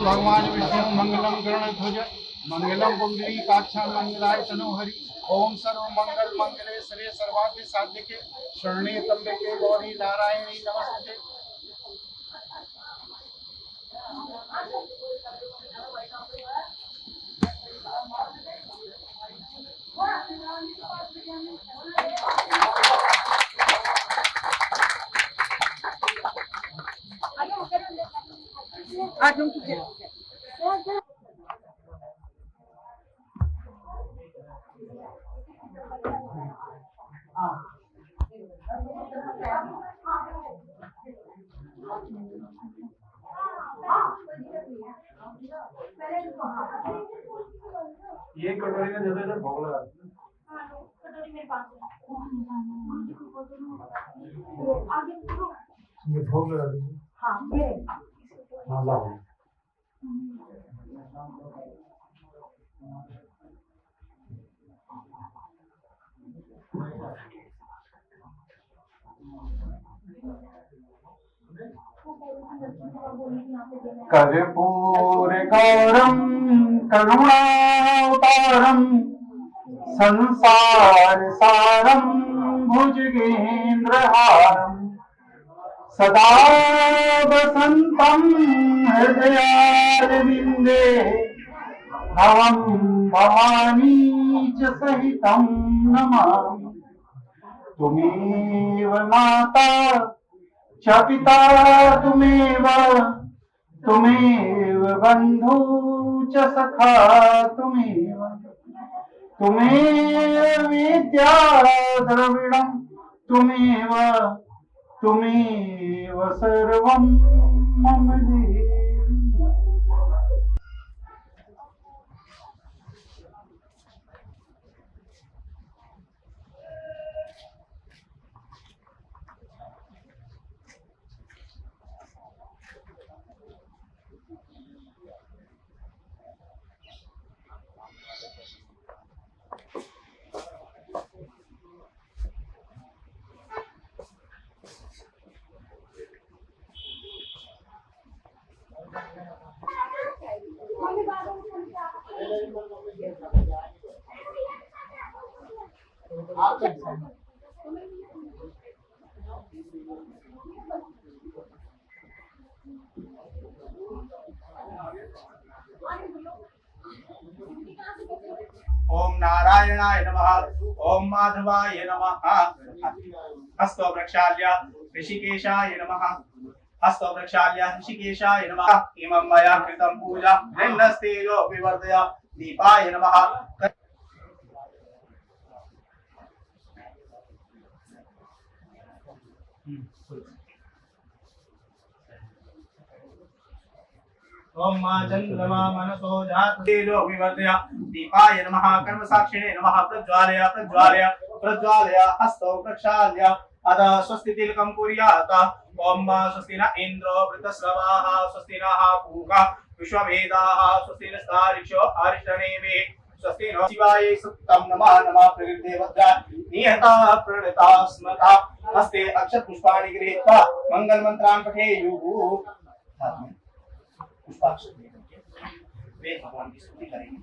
भगवान विष्णु मंगलम गरुड़ध्वज मंगलम पुंडरीकाक्षां मंगलाय तनोहरि। ओम सर्व मंगल मंगले श्री सर्वार्थ साधिके शरण्ये त्र्यंबके गौरी नारायणी नमस्ते। ये कटोरी में जैसे जैसे भोग लगा कटोरी मेरे पास है। ये भोग लगा दीजिए। हाँ मेरे हाँ लाओ। कर्पूर गौरम करुणावतारम संसार सारम भुजगेन्द्रहारम सदा वसंतम हृदयारविंदे भवं भवानी च सहितं नमामि। तुमेव माता च पिता तुमेव बंधु च सखा तुमेव विद्या द्रविणं तुमेव सर्वं मम देहि। ओम नारायणाय नमः। ओम माधवाय नमः। हस्तो प्रक्षाल्य ऋषिकेशाय नमः। हस्तो प्रक्षाल्य ऋषिकेशाय नमः। इमं मया कृतं पूजा नस्तेजो विवर्धय दीपाय नमः। ओम मा चंद्रमा मनसो जात तेजो विवर्धय दीपाय नमः। कर्म साक्षिणे नमः। प्रज्वालय प्रज्वालय प्रज्वालय हस्तौ प्रक्षाल्य अद स्वस्ति तिलकं कुर्यात्। ओम स्वस्ति न इन्द्रो वृतस्रवाः स्वस्ति नः पूषा विश्ववेदाः स्वस्ति नस्तारिक्षो अरिष्टनेमिः स्वस्ति नो शिवाय सुक्तं नमः नमः। प्रकृते वज्रा निहता प्रणता स्मता हस्ते अक्षत पुष्पाणि गृहीत्वा मंगल मंत्रान् पठेयुः। वे भगवान की स्तुति करेंगे।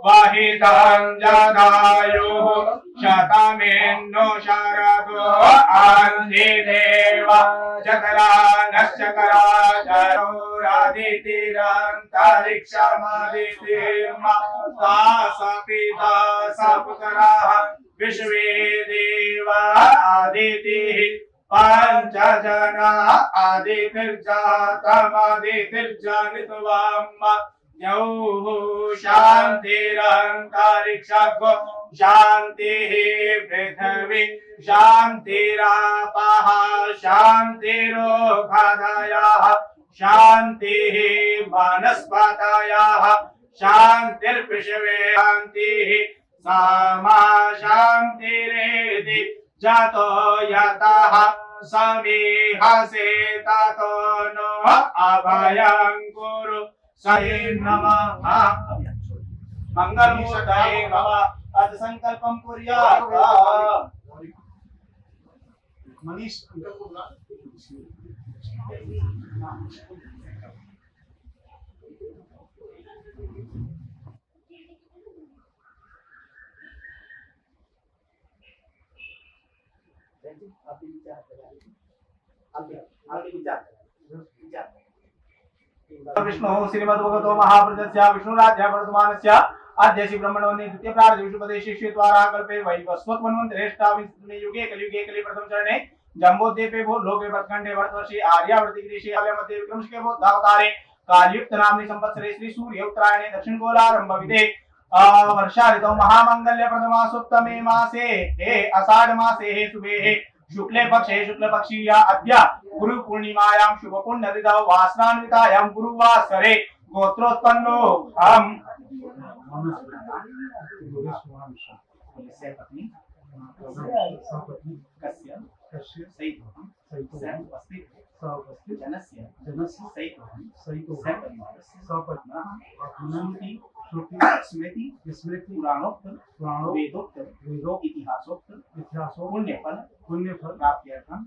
वाहितांजनायो शतमेन्नो शरदो आंधिदेव चकरा नश्चकरा चरोरादितिरन्तरिक्षमादितिर्मा तासपिता सपुतराः विश्वे देवा आदितिः पंचजना आदितिर्जातमादितिर्जनितवाम यौः शान्तिरन्तरिक्षगो शान्तिः पृथिवी शान्तिरापः शान्तिरोषधयः शान्तिः वनस्पतयः शान्तिर्विश्वे शान्तिः सामा शान्तिरेति जातो यतः समीहसे ततो नो अभयं कुरु सहे नमः। मंगलमूर्तये नमः। अथ संकल्पं कुर्यात्। मनीष विष्णु श्रीमद्भगवतो महापुरुषस्य विष्णुराज्य वर्तमानस्य अद्य श्री ब्रह्मणोनि द्वितीय प्रार्थ विष्णुपदेशे द्वारा कल्पे वैवस्वतमन्वन्तरेष्टाविंशतितमे युगे कलियुगे प्रथम चरणे जम्बोद्वीपे भो लोके वर्तखंडे वर्तवर्षे आर्यावर्तिदेशे आलय मध्ये विक्रमशके बोधावतारे कालयुक्त नामनि संवत्सरे श्री सूर्य उत्तरायणे दक्षिण गोलारंभ विदे वर्षा ऋतौ महामंगल्य प्रथमासोत्तमे मासे हे आषाढ़ मासे हे शुभे हे शुक्ले पक्षीया अद्य गुरु पूर्णिमायां शुभ पुण्य तिथौ वासनान्वितायां गुरुवासरे गोत्रोत्पन्नो हम स्मृति पुराणोक्त वेदोक्त इतिहासोक्त पुण्यफल प्राप्त्यर्थम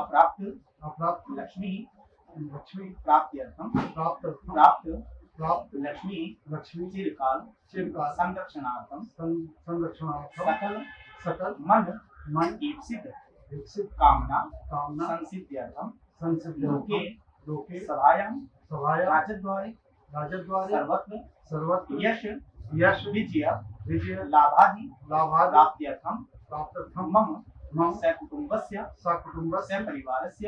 अप्राप्त लक्ष्मी प्राप्त लक्ष्मी चिरकाल संरक्षणार्थम सकल मन इप्सित कामना संसिद्ध्यर्थम लोके सभायां राजद्वारे सर्वत्र यश विजय लाभादि प्राप्त्यर्थम मम सकुटुम्बस्य परिवारस्य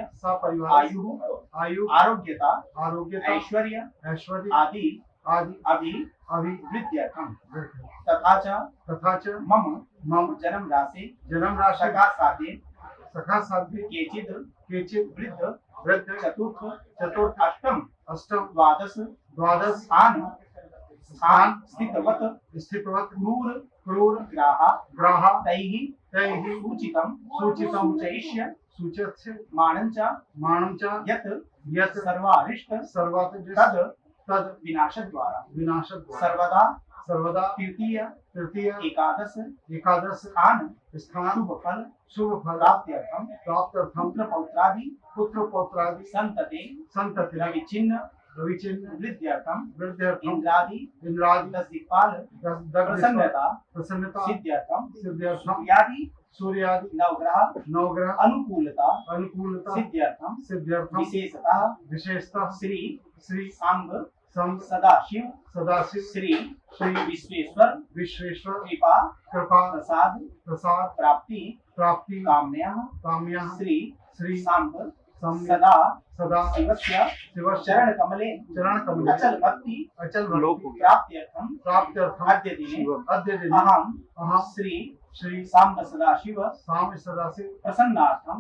आयु आरोग्यता ऐश्वर्य आदि अभिवृद्ध्यर्थम तथा च मम जन्म राशि सखा साध्य केचिद वृद्ध चतुर्थ अष्टम द्वादश स्थान स्थितवत क्रूर ग्राह तैः सूचितं सूच्य मानं च यत् सर्वारिष्ट तद विनाशद्वारा सर्वदा तृतीय एकादश स्थान शुभ फल प्राप्त्यर्थम पुत्र पौत्रादि संतति रविचिन्ह वृद्ध्यर्थम इंद्रादि 10 दिक्पाल प्रसन्नता सिद्ध्यर्थम सूर्यादि नवग्रह अनुकूलता सिद्ध्यर्थम विशेषतः श्री सांब सदाशिव श्री विश्वेश्वर कृपा प्रसाद प्राप्ति काम्या श्री सांब सदा शिवस्य चरण कमले अचल भक्ति प्राप्त्यर्थम अद्य दिने अहम श्री सांब सदाशिव प्रसन्नार्थम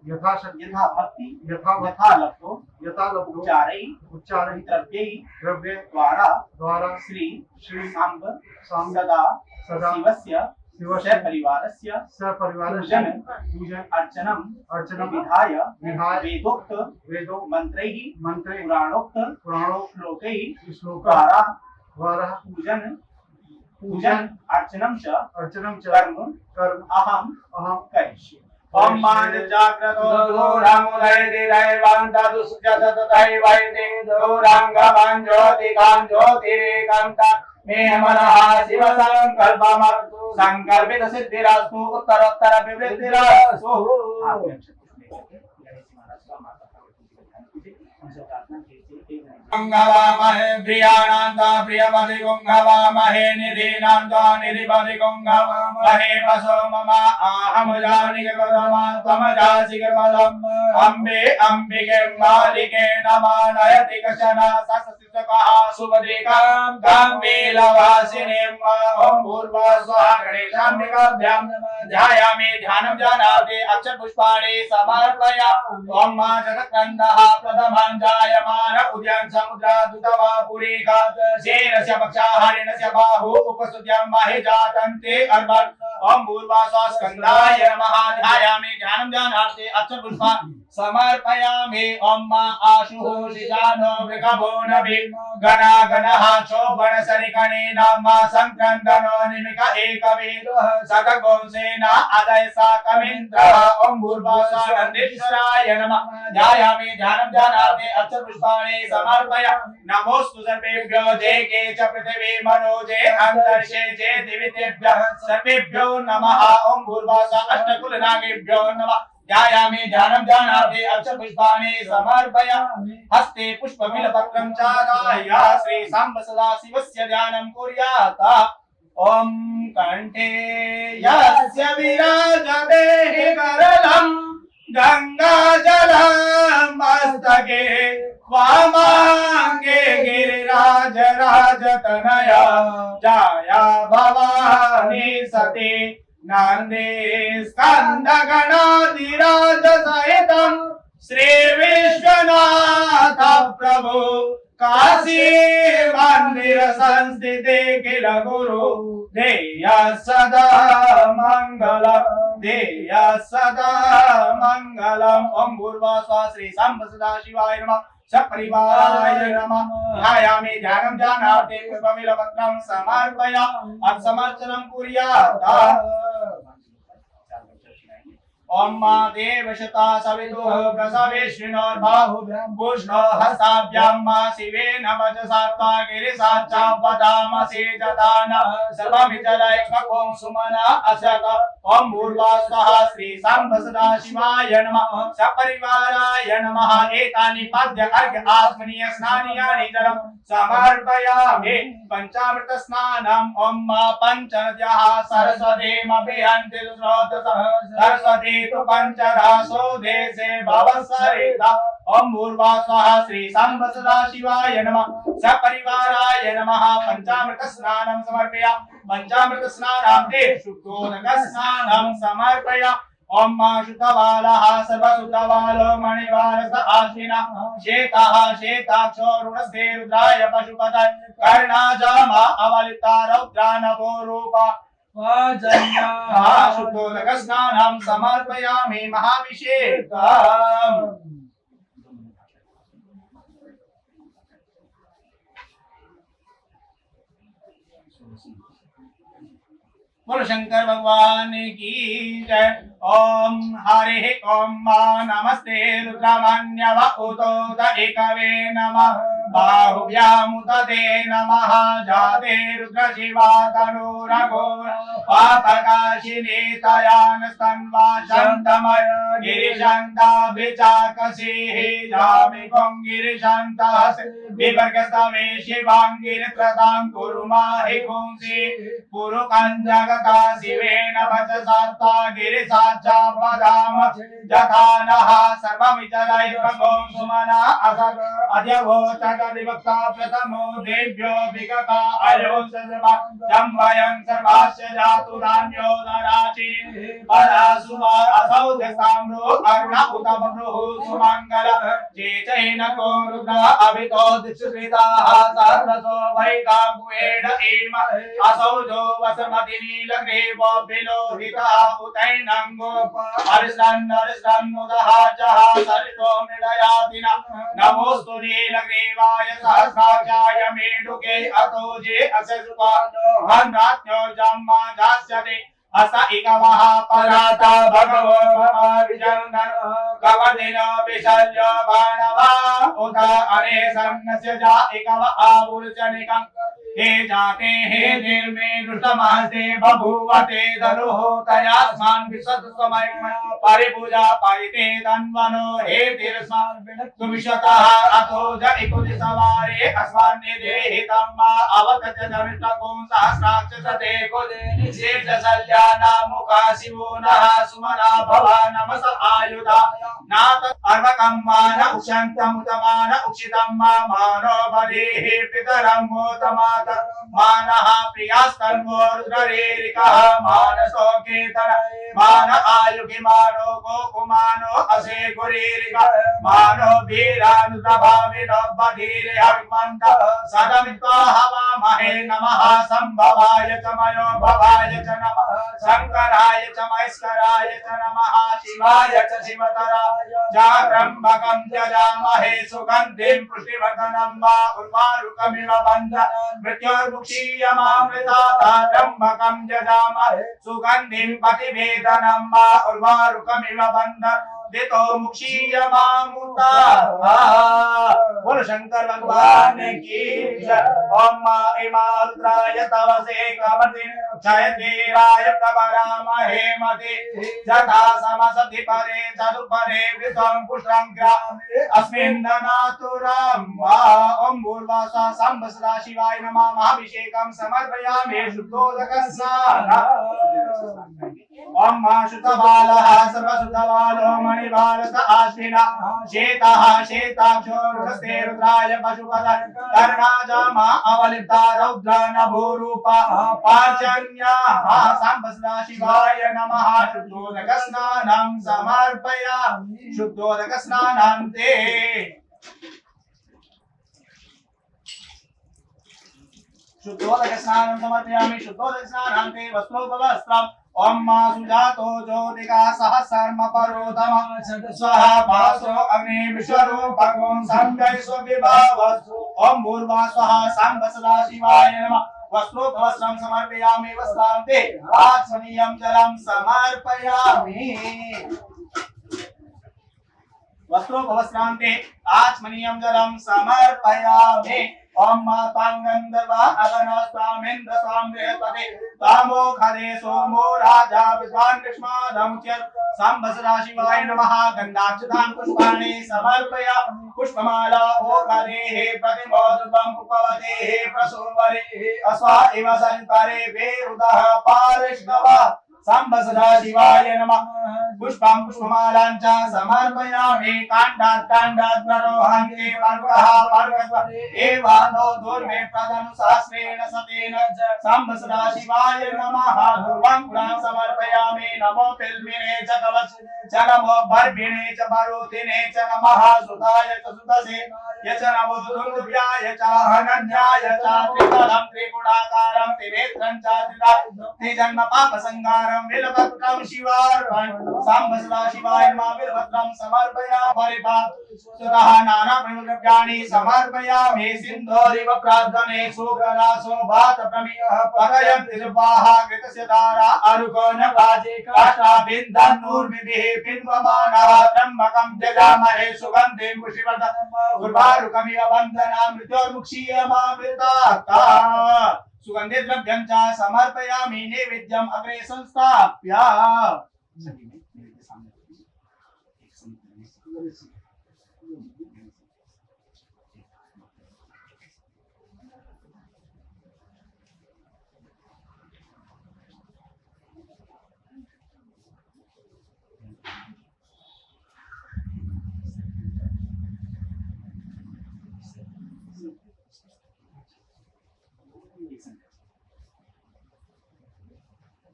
यथा भक्ति यथा लब्धो उच्चारै द्रव्ये द्वारा श्री सांब सदा शिवस्य परिवारस्य पूजन अर्चनम विधाय वेदोक्त मंत्रैः पुराणोक्त श्लोकैः द्वारा पूजन अर्चनम च कर्म अहम करिष्ये। ओम मान जाग्रतो धूरामुदय दिदैवान्ता दुष्जततै वैदे धूरांगवान् ज्योतिकान् ज्योतिरेकान्ता मे मनः शिव संकल्पमस्तु संकल्पित सिद्धिरस्तु उत्तरोत्तर अभिवृद्धिरस्तु। गंगावामहे प्रियानान्ता प्रियमधि गंगावामहे निधिनान्ता निधिपधि गंगावामहे वसो मम आहम जानिके प्रथमा त्वम जासिके पदम् अम्बिके मालिके नमः नयति कशन सससितकः सुभद्रिकां गाम्बीलवासिनीं ॐ भूर्भुवस्वः गणेशाम्बिकाभ्यां नमः ध्यायामि ध्यानं जानाति अक्षरपुष्पाणि समर्पयामि ॐ मा जगत्कन्दः प्रथमं जायमान उद्यान समुद्रा दुतवा पुरीकात् शेरस्य पक्षाहारिणस्य बाहु उपस्तुत्यां माहि जातन्ते अर्भन् ॐ भूर्भुवस्वः स्कन्दाय नमः ध्यायामि ध्यानं जानाति अक्षरपुष्पा समर्पयामि ओम आशुः शिजानो वृकभो नभि गणा गणः शोभन सरिकणे नाम संक्रन्दनो निमिक एकवेदः सखगोंसेन अदय साकमिन्द्रः ओम भूर्भुवस्वः नमः ध्यायामि ध्यानं ध्यानार्थे अक्षरपुष्पाणि समर्पय नमोस्तु सर्वेभ्यो देके च पृथिवी मनोजे अंतरिक्षे जे दिवितेभ्यः सर्वेभ्यो नमः ओम भूर्भुवस्वः अष्टकुलनागेभ्यो नमः ध्यायामि ध्यानं ध्यानार्थे अक्षरपुष्पाणि समर्पय हस्ते पुष्पबिल्वपत्रं चादाय श्री सांब सदाशिवस्य ध्यानं कुर्यात् ओम कंठे यस्य विराजते करलं गंगाजलं मस्तके वामांगे गिरिराज राजतनया जाया भवानी सती नंदे स्कंद गणाधिराज सहितं श्री विश्वनाथ प्रभु काशी मंदिर संस्थिते किल गुरु देय सदा मंगलम ओम भूर्भुवस्वः श्री सांब सदाशिवाय नमः सपरिवाराय नमः ध्यायामि ध्यानं ध्यानार्थे पुष्पबिल्वपत्रं समर्पय अक्षमर्चनं कुर्यात् ओम देवशता सवितुः प्रसवेश्विनोर्बाहुभ्यां पुष्णो हस्ताभ्यां मा शिवेन वचसात्वा गिरिसाच्चा वदामसि जदान सर्वमितलैकं सुमना असत ओम भूर्भुवस्वः श्री सांब सदाशिवाय नमः सपरिवाराय नमः एतानि पाद्य अर्घ्य आत्मनीय स्नानीयानि जलं समर्पयामि पंचामृत स्नानम् ओम पंचनद्यः सरस्वतीमभिहन्ति स्रोतसः सरस्वती तु पंचरासो देशे भवसरिता ओम भूर्भुवस्वः श्री सांब सदाशिवाय नमः सपरिवाराय नमः पंचामृत स्नानं समर्पया पंचामृत स्नानान्ते शुद्धोदक स्नानं समर्पया ओम शुद्धबालः सर्वशुद्धबालो मणिवारस आश्विनः श्वेतः श्वेताक्षो रुणस्ते रुद्राय पशुपतये कर्णाजामा अवलिता रौद्रानभो रूपा शुद्धोदक स्नानं समर्पयामि महाभिषेकम् बोलो शंकर भगवान की जय ओम हरे ओम नमस्ते रुद्रमन्यव उतोत एकवे नमः बाहुभ्यामुदते नमः जाते रुद्र शिवा तनुरघो पापकाशिनी तयानस्तन्वा शन्तमय गिरिशन्ताभिचाकसीः जामि गिरिशन्तः विवर्गस्तवे शिवाङ्गिरित्रतां कुरु माहि पुंसि कुरु कञ्जगता शिवेन वचसात्ता गिरिसाच्चा वदाम यथा नः सर्वमितलैकं सुमना असत् अद्यवोचकदिवक्ता प्रथमो देव्यो विगता अयो सर्वा जम्भयं सर्वास्य जातु नान्यो नराचि परासुमा असौ दसाम्रो अरुण उत बभ्रुः सुमङ्गल जे चैनको रुद्र अभितो दिक्षुश्रिताः सहस्रसो वैकाकुएड एम असौ जो वसमति नीलग्रीवो विलोहितः उतैनङ्गो अरिष्टन्नुदः जः सरितो मृडयातिना नमोस्तु नीलग्रीवाय सहस्राक्षाय मेढुके अतो जे असुपानो हन्रात्यो जम्मा दास्यते अस इकवः पराता भगवो भवाभिजन्दन कवदिन विशल्य बाणवा उत अरे सन्नस्य जा इकव आवुर्चनिकं हे जाते हे निर्मे दुष्टमहस्ते बभूवते धनुः तयास्मान् विशतसमय परिपूजा पायिते तन्वनो हे तीर्स्मान् तुमिषतः अतो ज इकुति सवारे अस्मान्ने देहितं मा अवतच धनुष्टकुं सहस्राक्षसते कुदे निषेच सल्याना मुखा शिवो नः सुमना भवा नमस आयुधा नात अर्वकं मान उक्षन्तमुतमान उक्षितं मा मानो बलिः पितरं मोतमात मानः प्रियास्तन्वो रुद्ररेरिकः मानसो केतन मान आयुगिमानो गोकुमानो असे गुरीरिका मानो वीरानुद्रभाविनो बधीरे हविमन्त सदमित्वा हवामहे नमः संभवाय च मयो भवाय च नमः शंकराय च महेश्वराय च नमः शिवाय च शिवतराय त्र्यम्बकं यजामहे सुगन्धिं पुष्टिवर्धनं वा उर्वारुकमिव बन्धनान् मृत्युर्मुक्षीयमामृतात् त्र्यम्बकं यजामहे सुगन्धिं प्रतिवेदनं वा उर्वारुकमिव बन्धनान् देतो मुक्षीयमामुता। बोलो शंकर भगवान की जय। ओम मा रुद्राय तवसे कमर्दिन जयदेवाय प्रवरामहे मते जथा समसति परे चतुपरे विद्वं पुष्टं ग्रामे अस्मिन् दनातुरं वा। ओम भूर्वासा सांब सदा शिवाय नमः। महाभिषेकं समर्पयामि शुद्धोदकस्नानम्। ओम शुद्धबालः सर्वशुद्धबालो मणिबालक आश्विना शेतः शेताक्षो रुद्रस्ते रुद्राय पशुपतये कर्णाजामा अवलिप्ता रौद्र नभोरूपा पार्जन्याः सांब सदा शिवाय नमः। शुद्धोदकस्नानं समर्पयामि शुद्धोदकस्नानं ते। शुद्धोदकस्नानं समर्पयामि शुद्धोदकस्नानं ते। वस्त्रोपवस्त्रम् ओम सुजातो ज्योतिका सहस्रम परोतम स्वाहा भासो अग्नि विश्वरूपकं संजय स्वविभावसु। ओम भूर्वा स्वाहा सांब सदा शिवाय नमः। वस्त्रोपवस्त्रं समर्पयामि वस्त्रान्ते आचमनीयं जलं समर्पयामि वस्त्रोपवस्त्रान्ते आचमनीयं जलं समर्पयामि। ओम मातांगंधर्वा अगनस्वामिन्द्र स्वामृतपते तामो खदे सोमो राजा विद्वान् कृष्णादमुच्यत सांब सदा शिवाय नमः। गन्धाक्षतां पुष्पाणि समर्पयामि पुष्पमाला ओखदेः प्रतिमोदुतं पुष्पवतेः प्रसोवरेः अस्वा इव संकरे वेरुदः पारिष्णवः सांब सदा शिवाय नमः। पुष्पं पुष्पमालां च समर्पयामि काण्डात् काण्डात् प्ररोहन्ते पर्वतः पर्वतः एवानो दूर्वे प्रदनुशास्त्रेण सतेन सांब सदा शिवाय नमः। ध्रुवं पुरां समर्पयामि नमो पिल्मिने च कवचने च नमो बर्भिणे च मरुदिने च नमः। सुताय च सुतसेनाय च नमो दुर्गुभ्याय च हनन्याय च त्रिफलं त्रिगुणाकारं त्रिनेत्रं च त्रिजन्म पापसंहारं विलपत्रं शिवार्पणं सांब सदा शिवाय नमः। विलपत्रं समर्पयामि परिपातुतः नानाप्रद्रव्याणि समर्पयामि सिन्धोरिव प्रार्थने सुगरासो भातप्रमेयः पतयन्ति जिह्वाः कृतस्य धारा अरुकोण वाजे काष्ठाभिन्दन्नूर्मिभिः पिन्वमानः त्र्यम्बकं यजामहे सुगन्धिं पुष्टिवर्धनम् उर्वारुकमिव बन्धनान् मृत्योर्मुक्षीयमामृतात्। सुगन्धि द्रव्यं च समर्पयामि नैवेद्यम् अग्रे संस्थाप्य।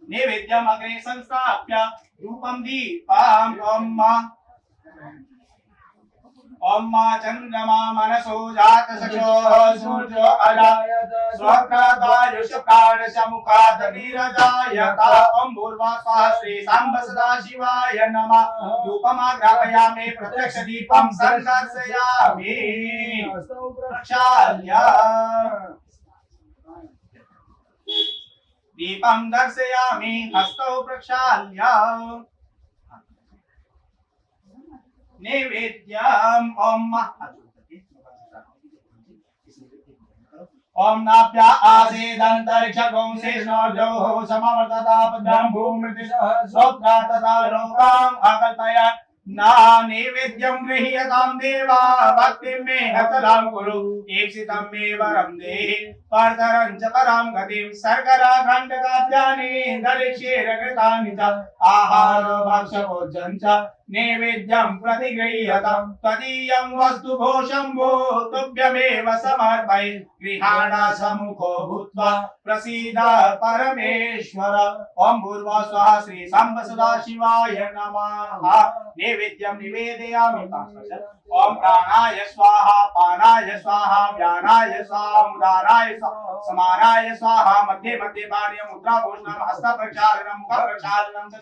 नैवेद्यम् अग्रे संस्थाप्य रूपं दीपम्। ओम चंद्रमा मनसो जात सखोः सूर्यो अजायत स्वप्रादायुष प्राणशमुखात् नीरजायत। ओम भूर्वा स्वाहा श्री सांब सदा शिवाय नमः। धूपमाग्रापयामि प्रत्यक्ष दीपं संदर्शयामि प्रक्षाल्य दीपं दर्शयामि हस्तौ प्रक्षाल्य नैवेद्यम्। ओम नाभ्या आसेदन्तरिक्षगों शेषोर्जोः समवर्ततापद्रं भूमिर्दिशः श्रोत्रा तथा लोकाम् अकल्पयन् ना नैवेद्यं गृह्यतां देवा भक्तिं मे अचलां कुरु ईप्सितं मे वरं देहि परतरं च परां गतिं शर्करा खण्डकाद्यानि दलिक्षीरकृतानि च आहारो भक्षभोज्यं च नैवेद्यं प्रतिगृह्यतां त्वदीयं वस्तु भो शम्भो तुभ्यमेव समर्पये गृहाण सम्मुखो भूत्वा प्रसीद परमेश्वर। ओम भूर्वा स्वाहा श्री सांब सदा शिवाय नमः। नैवेद्यं निवेदयामि। ओम प्राणाय स्वाहा पानाय स्वाहा व्यानाय स्वाहा उदानाय स्वाहा समानाय स्वाहा मध्ये मध्ये पानीय मुद्रा भोजनम हस्त प्रक्षालनम मुख प्रक्षालनम च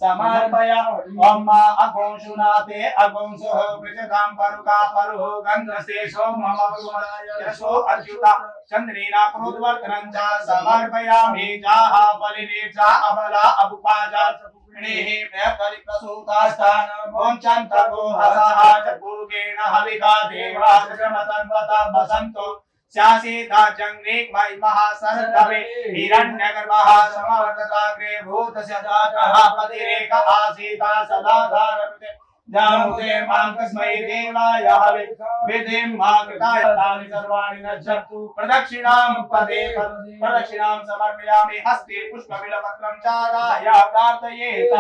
समर्पयामि। ओम अगोंशुनाते अगोंसो वृषदां परुका परुः गन्धशेषो मम गुणाय यशो अच्युता चन्द्रेना क्रोधवर्धनं च समर्पयामि। जाः बलिनीर्जा अबला अबुपाजा नेः प्रकलिप्रसूतास्तान मोञ्चन्तको हसः चपूर्गेण हविका देवा जगमतन्वता वसन्तो स्यासीता जङ्ग्रेक महासरदवे हिरण्यगर्भः समवर्तताग्रे भूतस्य जातः पतिरेक आसीता सदा धारते जामुते मां तस्मै देवाय हवे विधिं मा कृताय तानि सर्वाणि नश्यन्तु प्रदक्षिणां पदे प्रदक्षिणां समर्पयामि हस्ते पुष्पबिल्वपत्रं चादाय प्रार्थयेत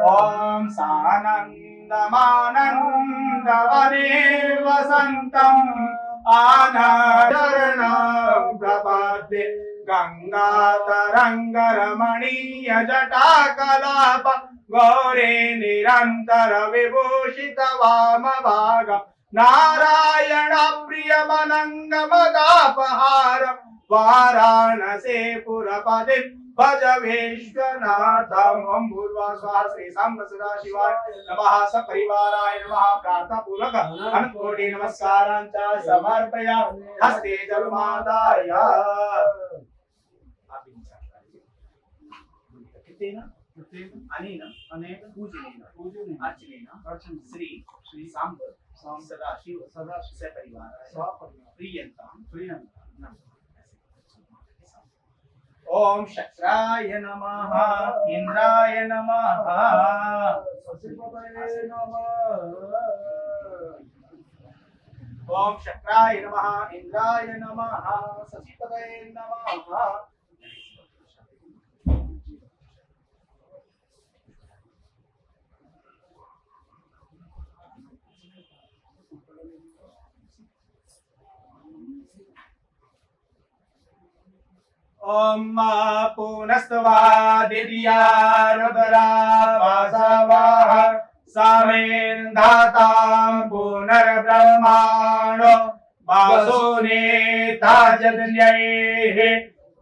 ॐ सानन्दमानन्दवने वसन्तम् आनचरणं प्रपद्ये गंगातरंगरमणीय जटाकलाप गौरी निरंतर विभूषित वामभाग नारायण प्रियमनंगमदापहार वाराणसी पुरपदे भज विश्वनाथं। ओम भूर्भुवः श्री सांब सदा शिवाय नमः सपरिवाराय नमः प्रार्थनापूर्वक अनंतकोटि नमस्कारान् च समर्पयामि हस्ते जलमादाय। अनेन पूजनेन अर्चनेन श्री सांब सदा शिव सपरिवाराय प्रियंतां ओम शक्राय नमः इंद्राय नमः ओम शक्राय नमः इंद्राय नमः शशिपतये नमः। ओम पुनस्तवा दिव्या रुद्रा वासवः सामेन्धातां पुनर्ब्रह्माणो वासुनेता जदन्यैः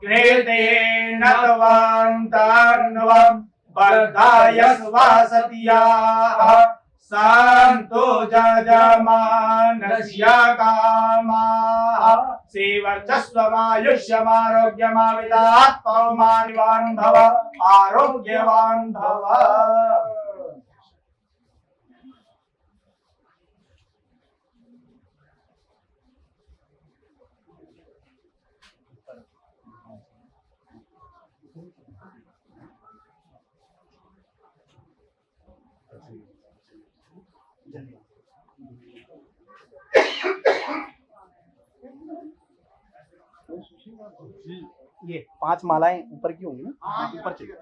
कृतेन त्वान्तान्वं वर्धाय स्वासत्याः सन्तो जजमानस्य कामाः श्रीवर्चस्वमायुष्यमारोग्यमाविदात् पौमानिवान् भव आरोग्यवान् भव। ये 5 मालाएं ऊपर की होंगी ना, ऊपर चलिए।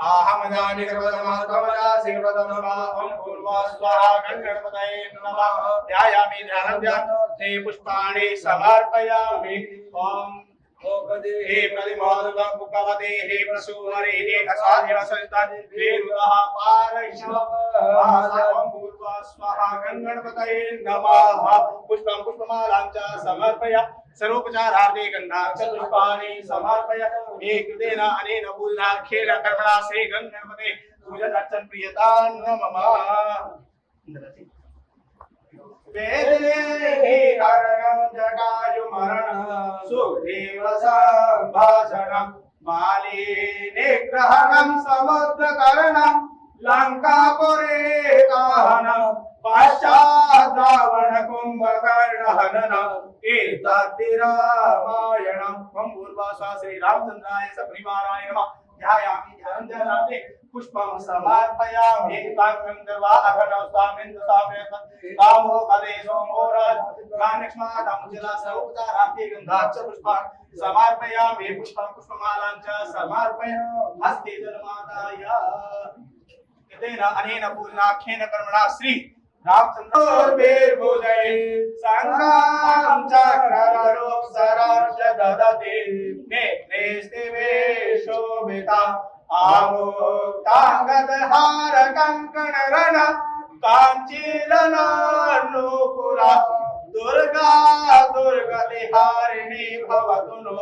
आहमदानि गर्भधमात्मजा प्रथमं पूर्वा स्वाहा गणपतये नमः। ध्यायामि ध्यानध्याने पुष्पाणि समर्पयामि। ओम हे प्रतिमादुगं पुकवते हे प्रसूहरे हे कसादिवसंतान हे रुदः पारैषव आसवं पूर्वा स्वाहा गणपतये नमः। पुष्पं पुष्पमालां च समर्पय सर्वोपचारार्थे गन्धाक्षपुष्पाणि समर्पय। कृतेन अनेन पूजनाख्येन कर्मणा श्री गणपते पूजनार्चन प्रियतां नमः। वेदे हरणं जटायुमरणं सुग्रीव संभाषणं बाली निग्रहणं समुद्रतरणं लंकापुरे दहनं पश्चात् रावण कुंभकर्ण हननं एतद्धि रामायणं। ओम पूर्वासा श्री रामचंद्राय सपरिवाराय नमः। ध्यायामि ध्यानध्यानाते पुष्पं समर्पयामि। कांकं दर्वा अघनौस्तामिन्द्र साम्यत कामो कलेशो मोराज कानिक्ष्मादमुजला सौपचारार्थे गन्धाक्ष पुष्पान् समर्पयामि। पुष्पं पुष्पमालां च समर्पयामि हस्ते जलमादाय। कृतेन अनेन पूजनाख्येन कर्मणा श्री रामचन्द्रोर्भिर्भुजैः शङ्खं चक्रधरोऽप्सरां च ददति नेत्रे स्तिवे शोभिता आमुक्ताङ्गदहार कङ्कणरण कांचीलनानुपुरा दुर्गा दुर्गतिहारिणी भवतु नो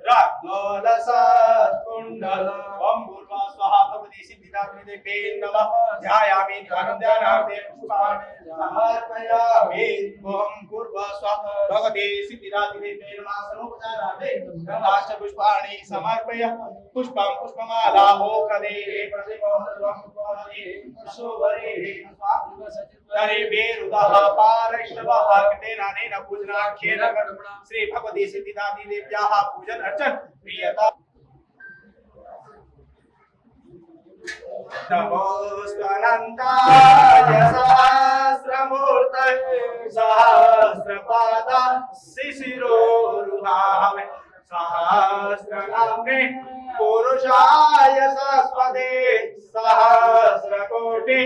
रक्तोलसत्कुण्डल ओम भूर्भुवः स्वहा भगवती सिद्धिदात्रिदेवे नमः ध्यायामि ध्यानं ध्यानार्थे पुष्पाणि समर्पयामि ओम भूर्भुवः स्वहा भगवती सिद्धिदात्रिदेवे नमः सर्वोपचारार्थे गन्धाश्च पुष्पाणि समर्पयामि पुष्पं पुष्पमाला ओकदे तरे बेरुदः पारैष्णवः कृतेनानेन पूजनाख्येन श्री भगवती सिद्धिदात्री देव्याः पूजन अर्चन प्रियता नमोऽस्तु सहस्रमूर्तये सहस्रपादा शिशिरोरुहावे सहस्रनाम्ने पुरुषाय सरस्वते सहस्रकोटि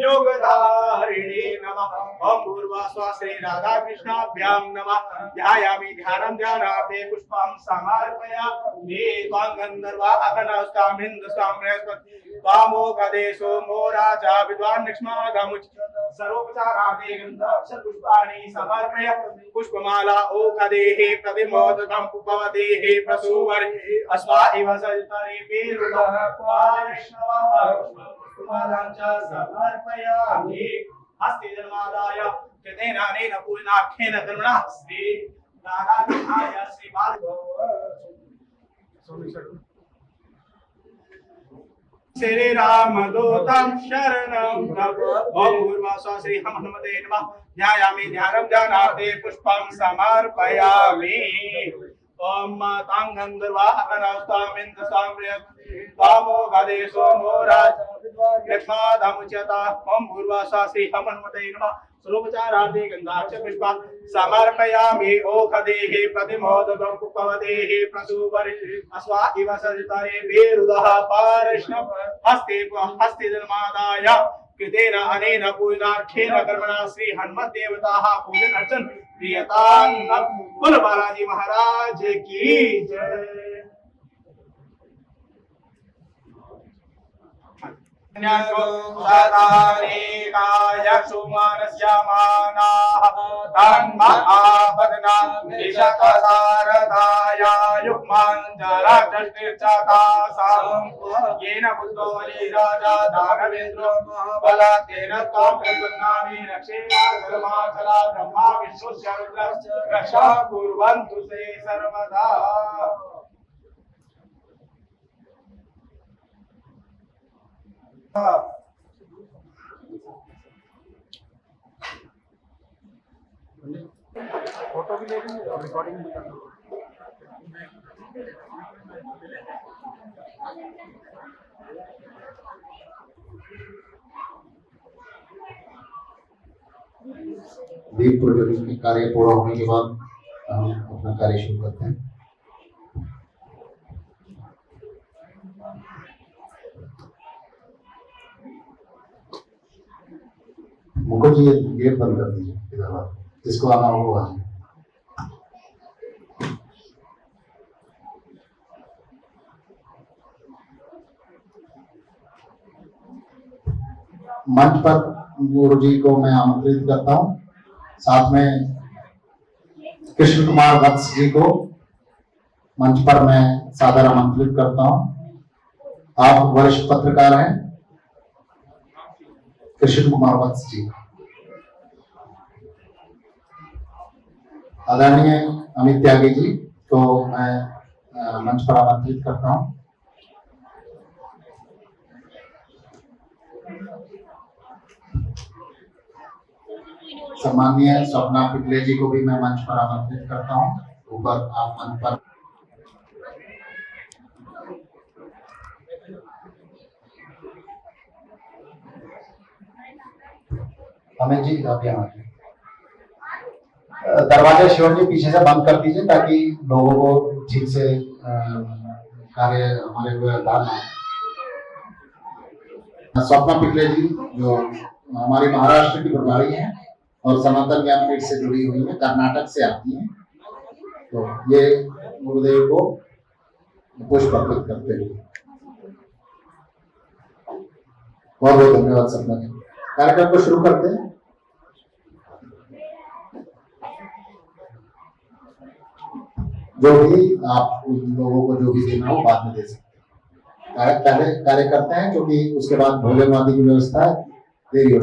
युगधारिणे नमः ओम भूर्भुवः स्वः श्री राधा कृष्णाभ्यां नमः ध्यायामि ध्यानं ध्यानार्थे पुष्पं समर्पयामि त्वां गन्धर्वाः अघनास्तां हिन्दुस्तां बृहस्पति त्वामोघदेशो मो राजा विद्वान् निक्ष्मादमुच सर्वोपचारार्थे गन्धाक्षर पुष्पाणि समर्पयामि पुष्पमाला ओघदेः प्रतिमोदकं भवदेः प्रसूवरे अस्मा इव सरितरे पेरुदः पारिष्णवः पुष्पमालां च समर्पयामि हस्ते जन्मादाय कृतेनानेन पूजनाख्येन कर्मणा श्री राधाकृष्णाय श्री बाल श्री राम दूतं शरणं प्रभु ओम भूर्भुवः स्वः श्री हनुमते नमः ध्यायामि ध्यानं ध्यानार्थे पुष्पं समर्पयामि ओम तां गन्धर्वाः अघनास्तां हिन्दुस्तां बृहस्पति त्वामोघदेशो मो राजा यक्ष्मादमुच्यता ओम भूर्भुवः स्वः श्री हनुमते नमः सर्वोपचारार्थे गन्धाक्षर पुष्पं समर्पयामि ओखदेः प्रतिमोदकं पुष्पवदेः प्रसूवरे अस्वा इव सरितरे पेरुदः पारिष्णव हस्ते जन्मादाय कृतेन अनेन पूजनाख्येन कर्मणा श्री हनुमत देवताः पूजन अर्चन प्रियतां बोलो बालाजी महाराज की जय न्यासोदानेकाय सुमनस्यमानाः तन्म आपदना दिशतसारदाय युग्माञ्जरचष्टिर्चतासाम् येन बुद्धो राजा दानवेन्द्रो महाबलातेन त्वां प्रपन्नामि रक्षेया धर्माचला ब्रह्मा विष्णुश्च रुद्रश्च रक्षा कुर्वन्तु ते सर्वदा फोटो भी ले लेंगे और रिकॉर्डिंग भी करना। दीप प्रज्वलन के कार्य पूरा होने के बाद हम अपना कार्य शुरू करते हैं। मुकुट जी ये गेट बंद कर दीजिए इधर वाला, जिसको आना हो वो आ जाए। मंच पर गुरु जी को मैं आमंत्रित करता हूँ, साथ में कृष्ण कुमार वत्स जी को मंच पर मैं सादर आमंत्रित करता हूँ। आप वरिष्ठ पत्रकार हैं, कृष्ण कुमार वत्स जी। आदरणीय अमित त्यागी जी को मैं मंच पर आमंत्रित करता हूँ। सम्माननीय स्वप्ना पिटले जी को भी मैं मंच पर आमंत्रित करता हूँ। ऊपर आप मंच पर अमित जी आप यहाँ दरवाजा शिवन जी पीछे से बंद कर दीजिए ताकि लोगों को ठीक से कार्य हमारे हुए डालना। स्वप्ना पिटले जी जो हमारी महाराष्ट्र की प्रभारी हैं और सनातन ज्ञानपीठ से जुड़ी हुई है, कर्नाटक से आती हैं, तो ये गुरुदेव को पुष्प अर्पित करते हुए बहुत बहुत धन्यवाद सपना जी। कार्यक्रम को शुरू करते हैं। जो भी आप उन लोगों को जो भी देना हो बाद में दे सकते हैं। कार्य करते हैं क्योंकि उसके बाद भोजन आदि की व्यवस्था देरी हो।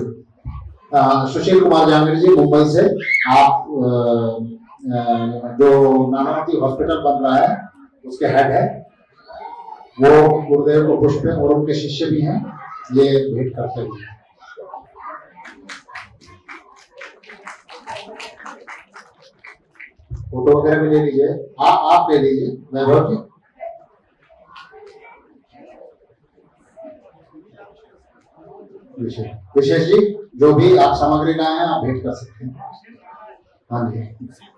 सुशील कुमार जहांगीर जी मुंबई से, आप जो नानावती हॉस्पिटल बन रहा है उसके हेड है, वो गुरुदेव को पुष्प और उनके शिष्य भी हैं, ये भेंट करते हुए। फोटो वगैरह भी ले लीजिए, आप ले लीजिए वैभव जी। विशेष जी, जो भी आप सामग्री लाए हैं आप भेंट कर सकते हैं। हाँ जी,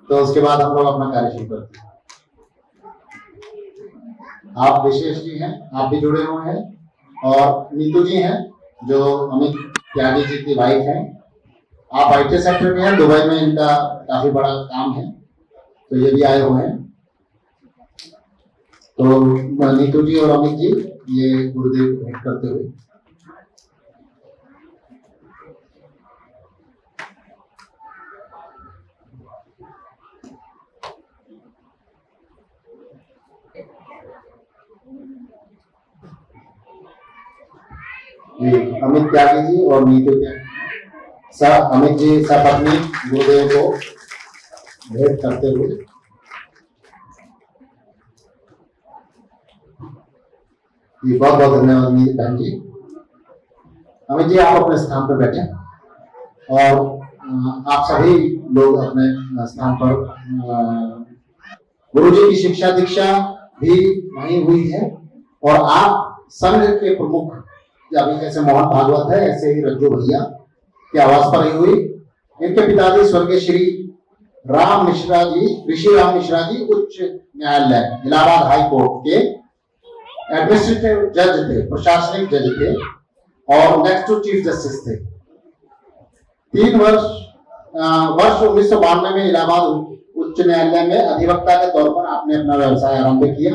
तो उसके बाद हम लोग अपना कार्य शुरू करते हैं। आप विशेष जी हैं, आप भी जुड़े हुए हैं, और नीतू जी हैं जो अमित त्यागी जी की वाइफ हैं। आप IT सेक्टर में हैं, दुबई में इनका काफी बड़ा काम है, तो ये भी आए हुए हैं। तो नीतू जी और अमित जी ये गुरुदेव को भेंट करते हुए। अमित त्यागी जी और नीतू त्यागी अमित जी सपत्नी गुरुदेव को भेंट करते हुए। जी बहुत बहुत धन्यवाद बहन जी। अमित जी आप अपने स्थान पर बैठे, और आप सभी लोग अपने स्थान पर। गुरु जी की शिक्षा दीक्षा भी वहीं हुई है, और आप संघ के प्रमुख अभी जैसे मोहन भागवत है, ऐसे ही रज्जू भैया की आवाज पर ही हुई। इनके पिताजी स्वर्गीय श्री राम मिश्रा जी, ऋषि राम मिश्रा जी उच्च न्यायालय इलाहाबाद हाई कोर्ट के एडमिनिस्ट्रेटिव जज थे, प्रशासनिक जज थे, और नेक्स्ट टू चीफ जस्टिस थे। 3 वर्ष 1992 में इलाहाबाद उच्च न्यायालय में अधिवक्ता के तौर पर आपने अपना व्यवसाय आरंभ किया।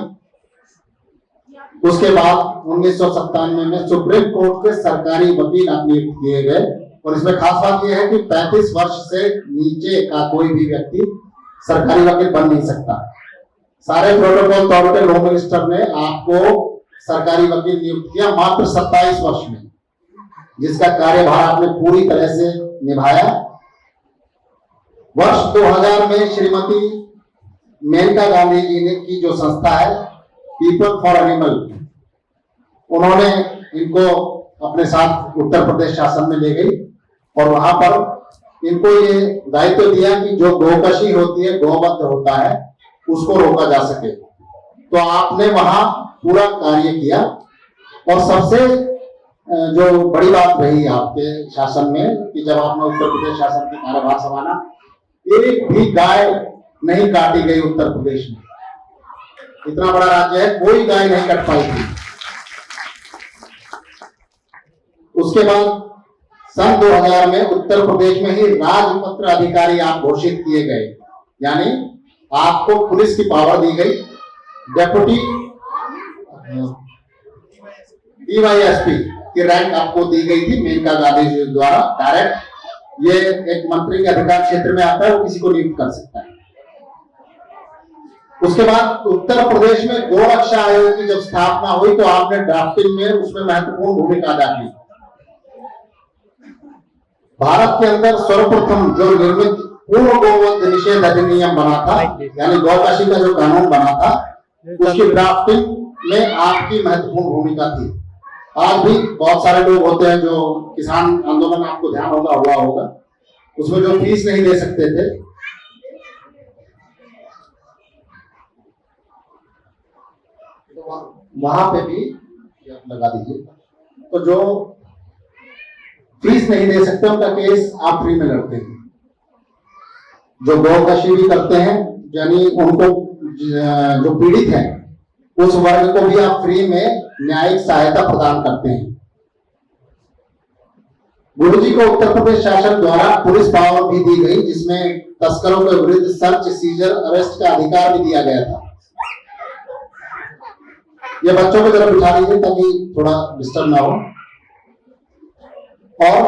उसके बाद 1997 में सुप्रीम कोर्ट के सरकारी वकील आप नियुक्त किए गए, और इसमें खास बात यह है कि 35 वर्ष से नीचे का कोई भी व्यक्ति सरकारी वकील बन नहीं सकता। सारे प्रोटोकॉल तौर पे लॉ मिनिस्टर ने आपको सरकारी वकील नियुक्त किया मात्र 27 वर्ष में, जिसका कार्यभार आपने पूरी तरह से निभाया। वर्ष 2000 में श्रीमती मेनका गांधी जी ने की जो संस्था है पीपल फॉर एनिमल, उन्होंने इनको अपने साथ उत्तर प्रदेश शासन में ले गई, और वहां पर इनको ये दायित्व दिया कि जो गोकशी होती है, गोवध होता है, उसको रोका जा सके। तो आपने वहां पूरा कार्य किया, और सबसे जो बड़ी बात रही आपके शासन में कि जब आपने उत्तर प्रदेश शासन का कार्यभार संभाला, एक भी गाय नहीं काटी गई उत्तर प्रदेश में। इतना बड़ा राज्य है, कोई गाय नहीं कट पाई थी। उसके बाद सन 2000 में उत्तर प्रदेश में ही राजपत्र अधिकारी आप घोषित किए गए, यानी आपको पुलिस की पावर दी गई। डेप्यूटी DYSP की रैंक आपको दी गई थी मेनका गांधी जी द्वारा डायरेक्ट। ये एक मंत्री के अधिकार क्षेत्र में आता है, वो किसी को नियुक्त कर सकता है। उसके बाद उत्तर प्रदेश में गोरक्षा आयोग की जब स्थापना हुई तो आपने ड्राफ्टिंग में उसमें महत्वपूर्ण भूमिका अदा की। भारत के अंदर सर्वप्रथम जो निर्मित पूर्ण गोवध निषेध अधिनियम बना था, यानी गौकशी का जो कानून बना था, उसकी ड्राफ्टिंग में आपकी महत्वपूर्ण भूमिका थी। आज भी बहुत सारे लोग होते हैं जो किसान आंदोलन, आपको ध्यान हुआ होगा, उसमें जो फीस नहीं दे सकते थे, वहां पे भी लगा दीजिए। तो जो फीस नहीं दे सकते उनका केस आप फ्री में लड़ते हैं। जो गौकशी भी करते हैं, यानी उनको जो पीड़ित हैं उस वर्ग को भी आप फ्री में न्यायिक सहायता प्रदान करते हैं। गुरुजी को उत्तर प्रदेश शासन द्वारा पुलिस पावर भी दी गई, जिसमें तस्करों के विरुद्ध सर्च, सीजर, अरेस्ट का अधिकार भी दिया गया था। ये बच्चों को जरा बिठा लीजिए ताकि थोड़ा डिस्टर्ब ना हो। और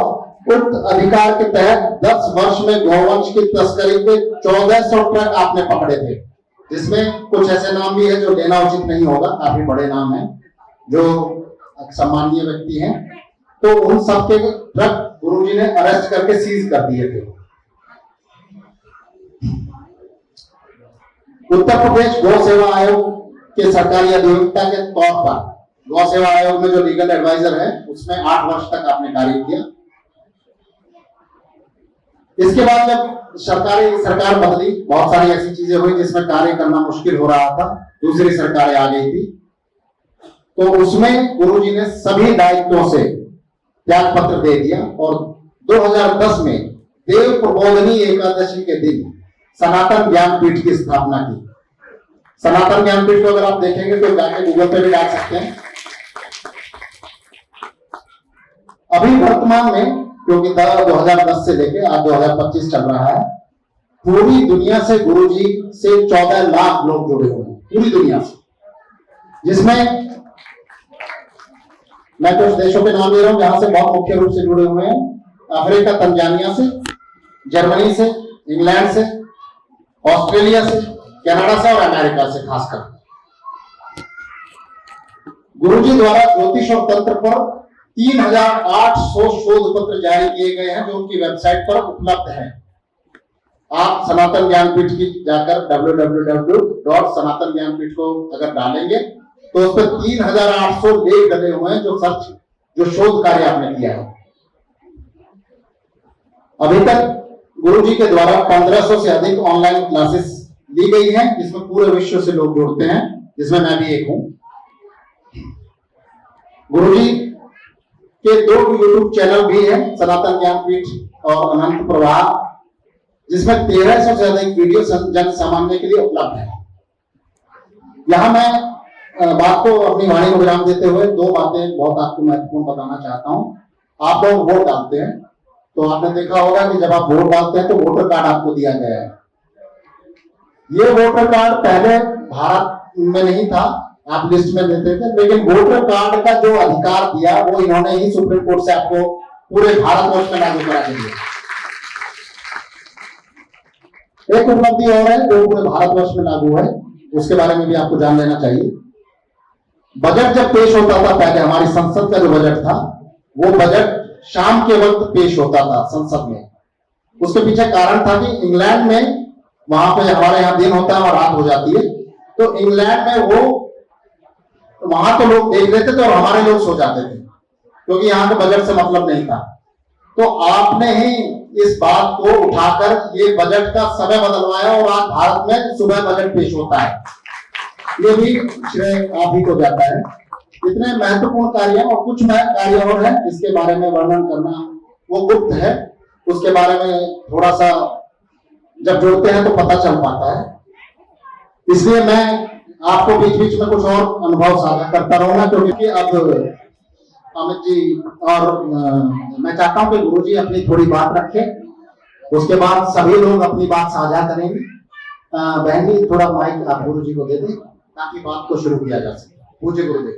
उक्त अधिकार के तहत 10 वर्ष में गौवंश की तस्करी के 1400 ट्रक आपने पकड़े थे, जिसमें कुछ ऐसे नाम भी है जो लेना उचित नहीं होगा, काफी बड़े नाम हैं जो सम्मानीय व्यक्ति हैं। तो उन सबके ट्रक गुरुजी ने अरेस्ट करके सीज कर दिए थे। उत्तर प्रदेश गौ सेवा आयोग के सरकारी अधिवक्ता के तौर पर गौ सेवा आयोग में जो लीगल एडवाइजर है उसमें 8 वर्ष तक आपने कार्य किया। इसके बाद जब सरकार बदली, बहुत सारी ऐसी चीजें हुई जिसमें कार्य करना मुश्किल हो रहा था, दूसरी सरकारें आ गई थी, तो उसमें गुरुजी ने सभी दायित्वों से त्याग पत्र दे दिया और 2010 में देव प्रबोधनी एकादशी के दिन सनातन ज्ञानपीठ की स्थापना की। सनातन ज्ञानपीठ को अगर आप देखेंगे तो जाके गूगल पे भी डाल सकते हैं। अभी वर्तमान में, क्योंकि 2010 से लेके आज 2025 चल रहा है, पूरी दुनिया से गुरुजी से 14 लाख लोग जुड़े हुए हैं, पूरी दुनिया से, जिसमें मैं कुछ देशों के नाम ले रहा हूं जहां से बहुत मुख्य रूप से जुड़े हुए हैं। अफ्रीका, तंजानिया से, जर्मनी से, इंग्लैंड से, ऑस्ट्रेलिया से, कनाडा से और अमेरिका से खासकर। गुरुजी द्वारा ज्योतिष और तंत्र पर 3800 शोध पत्र जारी किए गए हैं जो उनकी वेबसाइट पर उपलब्ध हैं। आप सनातन ज्ञानपीठ की जाकर www.सनातनज्ञानपीठ को अगर डालेंगे तो उस पर 3800 लेख डले हुए हैं जो शोध कार्य आपने किया है। अभी तक गुरुजी के द्वारा 1500 से अधिक ऑनलाइन क्लासेस ली गई हैं, जिसमें पूरे विश्व से लोग जुड़ते हैं, जिसमें मैं भी एक हूं। गुरुजी के 2 यूट्यूब चैनल भी हैं, सनातन ज्ञानपीठ और अनंत प्रवाह, जिसमें 1300 से अधिक वीडियो जन सामान्य के लिए उपलब्ध है। यहां मैं बात को अपनी वाणी को विराम देते हुए 2 बातें बहुत आपको महत्वपूर्ण बताना चाहता हूं। आप लोग वोट डालते हैं, तो आपने देखा होगा कि जब आप वोट डालते हैं तो वोटर कार्ड आपको दिया गया है। ये वोटर कार्ड पहले भारत में नहीं था, आप लिस्ट में देते थे, लेकिन वोटर कार्ड का जो अधिकार दिया वो इन्होंने ही सुप्रीम कोर्ट से आपको पूरे भारतवर्ष में लागू करा के दिया। एक उपलब्धि और है जो पूरे भारतवर्ष में लागू है, उसके बारे में भी आपको जान लेना चाहिए। बजट जब पेश होता था, पहले हमारी संसद का जो बजट था वो बजट शाम के वक्त पेश होता था संसद में। उसके पीछे कारण था कि इंग्लैंड में, वहां पे हमारे यहाँ दिन होता है और रात हो जाती है, तो इंग्लैंड में वो वहां तो लोग देख लेते थे और हमारे लोग सो जाते थे, क्योंकि यहाँ के बजट से मतलब नहीं था। तो आपने ही इस बात को उठाकर ये बजट का समय बदलवाया और आज भारत में सुबह बजट पेश होता है। ये भी श्रेय आप ही को जाता है। इतने महत्वपूर्ण कार्य और कुछ कार्य और है जिसके बारे में वर्णन करना वो गुप्त है, उसके बारे में थोड़ा सा जब जुड़ते हैं तो पता चल पाता है। इसलिए मैं आपको बीच बीच में कुछ और अनुभव साझा करता रहूंगा, क्योंकि अब अमित जी और मैं चाहता हूं कि गुरुजी अपनी थोड़ी बात रखें, उसके बाद सभी लोग अपनी बात साझा करेंगे। बहन जी थोड़ा माइक आप गुरुजी को दे दें ताकि बात को शुरू किया जा सके। पूज्य गुरुदेव।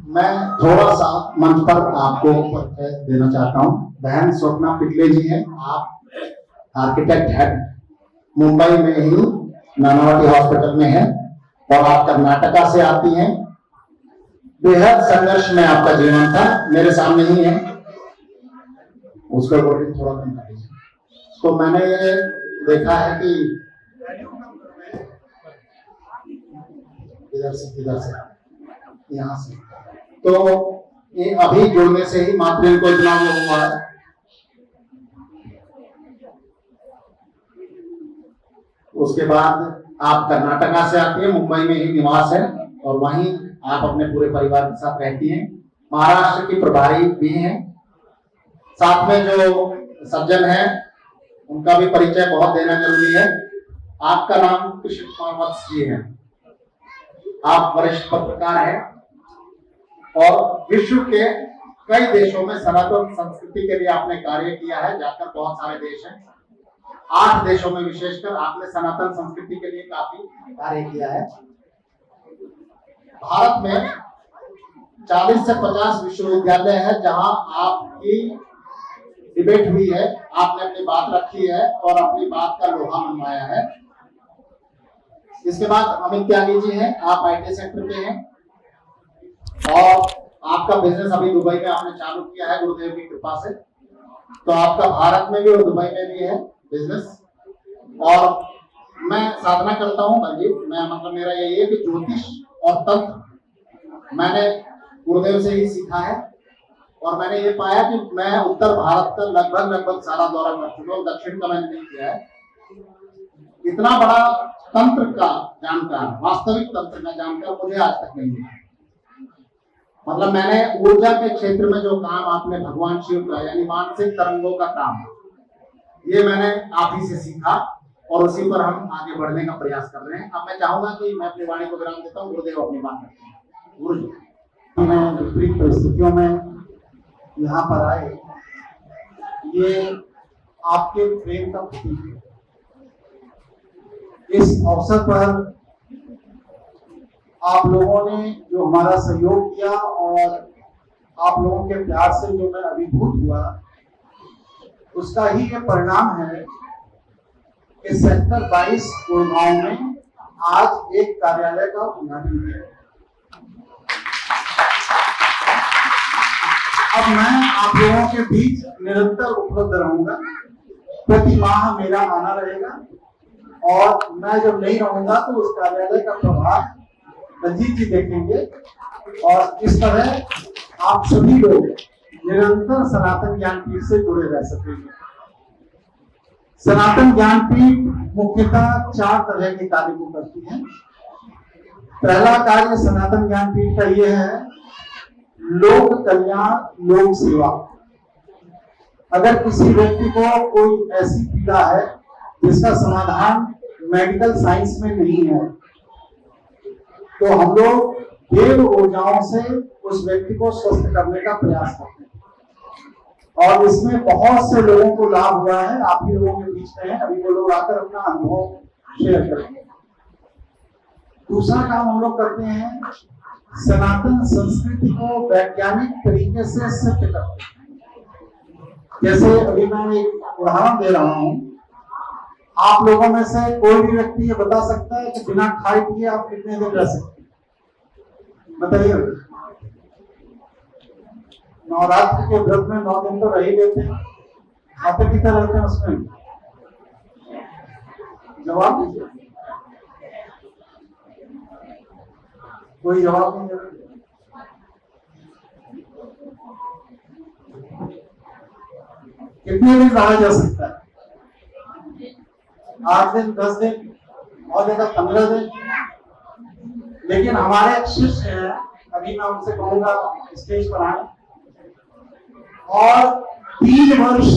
मैं थोड़ा सा मंच पर आपको देना चाहता हूं। बहन स्वप्ना पिटले जी हैं, आप आर्किटेक्ट हेड मुंबई में ही नानावटी हॉस्पिटल में है और आप कर्नाटका से आती हैं। बेहद संघर्ष में आपका जीवन था, मेरे सामने ही है, उसका वोटिंग थोड़ा कम कर दीजिए। तो मैंने ये देखा है कि इधर से यहाँ से, तो ये अभी जुड़ने से ही मात्र को इतना वो हुआ है। उसके बाद आप कर्नाटका से आती है, मुंबई में ही निवास है और वहीं आप अपने पूरे परिवार के साथ रहती हैं। महाराष्ट्र की प्रभारी भी हैं, साथ में जो सज्जन हैं उनका भी परिचय बहुत देना जरूरी है। आपका नाम कृष्ण कुमार वत्स जी है, आप वरिष्ठ पत्रकार हैं और विश्व के कई देशों में सनातन संस्कृति के लिए आपने कार्य किया है, जाकर बहुत सारे देश हैं, 8 देशों में विशेषकर आपने सनातन संस्कृति के लिए काफी कार्य किया है। भारत में 40 से 50 विश्वविद्यालय है जहां आपकी डिबेट हुई है, आपने अपनी बात रखी है और अपनी बात का लोहा मनवाया है। इसके बाद अमित त्यागी जी हैं, आप आईटी सेक्टर के हैं और आपका बिजनेस अभी दुबई में आपने चालू किया है गुरुदेव की कृपा से, तो आपका भारत में भी और दुबई में भी है बिजनेस। और मैं साधना करता हूँ मैं मतलब मेरा यही है कि ज्योतिष और तंत्र मैंने गुरुदेव से ही सीखा है और मैंने ये पाया कि मैं उत्तर भारत का लगभग सारा दौरा कर चुका हूँ, दक्षिण का मैंने नहीं किया है। इतना बड़ा तंत्र का जानकार, वास्तविक तंत्र का जानकार मुझे आज तक नहीं मिला। मतलब मैंने ऊर्जा के क्षेत्र में जो काम आपने भगवान शिव का यानी मानसिक तरंगों का काम, ये मैंने आप ही से सीखा और उसी पर हम आगे बढ़ने का प्रयास कर रहे हैं। अब मैं चाहूंगा कि मैं अपनी वाणी को विराम देता हूँ, गुरुदेव अपनी बात करते हैं। गुरु जी, मैं विपरीत परिस्थितियों में यहाँ पर आए, ये आपके प्रेम का प्रतीक है। इस अवसर पर आप लोगों ने जो हमारा सहयोग किया और आप लोगों के प्यार से जो मैं अभिभूत हुआ, उसका ही ये परिणाम है कि सेक्टर 22 गुड़गांव में आज एक कार्यालय का उद्घाटन किया। अब मैं आप लोगों के बीच निरंतर उपलब्ध रहूंगा, प्रति माह मेरा आना रहेगा और मैं जब नहीं रहूंगा तो उस कार्यालय का प्रभाव रंजीत जी देखेंगे और इस तरह आप सभी लोग निरंतर सनातन ज्ञानपीठ से जुड़े रह सकेंगे। सनातन ज्ञानपीठ मुख्यतः 4 तरह के कार्य को करती है। पहला कार्य सनातन ज्ञानपीठ का यह है लोक कल्याण, लोक सेवा। अगर किसी व्यक्ति को कोई ऐसी पीड़ा है जिसका समाधान मेडिकल साइंस में नहीं है, तो हम लोग देव ऊर्जाओं से उस व्यक्ति को स्वस्थ करने का प्रयास करते हैं और इसमें बहुत से लोगों को लाभ हुआ है। आप ही लोगों के बीच में है, अभी वो लोग आकर अपना अनुभव शेयर करेंगे। दूसरा काम हम लोग करते हैं, सनातन संस्कृति को वैज्ञानिक तरीके से सिद्ध करते हैं। जैसे अभी मैं एक उदाहरण दे रहा हूं, आप लोगों में से कोई भी व्यक्ति ये बता सकता है कि बिना खाए पिए आप कितने दिन रह सकते हैं? बताइए। नवरात्र के व्रत में 9 दिन तो रह ही लेते हैं, खाते पीते रहते हैं उसमें। जवाब दीजिए, कोई जवाब नहीं दे रहा। कितने दिन रहा जा सकता है? 8 दिन, 10 दिन, और ज्यादा 15 दिन। लेकिन हमारे एक शिष्य हैं, अभी मैं उनसे कहूंगा स्टेज पर आए, और 3 वर्ष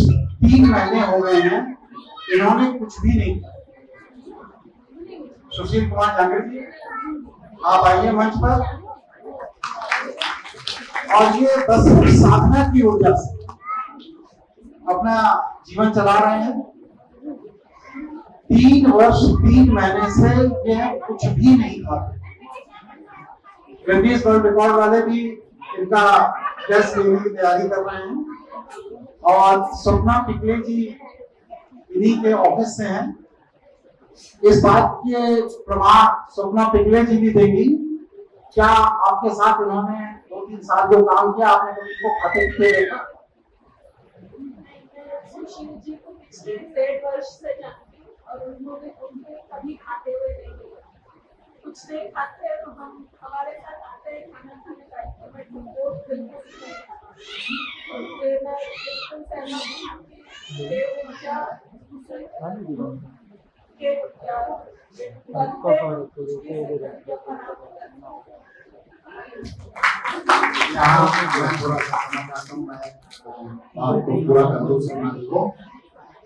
3 महीने हो गए हैं, इन्होंने कुछ भी नहीं किया। सुशील कुमार जांगड़ जी, आप आइए मंच पर। और ये बस साधना की ऊर्जा से अपना जीवन चला रहे हैं। 3 वर्ष 3 महीने से ये कुछ भी नहीं खाते। गिनीज वर्ल्ड रिकॉर्ड वाले भी इनका टेस्ट लेने की तैयारी कर रहे हैं और स्वप्ना पिकले जी इन्हीं के ऑफिस से हैं। इस बात के प्रमाण स्वप्ना पिकले जी भी देगी। क्या आपके साथ इन्होंने 2-3 साल जो काम किया, आपने कभी को खाते पीते देखा? जी को पिछले 1.5 वर्ष से जानती हूँ और उन्होंने उनको कभी खाते हुए नहीं देखा। कुछ देर खाते हैं तो हम हमारे साथ आते हैं खाना खाने का, बट वो बिल्कुल सहमत के ऊर्जा के बनते यहाँ मैं थोड़ा सा समझ चाहता हूँ, मैं बात को पूरा कर दूँ सपना जी को।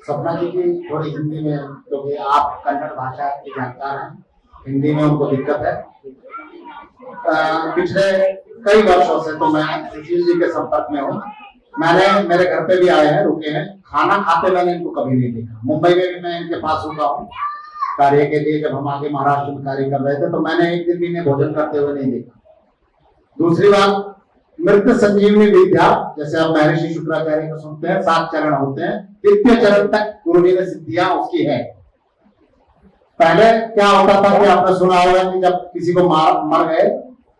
सपना जी की थोड़ी हिंदी में, क्योंकि आप कन्नड़ भाषा के जानकार हैं, हिंदी में उनको दिक्कत है। पिछले कई वर्षों से तो मैं सुशील जी के संपर्क में हूँ। मैंने मेरे घर पे भी आए हैं, रुके हैं, खाना खाते मैंने इनको कभी नहीं देखा। मुंबई में भी मैं इनके पास रुका हूँ कार्य के लिए, जब हम आगे महाराष्ट्र में कार्य कर रहे थे, तो मैंने एक दिन भी इन्हें भोजन करते हुए नहीं देखा। दूसरी बात, मृत संजीवनी विद्या, जैसे आप महर्षि शुक्राचार्य को सुनते हैं, 7 चरण होते हैं, 3 चरण तक गुरुजी ने सिद्धियां उसकी है। पहले क्या होता था कि आपने सुना होगा कि जब किसी को मर गए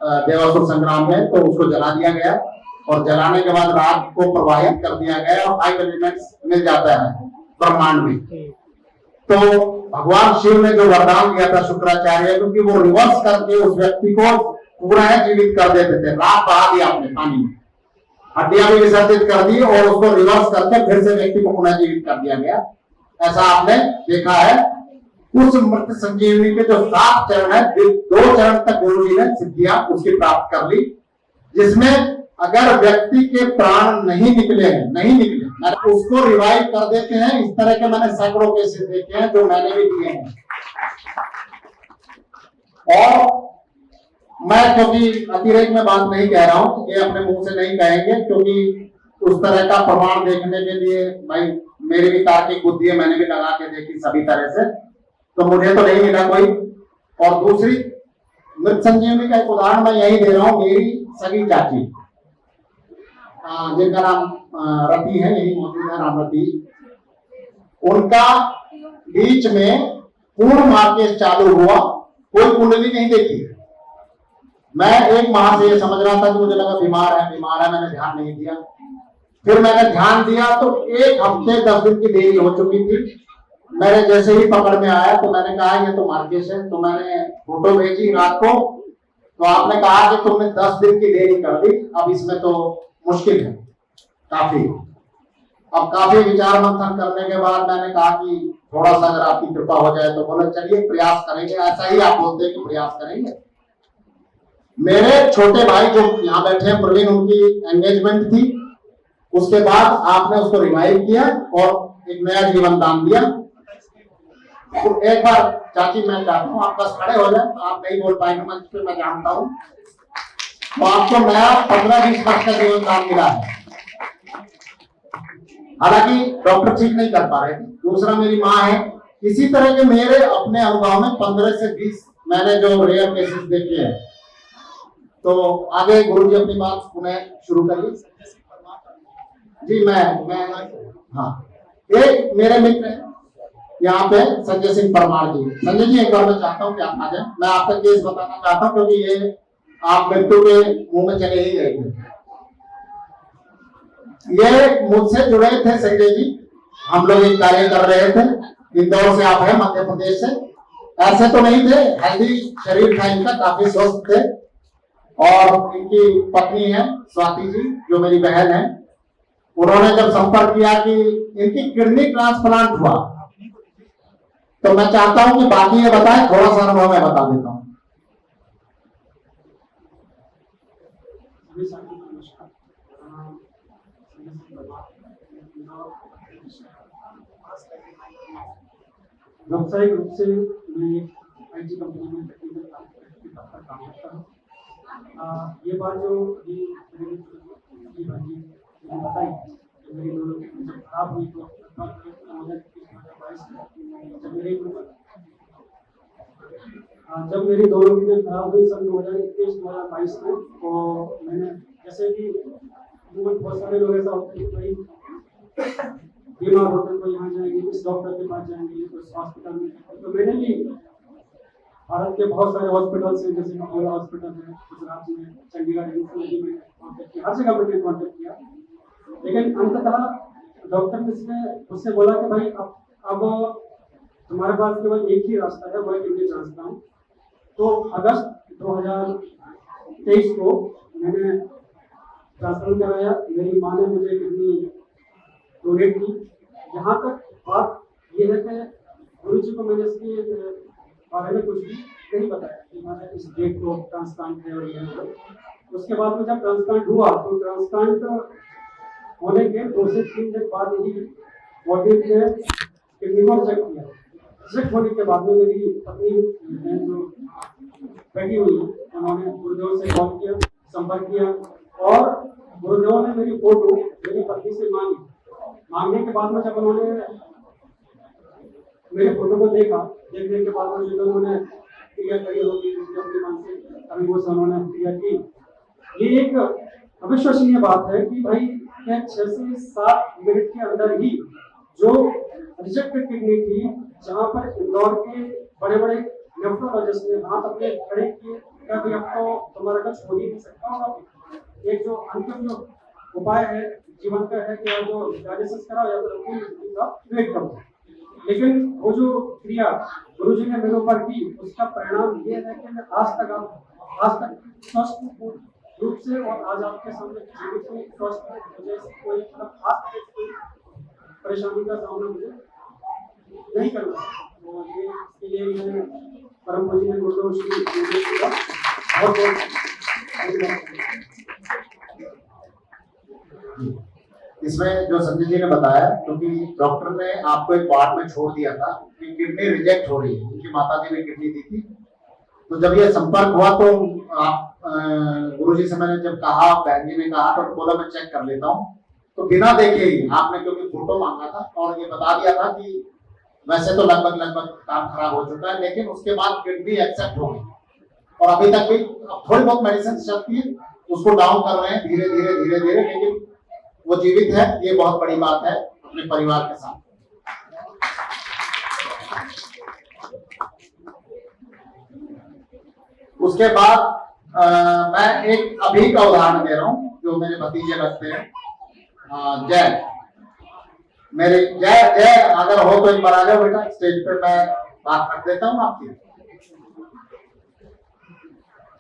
देवासुर संग्राम में, तो उसको जला दिया गया, और जलाने के बाद राख को प्रवाहित कर दिया गया, और 5 एलिमेंट्स मिल जाता है ब्रह्मांड में। तो भगवान शिव ने जो वरदान दिया था शुक्राचार्य को, कि वो रिवर्स करके उस व्यक्ति को पूरा जीवित कर देते थे। राख बहा दिया आपने पानी में, हड्डियां भी विसर्जित कर दी, और उसको रिवर्स करके फिर से व्यक्ति को पुनः जीवित कर दिया गया। ऐसा आपने देखा है। उस मृत संजीवनी के जो 7 चरण है, 2 चरण तक गुरु जी ने सिद्धियां उसकी प्राप्त कर ली, जिसमें अगर व्यक्ति के प्राण नहीं निकले, उसको रिवाइव कर देते हैं। इस तरह के मैंने सैकड़ों केसेस देखे हैं, जो मैंने भी दिए हैं। और मैं क्योंकि अतिरेक में बात नहीं कह रहा हूं, ये अपने मुंह से नहीं कहेंगे, क्योंकि उस तरह का प्रमाण देखने के लिए भाई मेरी भी तार्किक बुद्धि है, मैंने भी लगा के देखी सभी तरह से, तो मुझे तो नहीं मिला कोई। और दूसरी मृत संजीवनी का एक उदाहरण मैं यही दे रहा हूं। मेरी सगी चाची, जिनका नाम रति है, यही मौजूद है, राम रति, उनका बीच में पूर्ण मार्केट चालू हुआ, कोई कुंडली नहीं देखी। मैं 1 माह से ये समझ रहा था कि मुझे लगा बीमार है, मैंने ध्यान नहीं दिया। फिर मैंने ध्यान दिया तो 1 हफ्ते 10 दिन की देरी हो चुकी थी। मेरे जैसे ही पकड़ में आया तो मैंने कहा ये तो मार्केश है, तो मैंने फोटो भेजी रात को, तो आपने कहा कि तुमने 10 दिन की देरी कर दी, अब इसमें तो मुश्किल है काफी। अब काफी विचार मंथन करने के बाद मैंने कहा कि थोड़ा सा अगर आपकी कृपा हो जाए, तो बोले चलिए प्रयास करेंगे। ऐसा ही आप बोलते हैं कि प्रयास करेंगे। मेरे छोटे भाई जो यहाँ बैठे हैं प्रवीण, उनकी एंगेजमेंट थी, उसके बाद आपने उसको रिवाइव किया और एक नया जीवन दान दिया। तो एक बार चाची, मैं चाहता हूँ आप बस खड़े हो जाए, तो आप नहीं बोल पाएंगे मंच पे, मैं जानता हूँ। तो आपको नया 15-20 वर्ष का जीवन दान मिला है। हालांकि डॉक्टर ठीक नहीं कर पा रहे थे। दूसरा, मेरी माँ है। इसी तरह के मेरे अपने अनुभव में 15 से 20 मैंने जो रेयर केसेस देखे हैं। तो आगे गुरु जी अपनी बात पुनः शुरू करिए। जी मैं हाँ, एक मेरे मित्र हैं यहाँ पे, संजय सिंह परमार जी। संजय जी, एक बार मैं चाहता हूँ कि आप आ जाए। मैं आपका केस बताना चाहता हूँ, क्योंकि ये आप मृत्यु के मुंह में चले ही गए थे। ये मुझसे जुड़े थे संजय जी, हम लोग एक कार्य कर रहे थे। इंदौर से आप हैं, मध्य प्रदेश से। ऐसे तो नहीं थे, हेल्दी शरीर था इनका, काफी स्वस्थ थे। और इनकी पत्नी है स्वाति जी, जो मेरी बहन है। उन्होंने जब संपर्क किया कि इनकी किडनी ट्रांसप्लांट हुआ, तो मैं चाहता हूं कि बाकी ये बताएं, थोड़ा सा अनुभव मैं बता देता हूं। व्यावसायिक रूप से मैं IT कंपनी में टेक्निकल काम करता हूँ। ये बात जो मेरी भाई ने बताई, मेरी जब खराब हुई तो जब मेरी दोनों की खराब हुई सन 2021-2022 में, तो मैंने जैसे कि बहुत सारे लोग ऐसा होते हैं, कोई बीमार होते हैं, कोई यहाँ जाएंगे, इस डॉक्टर के पास जाएंगे, तो हॉस्पिटल में। तो मैंने भी भारत के बहुत सारे हॉस्पिटल से, जैसे अपोलो हॉस्पिटल है गुजरात में, चंडीगढ़ में कॉन्टेक्ट किया, हर जगह मैंने कॉन्टेक्ट किया। लेकिन अंततः डॉक्टर ने मुझसे बोला कि भाई अब तुम्हारे पास केवल एक ही रास्ता है, वह किडनी ट्रांसप्लांट। तो अगस्त 2023 को मैंने ट्रांसप्लांट कराया। मेरी माँ ने मुझे किडनी डोनेट की। यहाँ तक बात यह है कि गुरु जी को मैंने इसकी बारे में कुछ भी नहीं बताया कि मैंने इस डेट को ट्रांसप्लांट है और ये है। उसके बाद में जब ट्रांसप्लांट हुआ तो ट्रांसप्लांट होने के 2 से 3 दिन बाद ही बॉडी ने किडनी को चेक किया। चेक होने के बाद में मेरी पत्नी जो बैठी हुई उन्होंने गुरुदेव से कॉल किया, संपर्क किया और गुरुदेव ने मेरी फोटो मेरी पत्नी से मांगी। मांगने के बाद में जब उन्होंने मेरे फोटो को देखा, देखने के बाद में जो उन्होंने क्रिया करी होगी अपने मन से अभी वो उन्होंने क्रिया की। ये एक अविश्वसनीय बात है कि भाई क्या 6 से 7 मिनट के अंदर ही जो रिजेक्टेड किडनी थी, जहां पर इंदौर के बड़े बड़े नेफ्रोलॉजिस्ट ने हाथ अपने खड़े किए क्या भी अब तो तुम्हारा कुछ हो ही नहीं सकता होगा। एक जो अंतिम जो उपाय है जीवन का है कि जो डायलिसिस कराओ या फिर अपनी वेट करो। लेकिन वो जो क्रिया गुरुजी ने मेरे ऊपर की उसका परिणाम ये है कि मैं आज तक स्वस्थ रूप से और आज आपके सामने जीवित हूँ, स्वस्थ हूँ। मुझे कोई खास कोई परेशानी का सामना मुझे नहीं करना है। तो ये इसके लिए मैं परम पूज्य ने गुरुदेव श्री गुरुदेव का बहुत इसमें जो संजय जी ने बताया, क्योंकि डॉक्टर ने आपको एक वार्ड में छोड़ दिया था कि किडनी रिजेक्ट हो रही है, उनकी माता जी ने किडनी दी थी। तो जब ये संपर्क हुआ तो आप गुरुजी से मैंने जब कहा, बहन जी ने कहा तो बोला मैं चेक कर लेता हूँ। तो बिना देखे ही आपने, क्योंकि फोटो मांगा था और ये बता दिया था कि वैसे तो लगभग काम खराब हो चुका है, लेकिन उसके बाद किडनी एक्सेप्ट हो गई और अभी तक भी थोड़ी बहुत मेडिसिन चलती है, उसको डाउन कर रहे हैं धीरे धीरे, लेकिन वो जीवित है। ये बहुत बड़ी बात है अपने परिवार के साथ। उसके बाद मैं एक अभी का उदाहरण दे रहा हूँ जो मेरे भतीजे लगते हैं, जय। मेरे जय अगर हो तो एक बार आ जाओ बेटा स्टेज पे, मैं बात कर देता हूँ आपकी।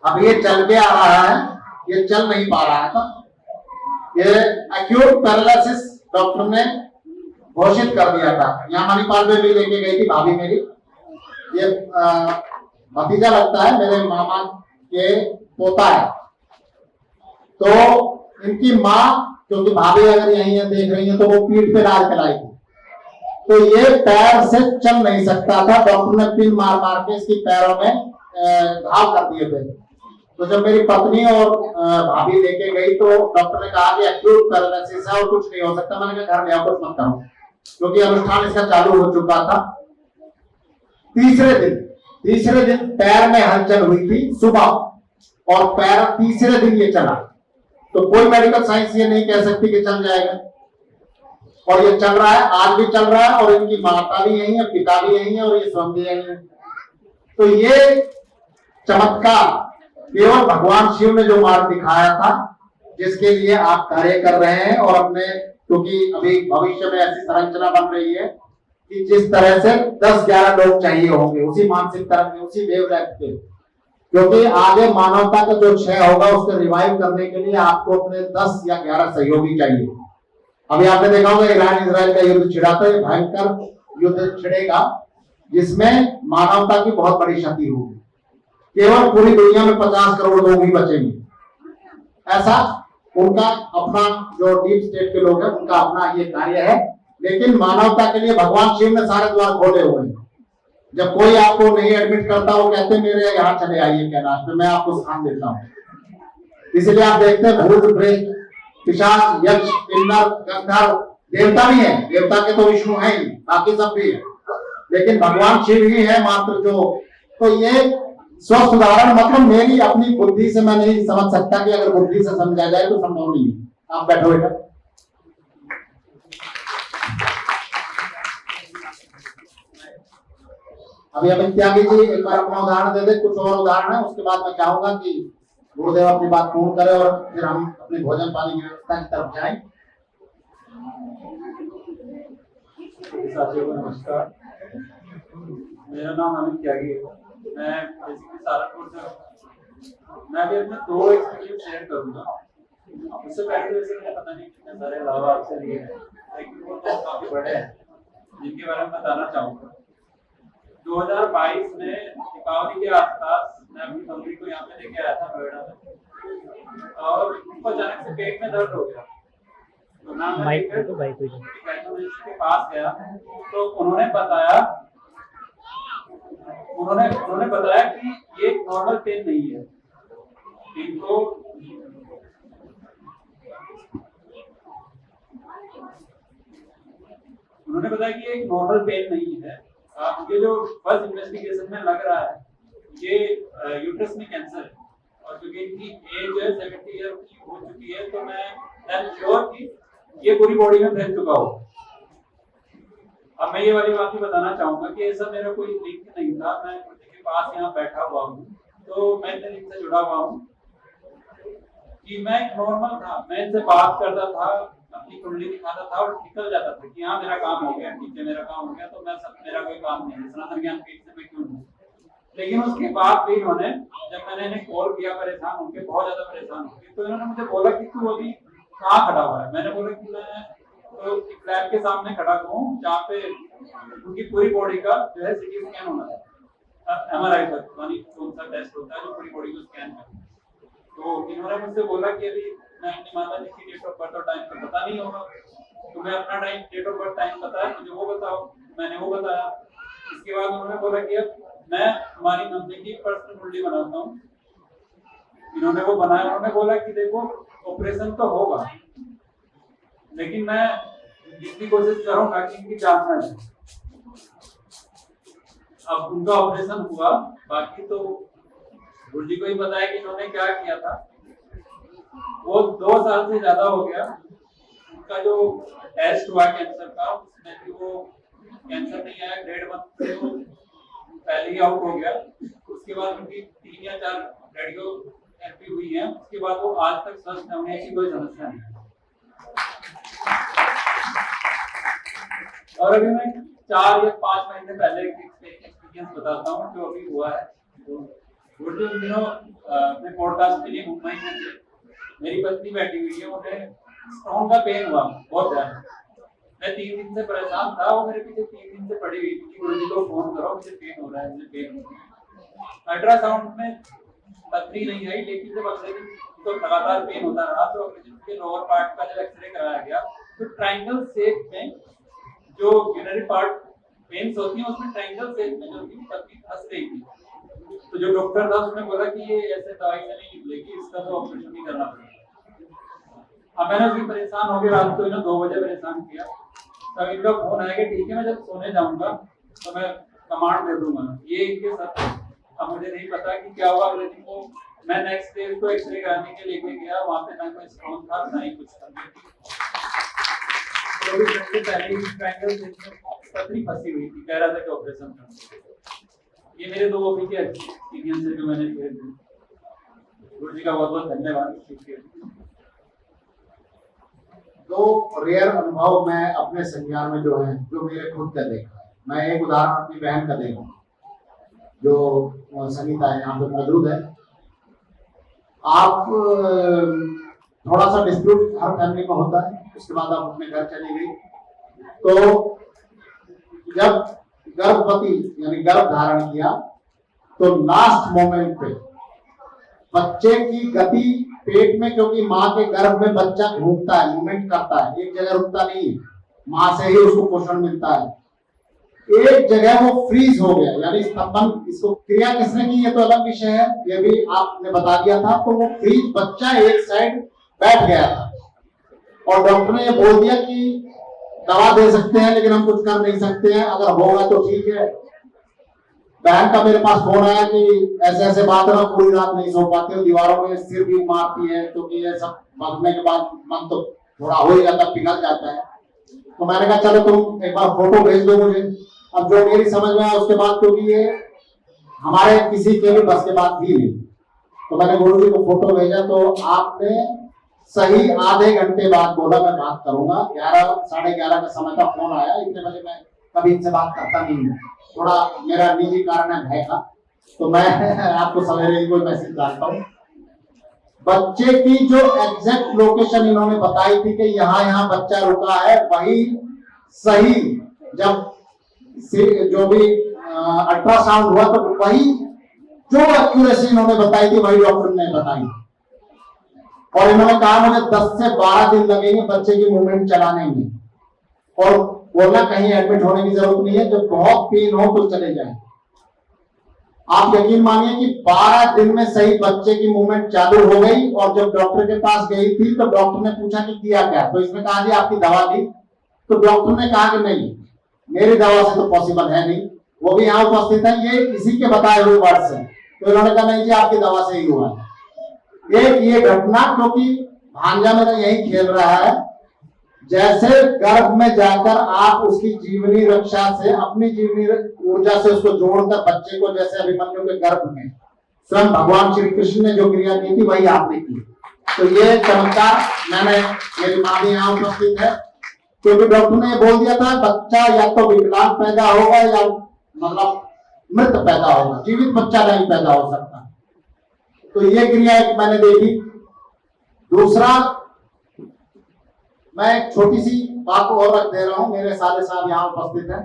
अब ये चल के आ रहा है, ये चल नहीं पा रहा था। ये एक्यूट पैरालिसिस डॉक्टर ने घोषित कर दिया था। यहाँ मणिपाल में भी लेके गई थी भाभी मेरी। ये भतीजा लगता है, मेरे मामा के पोता है। तो इनकी माँ, क्योंकि भाभी अगर यहीं है देख रही है, तो वो पीठ पे डाल के लाई थी। तो ये पैर से चल नहीं सकता था। डॉक्टर ने पिन मार के इसकी पैरों में घाव कर दिए थे। तो जब मेरी पत्नी और भाभी लेके गई तो डॉक्टर ने कहा कि एक्यूट पैरालिसिस है और कुछ नहीं हो सकता। मैंने कहा घर ले आओ, कुछ मत करो, क्योंकि अनुष्ठान इसका चालू हो चुका था। तीसरे दिन पैर में हलचल हुई थी सुबह, और पैर तीसरे दिन ये चला। तो कोई मेडिकल साइंस ये नहीं कह सकती कि चल जाएगा, और ये चल रहा है, आज भी चल रहा है। और इनकी माता भी यही है, पिता भी यही है और ये स्वयं भी यही है। तो ये चमत्कार केवल भगवान शिव ने जो मार्ग दिखाया था, जिसके लिए आप कार्य कर रहे हैं। और अपने, क्योंकि अभी भविष्य में ऐसी संरचना बन रही है कि जिस तरह से 10-11 लोग चाहिए होंगे उसी मानसिक तरह के, उसी वेवलेंथ के, क्योंकि आगे मानवता का जो क्षय होगा उसको रिवाइव करने के लिए आपको अपने 10 या 11 सहयोगी चाहिए। अभी आपने देखा होगा ईरान इजराइल का युद्ध छिड़ा था, भयंकर युद्ध छिड़ेगा जिसमें मानवता की बहुत बड़ी क्षति होगी। केवल पूरी दुनिया में 50 करोड़ लोग ही बचेंगे। ऐसा उनका अपना, जो डीप स्टेट के लोग हैं उनका अपना ये कार्य है। लेकिन मानवता के लिए भगवान शिव ने सारे द्वार खोले हुए हैं। जब कोई आपको नहीं एडमिट करता, वो कहते मेरे यहाँ चले आइए कैलाश में, मैं आपको स्थान देता हूँ। इसलिए आप देखते हैं भूत प्रेत पिशाच यक्ष किन्नर गंधर्व देवता भी है। देवता के तो विष्णु है ही, बाकी सब भी है, लेकिन भगवान शिव ही है मात्र जो। तो ये स्वस्थ उदाहरण, मतलब मेरी अपनी बुद्धि से मैं नहीं समझ सकता कि अगर बुद्धि से समझा जाए तो संभव नहीं है। आप बैठो बेटा। अभी अमित त्यागी जी एक बार अपना उदाहरण दे दे, कुछ और उदाहरण है, उसके बाद मैं चाहूंगा कि गुरुदेव अपनी बात पूर्ण करे और फिर हम अपने भोजन पानी की व्यवस्था की तरफ जाएं। साथियों को नमस्कार, मेरा नाम अमित त्यागी है। मैं बेसिकली सहारनपुर से हूँ। मैं भी अपने 2 एक्सपीरियंस शेयर करूंगा। उससे पहले वैसे मुझे पता नहीं कितने सारे लाभ आपसे लिए हैं, लेकिन वो तो काफी बड़े हैं जिनके बारे में बताना चाहूंगा। 2022 में दीपावली के आसपास मैं अपनी मम्मी को यहाँ पे लेके आया था नोएडा में, और उनको अचानक से पेट में दर्द हो गया। तो ना मैं गायनेकोलॉजिस्ट के पास गया तो उन्होंने बताया कि ये नॉर्मल पेन नहीं है, इनको उन्होंने बताया कि ये एक नॉर्मल पेन नहीं है। ये जो फर्स्ट इन्वेस्टिगेशन में लग रहा है ये यूट्रस में कैंसर है, और क्योंकि इनकी एज जो है 70 ईयर की हो चुकी है, तो मैं श्योर कि ये पूरी बॉडी में फैल चुका हो। अब मैं ये वाली बात भी बताना चाहूंगा कि ऐसा मेरा कोई लिंक नहीं था, मैं उनके पास यहाँ बैठा हुआ हूँ तो मैं इनसे लिंक से जुड़ा हुआ हूँ कि मैं नॉर्मल था, मैं इनसे बात करता था, अपनी कुंडली दिखाता था और निकल जाता था कि हाँ मेरा काम हो गया, ठीक है मेरा काम हो गया, तो मेरा कोई काम नहीं है, सनातन ज्ञान पीठ से मैं क्यों हूँ। लेकिन उसके बाद भी इन्होंने, जब मैंने इन्हें कॉल किया परेशान होकर, बहुत ज्यादा परेशान होकर, तो इन्होंने मुझे बोला कि तू अभी कहाँ खड़ा हुआ है। मैंने बोला कि मैं तो एक लैब के सामने खड़ा हूँ जहाँ पे उनकी पूरी बॉडी का जो है सीटी स्कैन होना था, MRI तक यानी कौन सा टेस्ट होता है जो पूरी बॉडी को स्कैन करे। तो इन्होंने मुझसे बोला कि अभी मैं अपनी माता जी की डेट ऑफ बर्थ और टाइम तो पता नहीं होगा, तो मैं अपना time date of birth time बताया, मुझे वो बताओ, मैंने वो बताया। इसके बाद उन्होंने बोला कि अब मैं हमारी मम्मी की पर्सनल कुंडली बनाता हूँ। इन्होंने वो बनाया, उन्होंने बोला कि देखो ऑपरेशन तो होगा, लेकिन मैं जितनी कोशिश करूंगा कि इनकी जान ना जाए। अब उनका ऑपरेशन हुआ, बाकी तो गुरु जी को ही बताया कि इन्होंने क्या किया था। वो 2 साल से ज्यादा हो गया, उनका जो टेस्ट हुआ कैंसर का उसमें भी वो कैंसर नहीं आया, ग्रेड 1 से वो पहले ही आउट हो गया। उसके बाद उनकी 3 या 4 रेडियो थेरेपी हुई है, उसके बाद वो आज तक स्वस्थ होने की कोई समस्या नहीं। और अभी मैं 4 या 5 महीने पहले एक्सपीरियंस बताता हूँ जो अभी हुआ है। वो जो दिनों अपने पॉडकास्ट के लिए मुंबई में थे, मेरी पत्नी बैठी हुई है, उन्हें स्टोन का पेन हुआ बहुत ज्यादा। मैं 3 दिन से परेशान था, वो मेरे पीछे 3 दिन से पड़ी हुई थी कि गुरु जी को फोन करो, मुझे पेन हो रहा है, मुझे पेन हो रहा है। अल्ट्रासाउंड में पथरी नहीं आई, लेकिन जब अगले दिन तो लगातार पेन होता रहा, तो अगले दिन के लोअर पार्ट का जब एक्सरे कराया गया तो ट्रायंगल शेप में जो यूरिनरी पार्ट पेन्स होती है उसमें ट्रायंगल शेप में जो थी पथरी फंस रही थी। तो जो डॉक्टर था उसने बोला कि ये ऐसे दवाई से नहीं निकलेगी, इसका तो ऑपरेशन ही करना पड़ेगा। अब मैंने उसकी परेशान हो गया, रात को 2 बजे परेशान किया, तब इनका फोन आया कि ठीक है मैं जब सोने जाऊंगा तो मैं कमांड दे दूंगा। ये इनके साथ अब मुझे नहीं पता कि क्या हुआ। अगले दिन को मैं नेक्स्ट डे उसको एक्सरे कराने के लेके गया, वहाँ पे ना कोई स्टोन था ना ही कुछ था। पथरी फंसी हुई थी, कह रहा था कि ऑपरेशन करना। ये मेरे 2 अभी के एक्सपीरियंस है जो मैंने शेयर किए। गुरु जी का बहुत बहुत धन्यवाद। 2 रेयर अनुभव मैं अपने संज्ञान में जो है, जो मेरे खुद का देखा है। मैं एक उदाहरण अपनी बहन का देखूं जो संगीता है यहाँ पे मौजूद है। आप थोड़ा सा डिस्प्यूट हर फैमिली में होता है, उसके बाद आप अपने घर चली गई, तो जब गर्भवती यानी गर्भ धारण किया तो लास्ट मोमेंट पे बच्चे की गति पेट में, क्योंकि माँ के गर्भ में बच्चा घूमता है, मूवमेंट करता है, एक जगह रुकता नहीं है, माँ से ही उसको पोषण मिलता है। एक जगह वो फ्रीज हो गया, यानी स्तंभन, इसको क्रिया किसने की ये तो अलग विषय है, ये भी आपने बता दिया था। तो वो फ्रीज बच्चा एक साइड बैठ गया था और डॉक्टर ने ये बोल दिया कि दवा दे सकते हैं लेकिन हम कुछ कर नहीं सकते हैं, अगर होगा तो ठीक है। बहन का मेरे पास फोन आया कि ऐसे ऐसे बात है, पूरी रात नहीं सो पाते हो, दीवारों में सिर भी मारती है, क्योंकि ये सब भागने के बाद मन तो थोड़ा हो ही जाता, पिघल जाता है। तो मैंने कहा चलो तुम एक बार फोटो भेज दो मुझे। अब जो मेरी समझ में आया उसके बाद, क्योंकि ये हमारे किसी के भी बस के बात थी नहीं, तो मैंने गुरु जी को फोटो भेजा। तो आपने सही आधे घंटे बाद बोला मैं बात करूंगा। 11 साढ़े 11 का समय का फोन आया। इतने बजे मैं कभी इनसे बात करता नहीं हूँ, थोड़ा मेरा निजी कारण है भय का, तो मैं आपको सवेरे ही कोई मैसेज डालता हूँ। बच्चे की जो एग्जैक्ट लोकेशन इन्होंने बताई थी कि यहाँ बच्चा रुका है, वही सही जब जो भी अल्ट्रासाउंड हुआ तो वही जो एक्यूरेसी इन्होंने बताई थी वही डॉक्टर ने बताई। और इन्होंने कहा मुझे 10 से 12 दिन लगेंगे बच्चे की मूवमेंट चलाने में, और बोलना कहीं एडमिट होने की जरूरत नहीं है, जब बहुत पेन हो तो चले जाए। आप यकीन मानिए कि 12 दिन में सही बच्चे की मूवमेंट चालू हो गई। और जब डॉक्टर के पास गई थी तो डॉक्टर ने पूछा कि किया क्या, तो इसने कहा जी आपकी दवा ली। तो डॉक्टर ने कहा कि नहीं, मेरी दवा से तो पॉसिबल है नहीं, वो भी यहाँ उपस्थित है, ये इसी के बताए हुए वर्ड से। तो इन्होंने कहा नहीं जी आपकी दवा से ही हुआ है। एक ये घटना, क्योंकि भांजा मेरा यही खेल रहा है, जैसे गर्भ में जाकर आप उसकी जीवनी रक्षा से, अपनी जीवनी ऊर्जा से उसको जोड़कर बच्चे को, जैसे अभिमन्यु के गर्भ में स्वयं भगवान श्री कृष्ण ने जो क्रिया की थी वही आपने की। तो ये चमत्कार मैंने, मेरी माँ भी यहाँ उपस्थित है, क्योंकि डॉक्टर ने बोल दिया था बच्चा या तो विकलांग पैदा होगा या मतलब मृत पैदा होगा, जीवित बच्चा नहीं पैदा हो सकता। तो ये क्रिया एक मैंने देखी। दूसरा, मैं एक छोटी सी बात को और रख दे रहा हूं, मेरे साले साहब यहाँ उपस्थित हैं,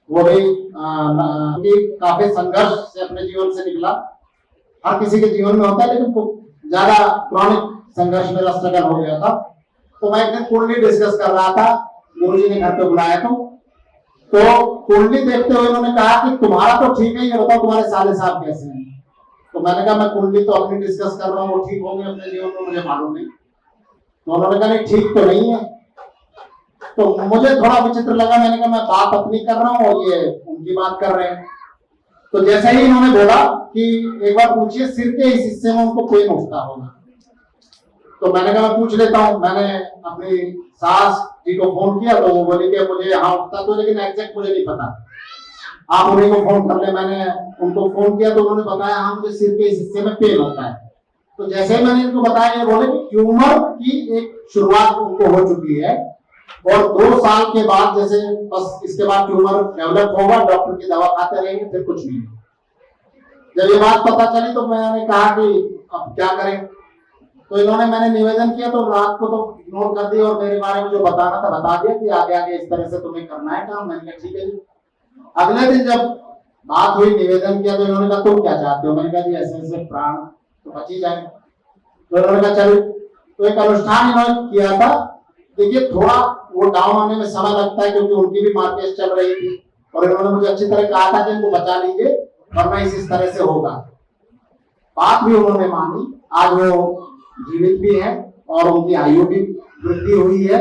वो भी काफी संघर्ष से अपने जीवन से निकला। हर किसी के जीवन में होता है, लेकिन ज्यादा क्रॉनिक संघर्ष मेरा स्ट्रगल हो गया था। तो मैं एक दिन कुंडली डिस्कस कर रहा था, गुरुजी ने घर पे बुलाया तो कुंडली देखते हुए उन्होंने कहा कि तुम्हारा तो ठीक है, ये बताओ तुम्हारे साले साहब कैसे हैं। तो मैंने कहा मैं कुंडली तो अपनी डिस्कस कर रहा हूँ, वो ठीक होंगे अपने जीवन में, मुझे मालूम नहीं। तो उन्होंने कहा नहीं ठीक तो नहीं है। तो मुझे थोड़ा विचित्र लगा, मैंने कहा मैं बात अपनी कर रहा हूँ और ये उनकी बात कर रहे हैं। तो जैसे ही इन्होंने बोला कि एक बार पूछिए सिर के इस हिस्से में उनको पेन उठता होगा, तो मैंने कहा मैं पूछ लेता हूँ। मैंने अपनी सास जी को फोन किया तो वो बोली कि मुझे यहाँ उठता तो, लेकिन एग्जैक्ट मुझे नहीं पता, आप उन्हीं को फोन कर ले। मैंने उनको फोन किया तो उन्होंने बताया हाँ मुझे सिर के इस हिस्से में पेन होता है। तो जैसे ही मैंने इनको बताया, ये बोले कि ट्यूमर की एक शुरुआत उनको हो चुकी है और 2 साल के बाद जैसे बस इसके बाद ट्यूमर डेवलप होगा, डॉक्टर की दवा खाते रहेंगे, फिर कुछ नहीं। जब ये बात पता चली तो मैंने कहा कि अब क्या करें। तो इन्होंने, मैंने निवेदन किया तो रात को तो इग्नोर कर दिया और मेरे बारे में जो बताना था बता दिया कि आगे आगे इस तरह से तुम्हें करना है काम। मैंने कहा ठीक है जी। अगले दिन जब बात हुई, निवेदन किया, तो इन्होंने कहा तुम क्या चाहते हो। मैंने कहा जी ऐसे ऐसे प्राण तो बच ही जाए। तो इन्होंने कहा चलो। तो एक अनुष्ठान इन्होंने किया था। देखिए थोड़ा वो डाउन होने में समय लगता है, क्योंकि उनकी भी मार्केट चल रही थी और इन्होंने मुझे अच्छी तरह कहा था कि इनको बचा लीजिए वरना इस तरह से होगा। बात भी उन्होंने मानी। आज वो जीवित भी है और उनकी आयु भी वृद्धि हुई है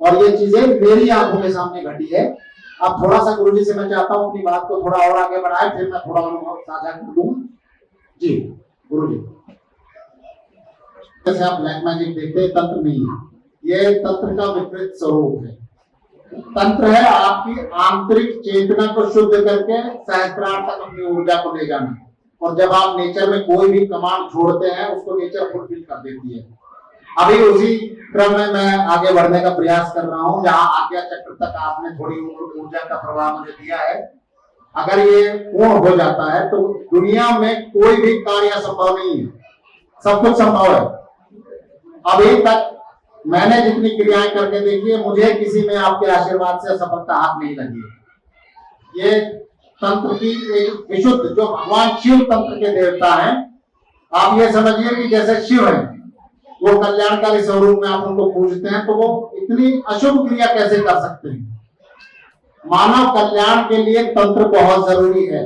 और ये चीजें मेरी आंखों के सामने घटी है। अब थोड़ा सा गुरुजी से मैं चाहता हूँ अपनी बात को थोड़ा और आगे बढ़ाए, फिर मैं थोड़ा अनुभव साझा कर दूं। जी गुरुजी, जैसे आप ब्लैक मैजिक देखते हैं, तंत्र नहीं है, ये तंत्र का विपरीत स्वरूप है। तंत्र है आपकी आंतरिक चेतना को शुद्ध करके सहस्त्रार तक अपनी ऊर्जा को ले जाना। और जब आप नेचर में कोई भी कमांड छोड़ते हैं उसको नेचर फुलफिल कर देती है। अभी उसी क्रम में मैं आगे बढ़ने का प्रयास कर रहा हूं, जहां आज्ञा चक्र तक आपने थोड़ी ऊर्जा का प्रवाह मुझे दिया है। अगर ये पूर्ण हो जाता है तो दुनिया में कोई भी कार्य संभव नहीं है, सब कुछ संभव है। अभी तक मैंने जितनी क्रियाएं करके देखी है, मुझे किसी में आपके आशीर्वाद से सफलता हाथ नहीं लगी। ये तंत्र की एक विशुद्ध, जो भगवान शिव तंत्र के देवता हैं, आप ये समझिए कि जैसे शिव है वो कल्याणकारी स्वरूप में आप उनको पूजते हैं, तो वो इतनी अशुभ क्रिया कैसे कर सकते हैं। मानव कल्याण के लिए तंत्र बहुत जरूरी है।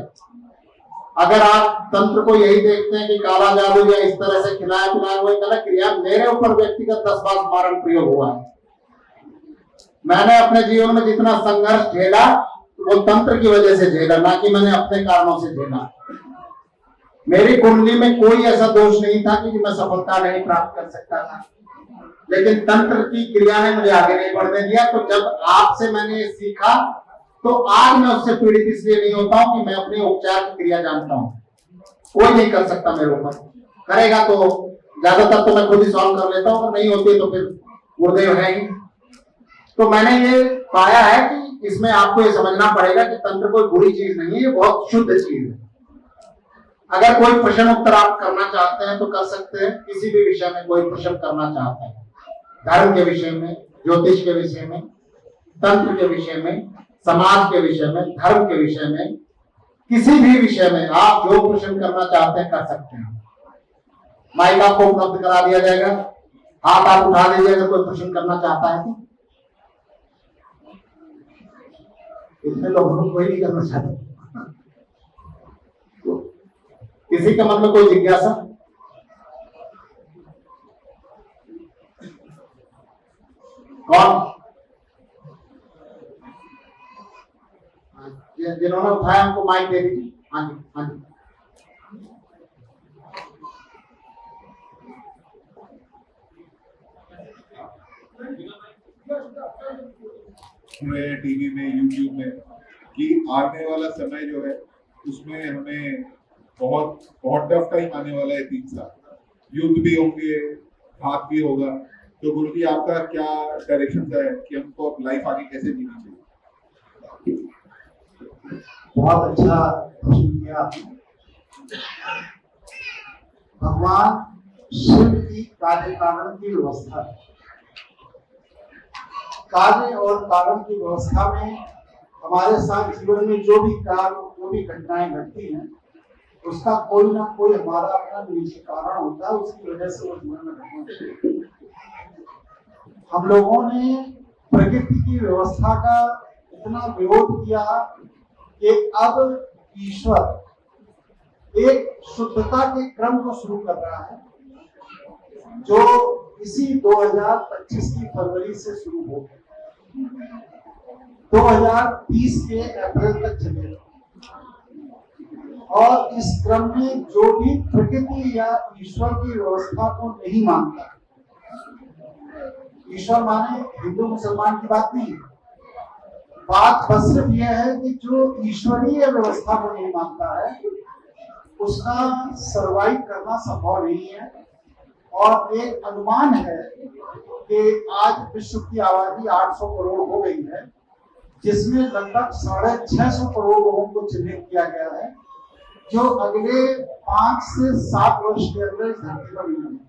अगर आप तंत्र को यही देखते हैं कि काला जादू या इस तरह से खिलाया पिलाया हुआ गलत क्रिया, मेरे ऊपर व्यक्तिगत 10 बार मारण प्रयोग हुआ है। मैंने अपने जीवन में जितना संघर्ष झेला वो तंत्र की वजह से झेला, ना कि मैंने अपने कारणों से झेला। मेरी कुंडली में कोई ऐसा दोष नहीं था कि मैं सफलता नहीं प्राप्त कर सकता था, लेकिन तंत्र की क्रिया ने मुझे आगे नहीं बढ़ने दिया। तो जब आपसे मैंने सीखा तो आज मैं उससे पीड़ित इसलिए नहीं होता हूं कि मैं अपने उपचार की क्रिया जानता हूं। कोई नहीं कर सकता मेरे ऊपर, करेगा तो ज्यादातर तो मैं खुद ही सॉल्व कर लेता हूं, नहीं होती तो फिर गुरुदेव है ही। तो मैंने ये पाया है कि इसमें आपको ये समझना पड़ेगा कि तंत्र कोई बुरी चीज नहीं है, ये बहुत शुद्ध चीज है। अगर कोई प्रश्न उत्तर आप करना चाहते हैं तो कर सकते हैं। किसी भी विषय में कोई प्रश्न करना चाहता है, धर्म के विषय में, ज्योतिष के विषय में, तंत्र के विषय में, समाज के विषय में, धर्म के विषय में, किसी भी विषय में आप जो प्रश्न करना चाहते हैं कर सकते हैं। माइक आपको उपलब्ध करा दिया जाएगा, हाथ आप उठा लीजिए अगर कोई प्रश्न करना चाहता है तो। इतने लोगों को कोई नहीं करना चाहता। किसी के मन में कोई जिज्ञासा? कौन? जिन्होंने उठाया हमको माइक दे दीजिए। हाँ जी, हाँ जी। टीवी में, यूट्यूब में कि आने वाला समय जो है उसमें हमें बहुत बहुत टफ टाइम आने वाला है। 3 साल युद्ध भी होंगे, घात भी होगा, तो गुरु जी आपका क्या डायरेक्शन है कि हमको अब लाइफ आगे कैसे जीनी चाहिए? बहुत अच्छा प्रश्न किया आपने। भगवान शिव की कार्य कारण की व्यवस्था है। कार्य और कारण की व्यवस्था में हमारे साथ जीवन में जो भी कार्य, जो भी घटनाएं घटती हैं, उसका कोई ना कोई हमारा अपना निजी कारण होता है, उसकी वजह से वो जीवन में घटना होती है। हम लोगों ने प्रकृति की व्यवस्था का इतना विरोध किया कि अब ईश्वर एक शुद्धता के क्रम को शुरू कर रहा है, जो इसी 2025 की फरवरी से शुरू हो, 2030 के अप्रैल तक चलेगा। और इस क्रम में जो भी प्रकृति या ईश्वर की व्यवस्था को नहीं मानता, ईश्वर माने हिंदू मुसलमान की बात नहीं, बात बस सिर्फ यह है कि जो ईश्वरीय व्यवस्था को नहीं मानता है उसका सरवाइव करना संभव नहीं है। और एक अनुमान है कि आज विश्व की आबादी 800 करोड़ हो गई है, जिसमें लगभग 650 करोड़ लोगों को चिन्हित किया गया है जो अगले 5 से 7 वर्ष के अंदर धरती पर मिलेंगे।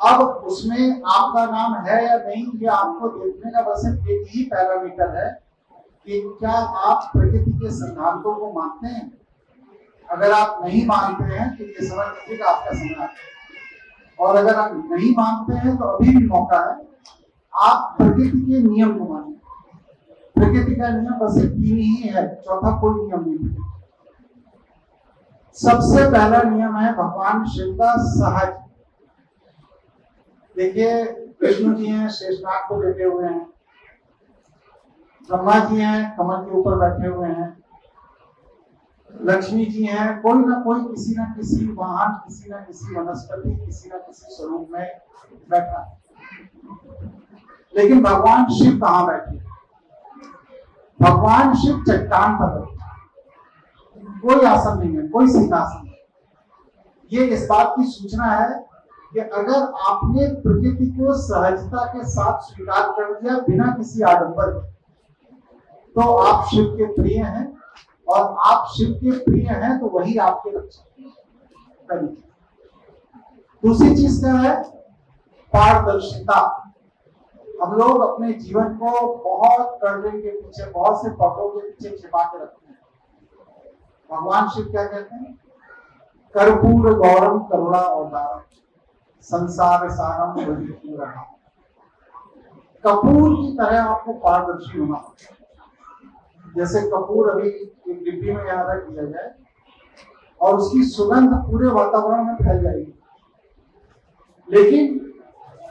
अब उसमें आपका नाम है या नहीं, ये आपको देखने का बस एक ही पैरामीटर है कि क्या आप प्रकृति के सिद्धांतों को मानते हैं। अगर आप नहीं मानते हैं तो ये समझ लीजिए आपका समय है, और अगर आप नहीं मानते हैं तो अभी भी मौका है, आप प्रकृति के नियम को मानिए। प्रकृति का नियम बस 3 ही है, चौथा कोई नियम नहीं है। सबसे पहला नियम है भगवान शिव का सहज। देखिए, विष्णु जी हैं, शेषनाग को लेटे हुए हैं, ब्रह्मा जी हैं, कमल के ऊपर बैठे हुए हैं, लक्ष्मी जी हैं, कोई ना कोई किसी ना किसी वाहन, किसी ना किसी वनस्पति, किसी ना किसी स्वरूप में बैठा है। लेकिन भगवान शिव कहाँ बैठे? भगवान शिव चट्टान पर बैठे, कोई आसन नहीं है, कोई सिंहासन नहीं। ये इस बात की सूचना है कि अगर आपने प्रकृति को सहजता के साथ स्वीकार कर दिया बिना किसी आडंबर के, तो आप शिव के प्रिय हैं, और आप शिव के प्रिय हैं तो वही आपके रक्षक हैं। दूसरी चीज क्या है? पारदर्शिता। हम लोग अपने जीवन को बहुत पर्दे के पीछे, बहुत से पर्दों के पीछे छिपा के रखते हैं। भगवान शिव क्या कहते हैं? कर्पूर गौरम करुणा अवतारम संसार सारम वही। कपूर की तरह आपको पारदर्शी होना होता है। जैसे कपूर अभी एक डिब्बी में यहाँ रख दिया जाए और उसकी सुगंध पूरे वातावरण में फैल जाएगी, लेकिन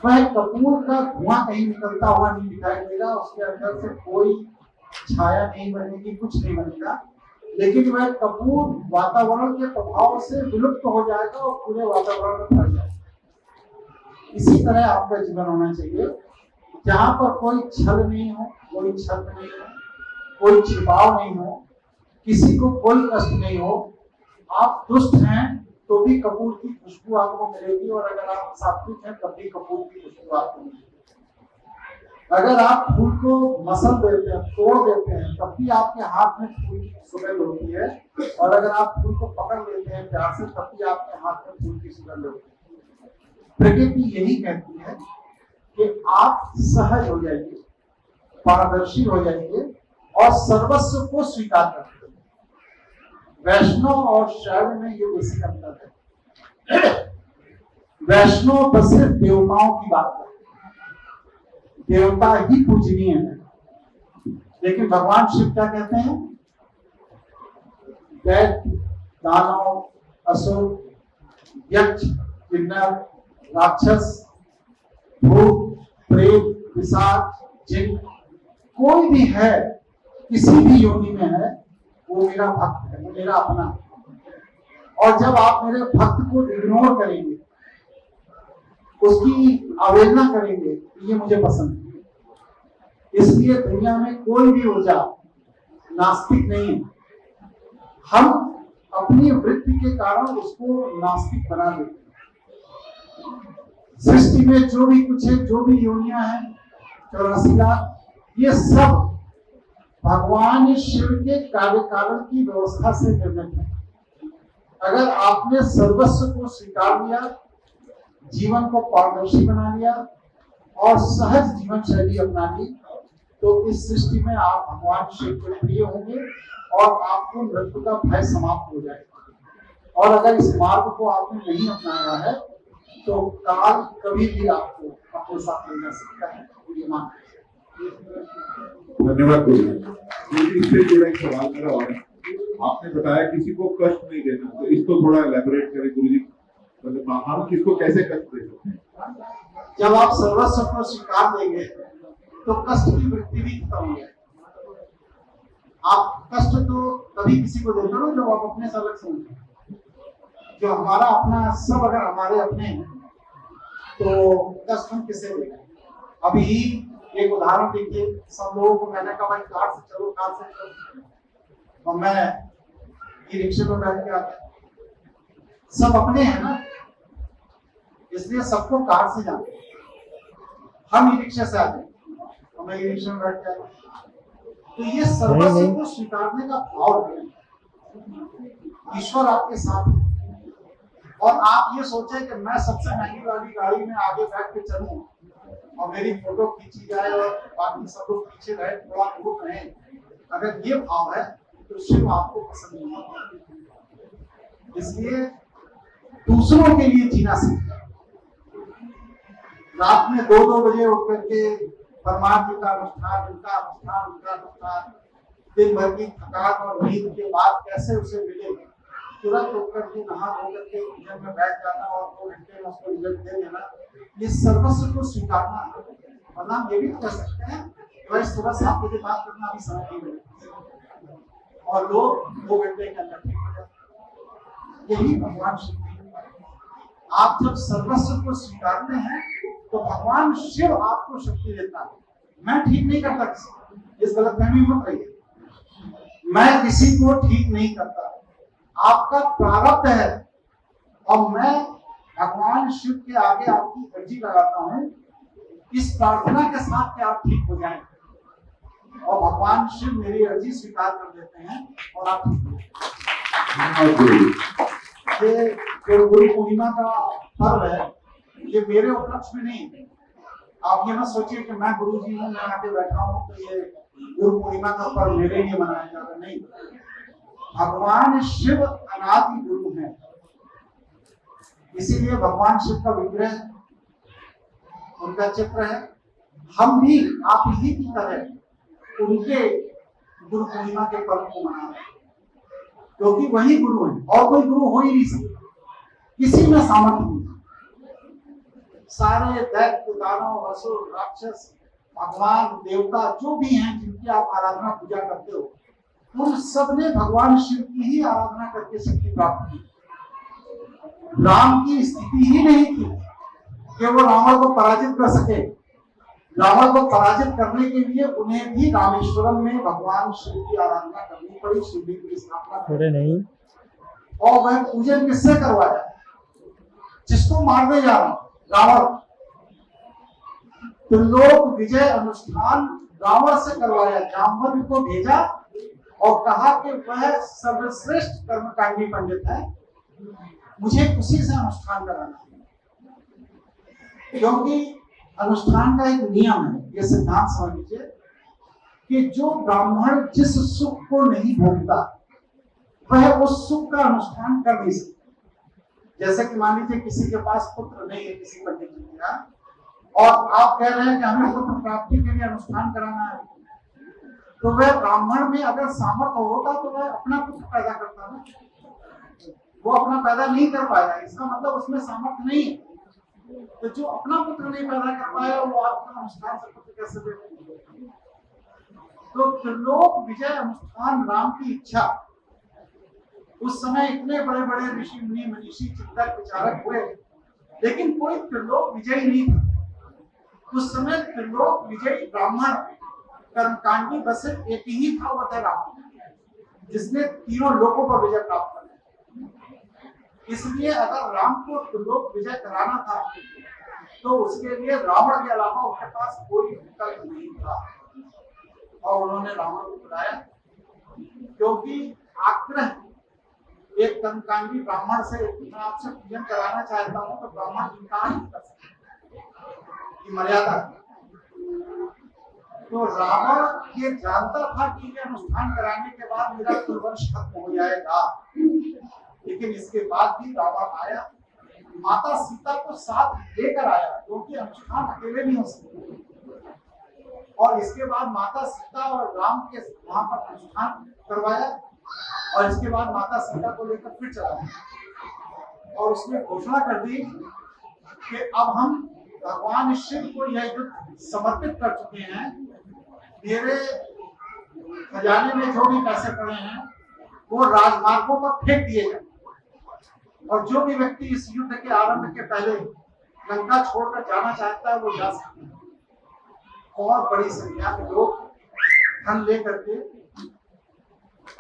वह कपूर का धुआं कहीं निकलता हुआ नहीं दिखाई देगा, उसके अंदर से कोई छाया नहीं बनेगी, कुछ नहीं बनेगा, लेकिन वह कपूर वातावरण के प्रभाव से विलुप्त हो जाएगा और पूरे वातावरण में फैल जाएगा। इसी तरह आपका जीवन होना चाहिए, जहां पर कोई छल नहीं हो, कोई छल नहीं हो, कोई छिपाव नहीं हो, किसी को कोई कष्ट नहीं हो। आप दुष्ट हैं तो भी कपूर की खुशबू आपको मिलेगी, और अगर आप सात्विक हैं तब भी कपूर की खुशबू आपको मिलेगी। अगर आप फूल को मसल देते हैं, तोड़ देते हैं, तब भी आपके हाथ में फूल की सुगंध होती है, और अगर आप फूल को पकड़ लेते हैं प्यार से, तब भी आपके हाथ में फूल की सुगंध होती है। प्रकृति यही कहती है कि आप सहज हो जाइए, पारदर्शी हो जाएंगे और सर्वस्व को स्वीकार करते हैं। वैष्णव और शैव में ये बेसिक अंतर है। वैष्णव बस सिर्फ देवताओं की बात करते हैं, देवता ही पूजनीय है, लेकिन भगवान शिव क्या कहते हैं? दैत्य, दानव, असुर, यक्ष, किन्नर, राक्षस, भूत, प्रेत, पिशाच, जिन, कोई भी है, किसी भी योनि में है, वो मेरा भक्त है, वो मेरा अपना है। और जब आप मेरे भक्त को इग्नोर करेंगे, उसकी अवहेलना करेंगे, तो ये मुझे पसंद है। इसलिए दुनिया में कोई भी ऊर्जा नास्तिक नहीं है। हम अपनी वृत्ति के कारण उसको नास्तिक बना देते हैं। सृष्टि में जो भी कुछ है, जो भी योनियां हैं, 84 लाख, ये सब भगवान शिव के कार्य कारण की व्यवस्था से निर्मित है। अगर आपने सर्वस्व को स्वीकार लिया, जीवन को पारदर्शी बना लिया और सहज जीवन शैली अपना ली, तो इस सृष्टि में आप भगवान शिव के प्रिय होंगे और आपको मृत्यु का भय समाप्त हो जाएगा। और अगर इस मार्ग को आपने नहीं अपनाया है, तो काल कभी भी आपको अपने साथ ले जा सकता है। ये मान धन्यवाद गुरु जी। इससे जुड़ा एक सवाल मेरा और है। आपने बताया किसी को कष्ट नहीं देना, तो इसको थोड़ा एलैबोरेट करें गुरु जी। मतलब हम किसको कैसे कष्ट दे सकते हैं? जब आप सर्वस्व को स्वीकार देंगे, तो कष्ट की वृत्ति भी खत्म हो जाएगी। आप कष्ट तो तभी किसी को देते हो जब आप अपने से अलग समझते। जो हमारा अपना सब अगर हमारे अपने हैं, तो कष्ट हम किसे देंगे? अभी एक उदाहरण देखिए, सब लोगों को मैंने कहा भाई कार से चलो, कार से चलो, और मैं ई रिक्शे में बैठ के आता, सब अपने हैं ना, इसलिए सबको कार से जाते हैं। हम ई रिक्शे से आते हैं और मैं ई रिक्शे में बैठ के आता। तो ये सर्वस्व को स्वीकारने का भाव है। ईश्वर आपके साथ है और आप ये सोचे कि मैं सबसे महंगी वाली गाड़ी में आगे बैठ के चलूं और मेरी फोटो खींची जाए और बाकी सब लोग पीछे रहे, थोड़ा दूर रहे। अगर ये भाव है तो शिव आपको पसंद नहीं आता। इसलिए दूसरों के लिए जीना सीखिए। रात में 2-2 बजे उठ करके परमात्मा का अनुष्ठान, उनका अनुष्ठान, दिन भर की थकान और नींद के बाद कैसे उसे मिले, तुरंत उठ करके नहा धो करके किचन में बैठ जाना और 2 घंटे में उसको रिजल्ट दे देना, ये सर्वस्व को स्वीकारना है। वरना हम ये भी कह सकते हैं भाई सुबह 7 बजे बात करना अभी समय नहीं मिलेगा और लोग 2 घंटे के अंदर ठीक हो जाते। यही भगवान शिव। आप जब सर्वस्व को स्वीकारते हैं तो भगवान शिव आपको शक्ति देता है। मैं ठीक नहीं करता किसी को, इस गलतफहमी में मत रहिए। मैं किसी को ठीक नहीं करता, आपका प्रारब्ध है और मैं भगवान शिव के आगे आपकी अर्जी लगाता हूं इस प्रार्थना के साथ कि आप ठीक हो जाएं, और भगवान शिव मेरी अर्जी स्वीकार कर देते हैं और आप ठीक हो जाएं। ये जो गुरु पूर्णिमा का पर्व है, ये मेरे उपलक्ष्य में नहीं है। आप ये मत सोचिए कि मैं गुरु जी हूँ, मैं आके बैठा हूँ तो ये गुरु पूर्णिमा का पर्व मेरे लिए मनाया जा रहा है, नहीं। भगवान शिव अनादि गुरु हैं, इसीलिए भगवान शिव का विग्रह, उनका चित्र है। हम भी आप ही की तरह उनके गुरु पूर्णिमा के पर्व को मना रहे हैं, क्योंकि वही गुरु है और कोई गुरु हो ही नहीं सकता। किसी में सामर्थ्य नहीं। सारे दैत्य, दानव, असुर, राक्षस, भगवान, देवता जो भी हैं जिनकी आप आराधना पूजा करते हो, उन सब ने भगवान शिव की ही आराधना करके शक्ति प्राप्त की। राम की स्थिति ही नहीं थी कि वो रावण को पराजित कर सके। रावण को पराजित करने के लिए उन्हें भी रामेश्वरम में भगवान शिव की आराधना करनी पड़ी, शिव की स्थापना नहीं। और वह पूजन किससे करवाया? जिसको मारने जा रहा रावण, त्रिलोक विजय अनुष्ठान रावण से करवाया। जामवंत को भेजा और कहा कि वह सर्वश्रेष्ठ कर्मकांडी पंडित है, मुझे उसी से अनुष्ठान कराना है। क्योंकि अनुष्ठान का एक नियम है, ये सिद्धांत समझ लीजिए कि जो ब्राह्मण जिस सुख को नहीं भोगता वह उस सुख का अनुष्ठान कर नहीं सकता। जैसे कि मान लीजिए किसी के पास पुत्र नहीं है, किसी पंडित जी का, और आप कह रहे हैं कि हमें पुत्र प्राप्ति के लिए अनुष्ठान कराना है, तो वह ब्राह्मण में अगर सामर्थ्य होता तो वह अपना पुत्र पैदा करता ना, वो अपना पैदा नहीं कर पाया, इसका मतलब उसमें सामर्थ्य नहीं है। तो जो अपना पुत्र नहीं पैदा कर पाया वो आपका अनुष्ठान से पुत्र कैसे दे? तो त्रिलोक विजय अनुष्ठान राम की इच्छा, उस समय इतने बड़े बड़े ऋषि मुनि मनीषी चिंतक विचारक हुए, लेकिन कोई त्रिलोक विजयी नहीं था। उस समय त्रिलोक विजयी ब्राह्मण कर्मकांडी बस एक ही था, वो था राम, जिसने तीनों लोकों पर विजय प्राप्त कर लिया। इसलिए अगर राम को त्रिलोक विजय कराना था तो उसके लिए रावण के अलावा उनके पास कोई विकल्प नहीं था, और उन्होंने रावण को बुलाया, क्योंकि आग्रह एक कर्मकांडी ब्राह्मण से मैं आपसे पूजन कराना चाहता हूं तो ब्राह्मण इनकार नहीं कर सकता, मर्यादा। तो रावण ये जानता था कि ये अनुष्ठान कराने के बाद मेरा कुलवंश खत्म हो जाएगा, लेकिन इसके बाद भी रावण आया, माता सीता को साथ लेकर आया, क्योंकि अनुष्ठान अकेले नहीं हो सकते। और इसके बाद माता सीता और राम के वहां पर अनुष्ठान करवाया, और इसके बाद माता सीता को लेकर फिर चला गया, और उसने घोषणा कर दी कि अब हम भगवान शिव को यह युद्ध समर्पित कर चुके हैं, मेरे खजाने में जो भी पैसे पड़े हैं वो राजमार्गों पर फेंक दिए जाए, और जो भी व्यक्ति इस युद्ध के आरंभ के पहले लंका छोड़कर जाना चाहता है वो जा सकता है। और बड़ी संख्या में लोग धन लेकर के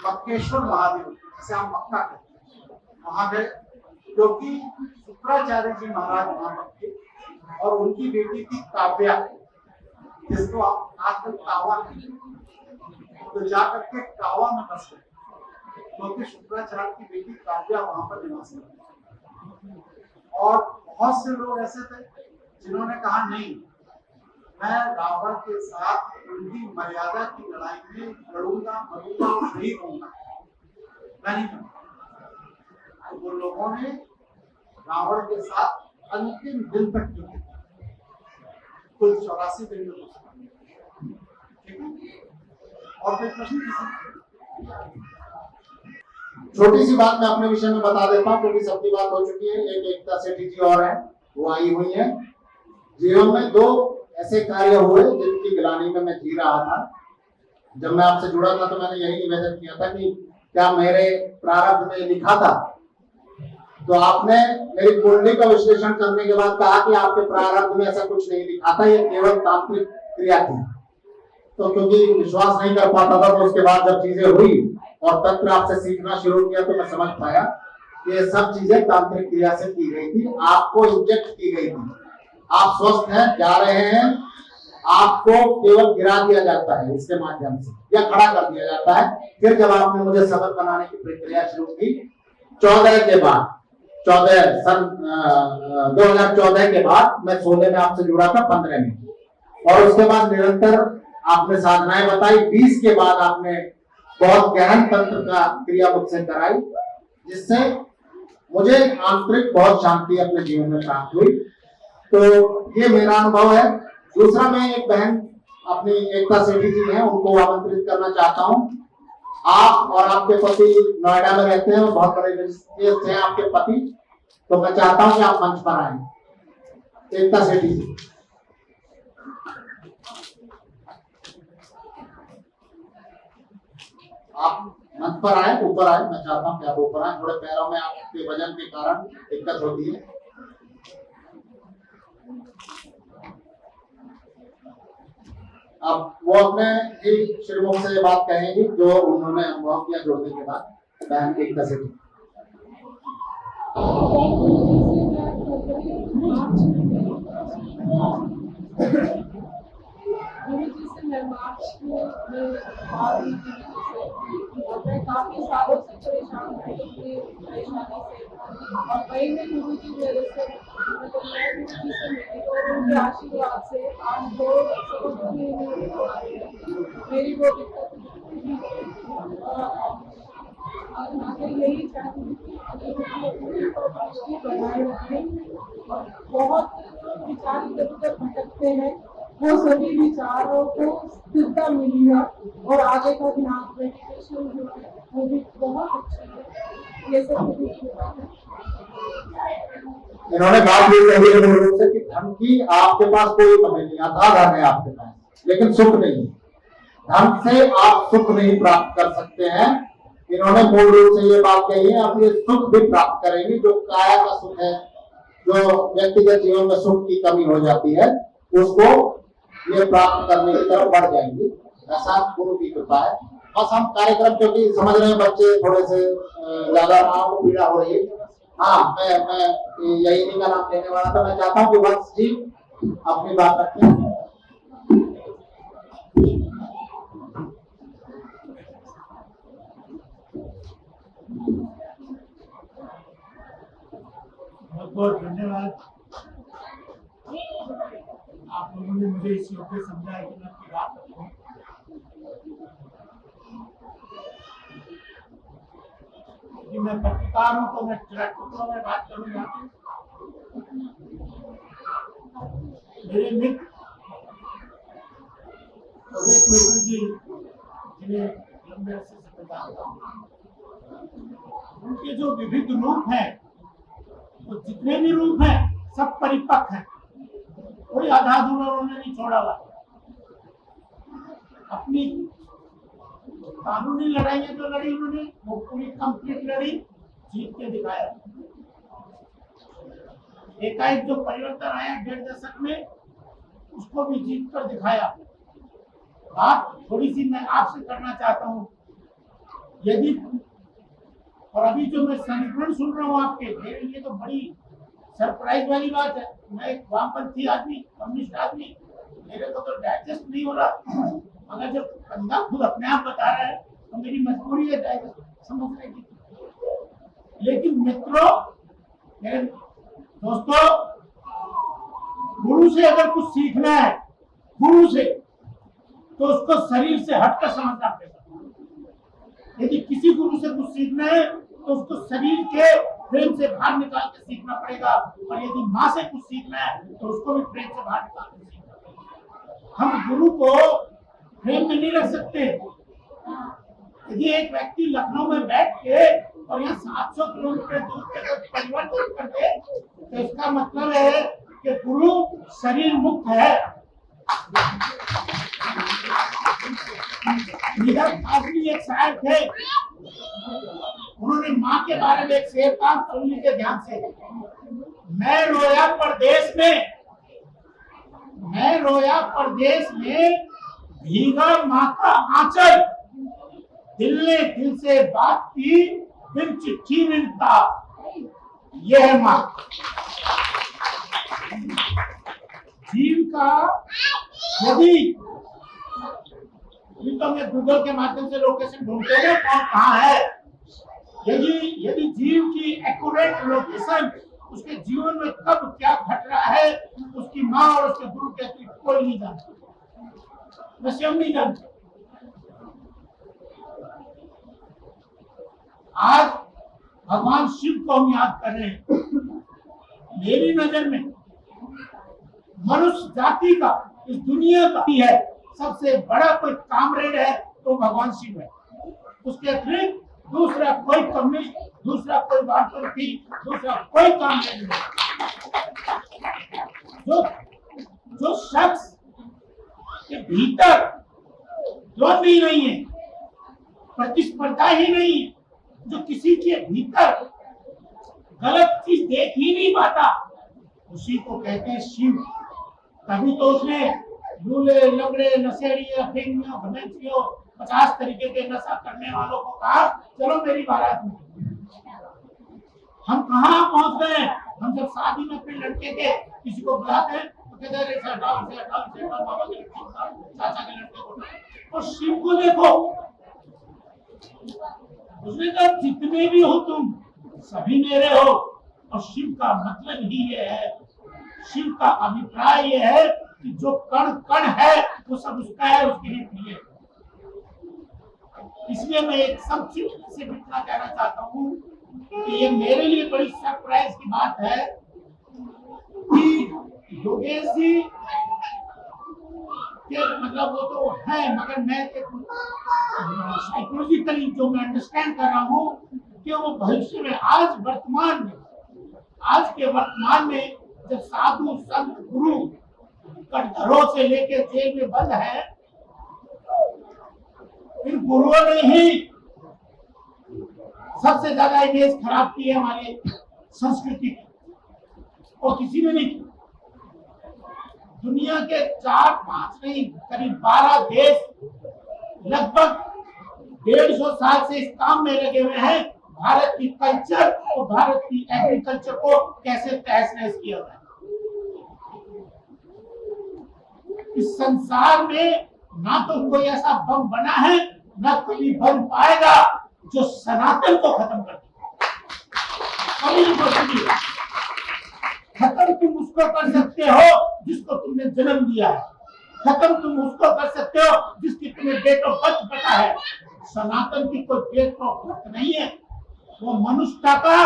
मक्केश्वर महादेव, जिसे हम मक्का कहते हैं, वहां गए, क्योंकि शुक्राचार्य जी महाराज वहां पर थे, और उनकी बेटी थी काव्या, जिसको आप आजकल कावा कहते हैं, तो जाकर के कावा में बस गए, क्योंकि शुक्राचार्य की बेटी काव्या वहां पर निवास करती। और बहुत से लोग ऐसे थे जिन्होंने कहा नहीं, मैं रावण के साथ उनकी मर्यादा की लड़ाई में लड़ूंगा, मरूंगा और शहीद होऊंगा, मैं नहीं करूंगा। तो वो लोगों ने रावण के साथ अंतिम दिन तक युद्ध किया, कुल 84 दिन में। ठीक है, और फिर प्रश्न किसी? छोटी सी बात मैं अपने विषय में बता देता हूँ, क्योंकि सबकी बात हो चुकी है। एक एकता सेठी जी और है, वो आई हुई है। जीवन में 2 ऐसे कार्य हुए जिनकी गिलानी में मैं जी रहा था। जब मैं आपसे जुड़ा था तो मैंने यही निवेदन किया था कि क्या मेरे प्रारब्ध में लिखा था, तो आपने मेरी कुंडली का विश्लेषण करने के बाद कहा कि आपके प्रारब्ध में ऐसा कुछ नहीं लिखा था, ये केवल तांत्रिक क्रिया थी। तो क्योंकि विश्वास नहीं कर पाता था, तो उसके बाद जब चीजें हुई और तंत्र आपसे सीखना शुरू किया तो मैं समझ पाया कि ये सब चीजें तांत्रिक क्रिया से की गई थी, आपको इंजेक्ट की गई थी। आप स्वस्थ हैं, जा रहे हैं, आपको केवल गिरा दिया जाता है इसके माध्यम से, या खड़ा कर दिया जाता है। फिर जब आपने मुझे सबक बनाने की प्रक्रिया शुरू की 14 के बाद, 2014 के बाद मैं 16 में आपसे जुड़ा था, 15 में, और उसके बाद निरंतर आपने साधनाएं बताई। 20 के बाद आपने बहुत गहन तंत्र का क्रिया मुझसे कराई, जिससे मुझे आंतरिक बहुत शांति अपने जीवन में प्राप्त हुई। तो ये मेरा अनुभव है। दूसरा, मैं एक बहन अपनी एकता सेठी जी हैं, उनको आमंत्रित करना चाहता हूँ। आप और आपके पति नोएडा में रहते हैं, बहुत बड़े हैं आपके पति, तो मैं चाहता हूँ कि आप मंच पर आए। एकता सेठी जी, आप मंच पर आए, ऊपर आए। मैं चाहता हूँ कि आप ऊपर आए, थोड़े पैरों में आपके वजन के कारण दिक्कत होती है। अब वो अपने ही श्रीमुख से बात कहेंगी जो उन्होंने अनुभव किया जुड़ने के बाद। बहन एकता सेठी। गुरु जी से मैं मार्च में मैं काफी सालों से परेशान थी अपनी परेशानी से, और वही में गुरु जी मेरे से मतलब मैं गुरु जी से मिली और उनके आशीर्वाद से आज 2 साल मेरी वो दिक्कत और आगे यही चाहती हूँ कि बनाए रखें। और बहुत विचार इधर उधर भटकते हैं, वो सभी विचारों को स्थिरता मिली है और आगे का ध्यान मेडिटेशन जो है वो भी बहुत अच्छा है। ये सब इन्होंने बात ये कही है मूल रूप से कि धन की आपके पास कोई कमी नहीं, अथाह धन है आपके पास, लेकिन सुख नहीं। धन से आप सुख नहीं प्राप्त कर सकते हैं। इन्होंने मूल रूप से ये बात कही है, आप ये सुख भी प्राप्त करेंगे, जो काया का सुख है, जो व्यक्तिगत जीवन में सुख की कमी हो जाती है, उसको ये प्राप्त करने की तरफ बढ़ जाएंगे। ऐसा गुरु की कृपा है। बस हम कार्यक्रम, क्योंकि समझ रहे हैं बच्चे थोड़े से ज्यादा माँ को पीड़ा हो रही है। हाँ, मैं यही नहीं का नाम लेने वाला था। मैं चाहता हूँ कि वत्स जी अपनी बात रखें। बहुत बहुत धन्यवाद। आप लोगों ने मुझे इस योग्य समझा कि मैं अपनी बात रखूं। कि मैं पत्रकार हूं तो मैं टुकड़ों में बात करूंगा। मेरे मित्र जी, जिन्हें लंबे अरसे से पहचानता हूं, उनके जो विविध रूप हैं, तो जितने भी रूप हैं सब परिपक्व हैं, कोई आधा अधूरा उन्होंने नहीं छोड़ा हुआ। अपनी कानूनी लड़ाइयां जो लड़ी उन्होंने, वो पूरी कंप्लीट लड़ी, जीत के दिखाया। एकाएक जो परिवर्तन आया 1.5 दशक में, उसको भी जीत कर दिखाया। बात थोड़ी सी मैं आपसे करना चाहता हूँ, यदि और अभी जो मैं संस्मरण सुन रहा हूँ आपके, मेरे लिए तो बड़ी सरप्राइज वाली बात है। मैं एक वामपंथी आदमी, कम्युनिस्ट आदमी, मेरे को तो डाइजेस्ट नहीं हो रहा। अगर जब बंदा खुद अपने आप बता रहा है तो मेरी मजबूरी है डाइजेस्ट समझने की। लेकिन मित्रों, मेरे दोस्तों, गुरु से अगर कुछ सीखना है, गुरु से, तो उसको शरीर से हटकर समझना पड़ेगा। यदि किसी गुरु से कुछ सीखना है तो उसको शरीर के प्रेम से बाहर निकाल के सीखना पड़ेगा। और यदि माँ से कुछ सीखना है तो उसको भी प्रेम से बाहर निकाल के सीखना पड़ेगा। हम गुरु को प्रेम में नहीं रख सकते। यदि एक व्यक्ति लखनऊ में बैठ के और यहाँ 700 किलोमीटर दूर पे परिवर्तन कर दे, तो इसका मतलब है कि गुरु शरीर मुक्त है। आदमी एक शायर थे, उन्होंने माँ के बारे में एक शेर कहा, सुन लीजिए ध्यान से। मैं रोया परदेश में भीगा माँ का आंचल, दिल ने दिल से बात की, बिन चिट्ठी मिलता, यह है माँ। जीव का यदि तो मैं गूगल के माध्यम से लोकेशन ढूंढते हैं कौन कहाँ है। यदि जीव की एक्यूरेट लोकेशन उसके जीवन में कब क्या घट रहा है, उसकी माँ और उसके गुरु के अतिरिक्त कोई नहीं जानता, मैं स्वयं नहीं जानता। आज भगवान शिव को हम याद कर रहे हैं। मेरी नजर में मनुष्य जाति का, इस दुनिया का ही है सबसे बड़ा कोई कामरेड है तो भगवान शिव है। उसके अतिरिक्त दूसरा कोई कम्युनिस्ट, दूसरा कोई वामपंथी, दूसरा कोई कामरेड नहीं। जो शख्स के भीतर द्वंद ही नहीं है, प्रतिस्पर्धा ही नहीं है, जो किसी के भीतर गलत चीज देख ही नहीं पाता, उसी को कहते हैं शिव। तभी तो उसने लूले, लंगड़े, नशेड़ियों, अफीमियों, घमेंचियों, 50 तरीके के नशा करने वालों को कहा, चलो मेरी बारात में। हम कहाँ पहुंच गए? हम जब शादी में अपने लड़के के किसी को बुलाते हैं तो कहते हैं इसे हटाओ, इसे हटाओ, इसे हटाओ, बाबा के लड़के को हटाओ, चाचा के लड़के को हटाओ। और शिव को देखो, उसने कहा जितने भी हो तुम सभी मेरे हो। और शिव का मतलब ही ये है, शिव का अभिप्राय ये है कि जो कण कण है वो सब उसका है, उसके लिए प्रिय है। इसलिए मैं एक सब चीज से इतना कहना चाहता हूँ कि ये मेरे लिए बड़ी सरप्राइज की बात है कि योगेश जी के मतलब वो तो है, मगर मैं साइकोलॉजिकली जो मैं अंडरस्टैंड कर रहा हूँ कि वो भविष्य में आज वर्तमान में, आज के वर्तमान में जब साधु संत गुरु कटघरों से लेकर जेल में बंद है, इन गुरुओं ने ही सबसे ज्यादा इमेज खराब की है हमारे संस्कृति की, और किसी ने नहीं। दुनिया के 4-5 नहीं करीब 12 देश लगभग 150 साल से इस काम में लगे हुए हैं, भारत की कल्चर और भारत की एग्रीकल्चर को कैसे तहस नहस किया जाए। इस संसार में ना तो कोई ऐसा बम बना है, ना कभी बन पाएगा जो सनातन को खत्म कर दे। कभी नहीं हो सकती। खत्म तुम उसको कर सकते हो जिसको तुमने जन्म दिया है, खत्म तुम उसको कर सकते हो जिसकी तुम्हें डेट ऑफ बर्थ पता है। सनातन की कोई डेट ऑफ बर्थ नहीं है, वो मनुष्यता का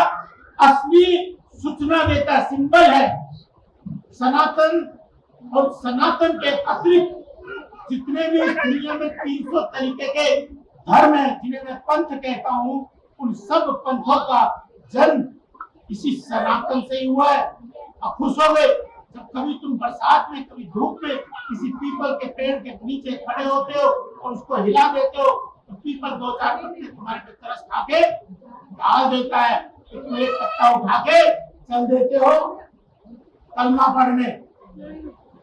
असली सूचना देता सिंबल है सनातन। और सनातन के अतिरिक्त जितने भी दुनिया में 300 तरीके के धर्म है, जिन्हें मैं पंथ कहता हूँ, उन सब पंथों का जन्म इसी सनातन से ही हुआ है। अब खुश हो गए जब कभी तुम बरसात में, कभी धूप में किसी पीपल के पेड़ के नीचे खड़े होते हो और उसको हिला देते हो, तो पीपल 2-4 पत्ते तुम्हारे पे तरस खा के डाल देता है, तो तुम एक पत्ता उठा के चल देते हो कलमा पढ़ने,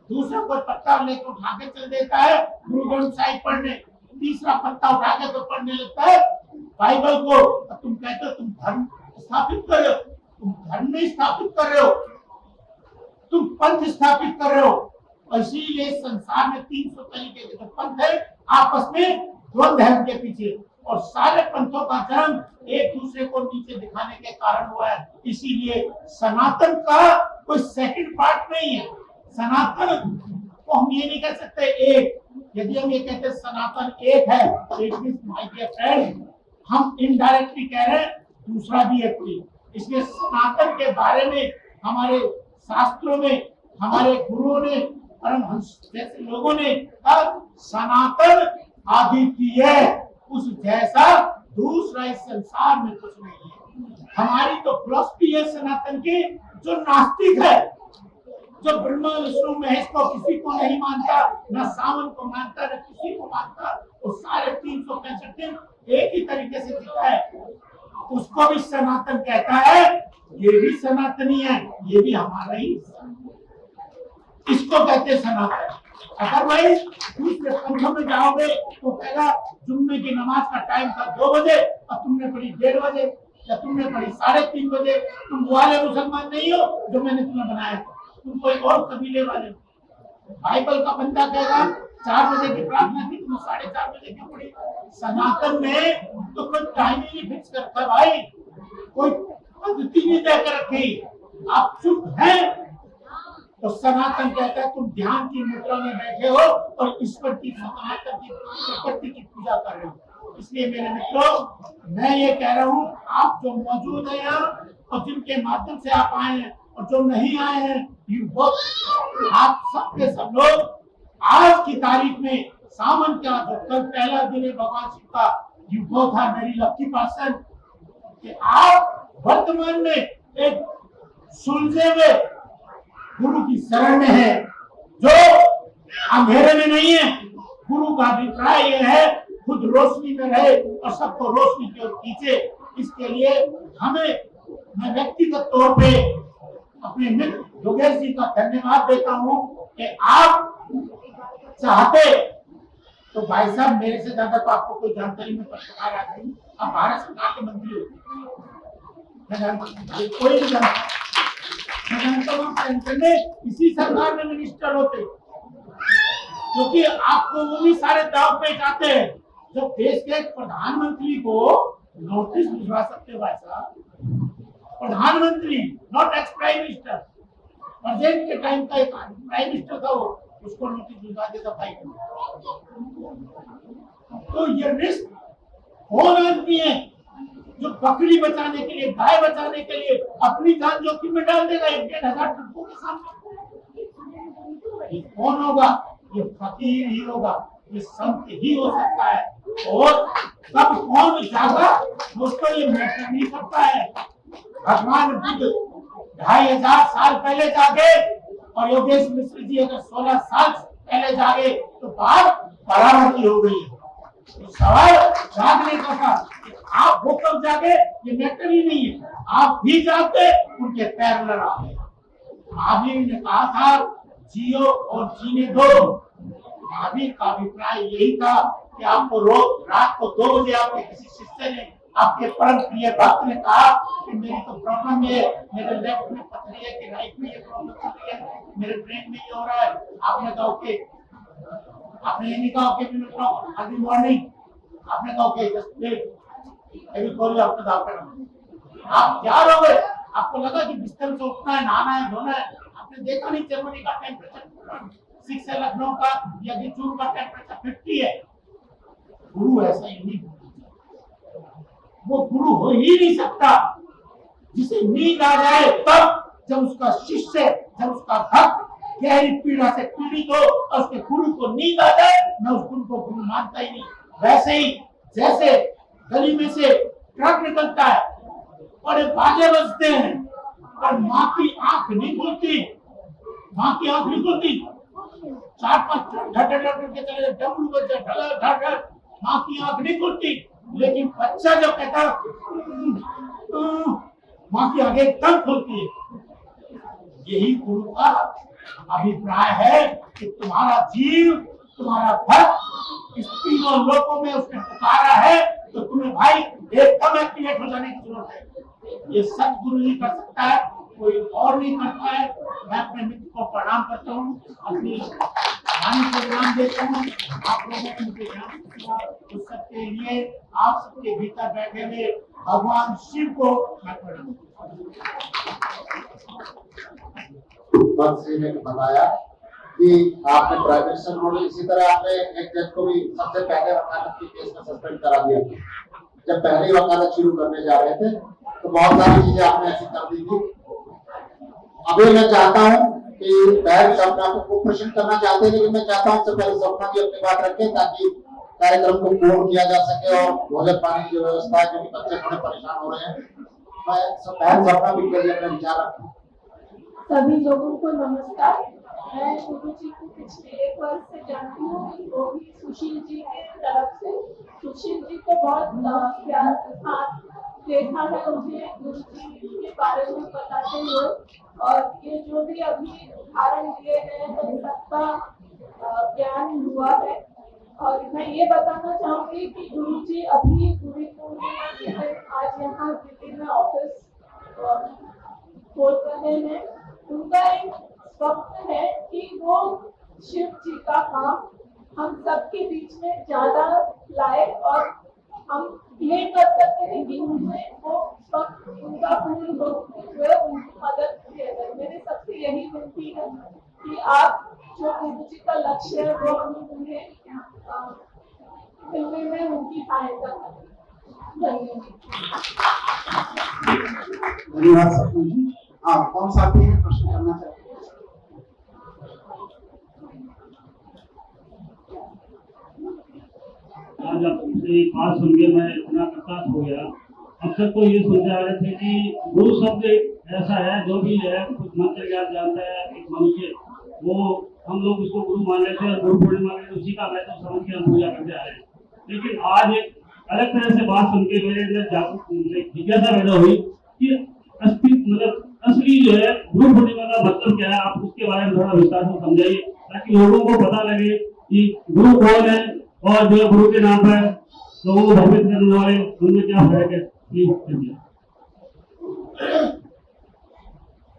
दूसरा कोई पत्ता लेकर उठा के चल देता है गुरु ग्रंथ साहिब पढ़ने, तीसरा पत्ता उठा के तो पढ़ने लगता है बाइबल को। तो तुम कहते हो तुम धर्म स्थापित कर रहे हो, तुम धर्म नहीं स्थापित कर रहे हो, तुम पंथ स्थापित कर रहे हो। इसीलिए संसार में 300 तरीके के जो पंथ है आपस में द्वंद्व है उनके पीछे, और सारे पंथों का जन्म एक दूसरे को नीचे दिखाने के कारण हुआ है। इसीलिए सनातन का कोई सेकंड पार्ट नहीं है। सनातन को हम ये नहीं कह सकते एक, यदि हम ये कहते सनातन एक है तो it means my dear friend हम इनडायरेक्टली कह रहे हैं दूसरा भी है कोई। इसलिए सनातन के बारे में हमारे शास्त्रों में, हमारे गुरुओं ने, परमहंस जैसे लोगों ने कहा सनातन अद्वितीय, उस जैसा दूसरा इस संसार में कुछ नहीं है। हमारी तो फिलॉसफी है सनातन की, जो नास्तिक है, जो ब्रह्मा विष्णु महेश को किसी को नहीं मानता, न सावन को मानता, न किसी को मानता, वो सारे 365 दिन एक ही तरीके से जीता है, उसको भी सनातन कहता है। ये भी सनातनी है, ये भी हमारा ही, इसको कहते हैं सनातन। अगर भाई दूसरे पंथों में जाओगे तो कहेगा जुम्मे की नमाज का टाइम था 2 बजे और तुमने पढ़ी 1:30 बजे, या तुमने पढ़ी 3:30 बजे, तुम वो वाले मुसलमान नहीं हो जो मैंने तुम्हें बनाया था, तुम कोई और कबीले वाले हो। बाइबल का बंदा कहेगा 4 बजे की प्रार्थना की, तुम 4:30 बजे क्यों पढ़ी। सनातन में तो कोई टाइम ही नहीं फिक्स करता भाई, कोई पद्धति नहीं तय कर रखी, आप चुप हैं तो सनातन कहता है तुम ध्यान की मुद्रा में बैठे हो और ईश्वर की सनातन की प्रकृति की पूजा कर रहे हो। इसलिए मेरे मित्रों, मैं ये कह रहा हूँ आप जो मौजूद हैं यहाँ और जिनके माध्यम से आप आए हैं और जो नहीं आए हैं, आप सबके सब लोग आज की तारीख में सावन का जो कल पहला दिन है भगवान शिव का, you both are very lucky person कि आप वर्तमान में एक सुलझे हुए गुरु की शरण में है, जो अंधेरे में नहीं है। गुरु का अभिप्राय यह है खुद रोशनी में रहे और सबको रोशनी की ओर खींचे। इसके लिए हमें, मैं व्यक्तिगत तौर पे अपने मित्र योगेश जी का धन्यवाद देता हूँ कि आप चाहते तो भाई साहब मेरे से ज्यादा तो आपको कोई जानकारी में पत्रकार आ गई, आप भारत सरकार के मंत्री हो, मैं जानता कोई नहीं जानता, मैं जानता हूँ सेंटर में इसी सरकार में मिनिस्टर होते, क्योंकि आपको वो भी सारे दाव पे जाते हैं जब देश के प्रधानमंत्री को नोटिस भिजवा सकते हो ऐसा, प्रधानमंत्री, not ex prime minister, present के टाइम का एक प्राइम मिनिस्टर था, वो उसको नोटिस भिजवा दे सफाई करने। तो ये रिस्क कौन आदमी है जो बकरी बचाने के लिए, गाय बचाने के लिए अपनी जान जोखिम में डाल देगा 1,500 ट्रकों के सामने? ये कौन होगा? ये फकीर ही होगा, ये संत ही हो सकता है। और तब कौन जागा दोस्तों, ये मैटर नहीं करता है। भगवान बुद्ध 2500 साल पहले जागे और योगेश मिश्र जी अगर 16 साल पहले जागे तो बात बराबर की हो गई। तो सवाल जागने का था, आप वो कब जागे ये मैटर ही नहीं है। आप भी जागते उनके पैर लड़ा। महावीर ने कहा था जियो और जीने दो। महावीर का अभिप्राय यही था कि आपको रोज रात को 2 बजे आपके किसी शिष्य ने, आपके परम प्रिय भक्त ने कहा कि मेरी तो प्रॉब्लम है, मेरे लेफ्ट में पथरी है कि राइट में ये प्रॉब्लम चल रही है, मेरे ब्रेन में ये हो रहा है। आपने कहा ओके, आपने ये नहीं कहा ओके अर्ली मॉर्निंग, आपने कहा okay just wait, I will call you after the afternoon. आप तैयार हो गए, आपको लगा कि बिस्तर से उठना है, नहाना है, धोना है। आपने देखा नहीं जर्मनी का टेम्परेचर 6 है, लखनऊ का या जून का टेम्परेचर 50 है। गुरु ऐसा ही नहीं, वो गुरु हो ही नहीं सकता जिसे नींद आ जाए तब, जब उसका शिष्य, जब उसका भक्त गहरी पीड़ा से पीड़ित हो और उसके गुरु को नींद आ जाए, मैं उस गुरु को गुरु मानता ही नहीं। वैसे ही जैसे गली में से ट्रक निकलता है और बाजे बजते हैं और माँ की आंख नहीं खुलती, माँ की आंख नहीं खुलती, 4-5 ट्रक के चले डमरू बज जाए, माँ की आंख नहीं खुलती। लेकिन बच्चा जब कहता माँ की आंख एकदम खुलती है। यही गुरु का अभिप्राय है कि तुम्हारा जीव, तुम्हारा भक्त इस तीनों लोकों में उसने पुकारा है, तो तुम्हें भाई एकदम एक्टिवेट हो जाने की जरूरत है। ये सतगुरु ही कर सकता है, कोई और नहीं करता है। मैं अपने मित्र को प्रणाम करता हूँ, अपनी वाणी को विराम देता हूँ। आप लोगों को मुझे ध्यान किया, उस सबके लिए आप सबके भीतर बैठे हुए भगवान शिव को मैं प्रणाम जी ने बताया कि आपने प्राइवेट से नोटिस, इसी तरह आपने एक जज को भी सबसे पहले वकालत के केस में सस्पेंड करा दिया। जब पहली वकालत शुरू करने जा रहे थे तो बहुत सारी चीजें आपने ऐसी कर दी थी। अभी मैं चाहता हूँ कि पहले सपना को प्रश्न करना चाहते हैं, लेकिन मैं चाहता हूँ सबसे पहले सपना भी अपनी बात रखें ताकि कार्यक्रम को पूर्ण किया जा सके और भोजन पानी की व्यवस्था है, क्योंकि बच्चे थोड़े परेशान हो रहे हैं। मैं सपना भी के लिए अपने विचार रखूँ। सभी लोगों को नमस्कार। मैं गुरु जी को पिछले 1 वर्ष से जानती हूँ, वो भी सुशील जी के तरफ से। सुशील जी को बहुत प्यार के साथ देखा है उन्हें गुरु जी के बारे में बताते हुए, और ये जो भी अभी उदाहरण दिए गए हैं सबका ज्ञान हुआ है। और मैं ये बताना चाहूंगी कि गुरु जी अभी गुरु पूर्णिमा के दिन आज यहाँ दिल्ली में ऑफिस खोल रहे हैं। उनका एक स्वप्न है कि वो शिव जी का काम हम सबके बीच में ज्यादा लाए और हम ये कर सकते हैं कि उनमें वो स्वप्न उनका पूर्ण होते हुए उनकी मदद किया जाए। मेरी सबसे यही विनती है कि आप जो गुरु जी का लक्ष्य है वो हम उन्हें मिलने में उनकी सहायता करें। धन्यवाद सपना जी। आप कौन साथी हैं प्रश्न करना चाहते हैं? आज आपसे बात सुन के मैं इतना प्रकाश हो गया। अब तक तो ये सोच रहे थे कि गुरु शब्द ऐसा है, जो भी है कुछ मंत्र ज्ञान जानता है एक मनुष्य, वो हम लोग उसको गुरु मान लेते हैं, गुरु पूर्णिमा में उसी का महत्व समझ के हम पूजा करते आ रहे हैं। लेकिन आज एक अलग तरह से बात सुन के मेरे अंदर जिज्ञासा पैदा हुई कि मतलब असली जो है गुरु पूर्णिमा का मतलब क्या है। आप उसके बारे में थोड़ा विस्तार से समझाइए ताकि लोगों को पता लगे कि गुरु कौन है और जो गुरु के नाम पर लोगों को भ्रमित करने वाले उनमें क्या फर्क है।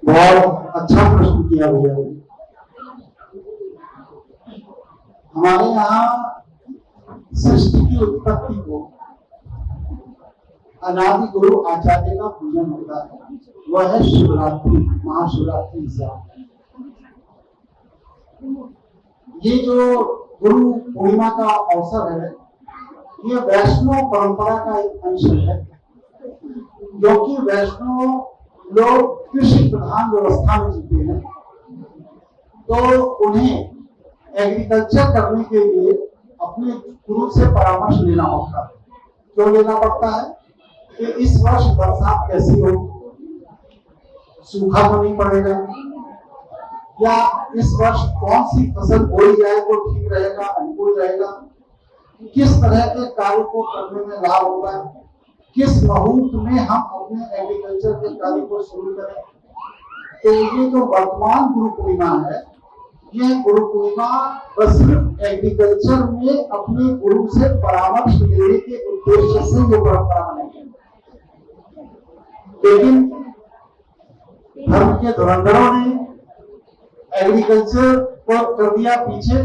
बहुत अच्छा प्रश्न किया भैया। हमारे यहाँ सृष्टि की उत्पत्ति को अनादि गुरु आचार्य का पूजन होता है, वह है शिवरात्रि, महाशिवरात्रि से। ये जो गुरु पूर्णिमा का अवसर है, ये वैष्णव परंपरा का एक अंश है, क्योंकि वैष्णव लोग कृषि प्रधान व्यवस्था में जीते हैं, तो उन्हें एग्रीकल्चर करने के लिए अपने गुरु से परामर्श लेना होता है। क्यों लेना पड़ता है? कि इस वर्ष बरसात कैसी हो, सूखा तो नहीं पड़ेगा, या इस वर्ष कौन सी फसल बोई जाए तो ठीक रहेगा, अनुकूल रहेगा, किस तरह के कार्य को करने में लाभ होगा, किस मुहूर्त में हम अपने एग्रीकल्चर के कार्य को शुरू करें। तो ये जो वर्तमान गुरु पूर्णिमा है, यह गुरु पूर्णिमा बस सिर्फ एग्रीकल्चर में अपने गुरु से परामर्श लेने के उद्देश्य से ये परंपरा बनाई है। लेकिन धर्म के धुरंधरों ने एग्रीकल्चर को कर दिया पीछे।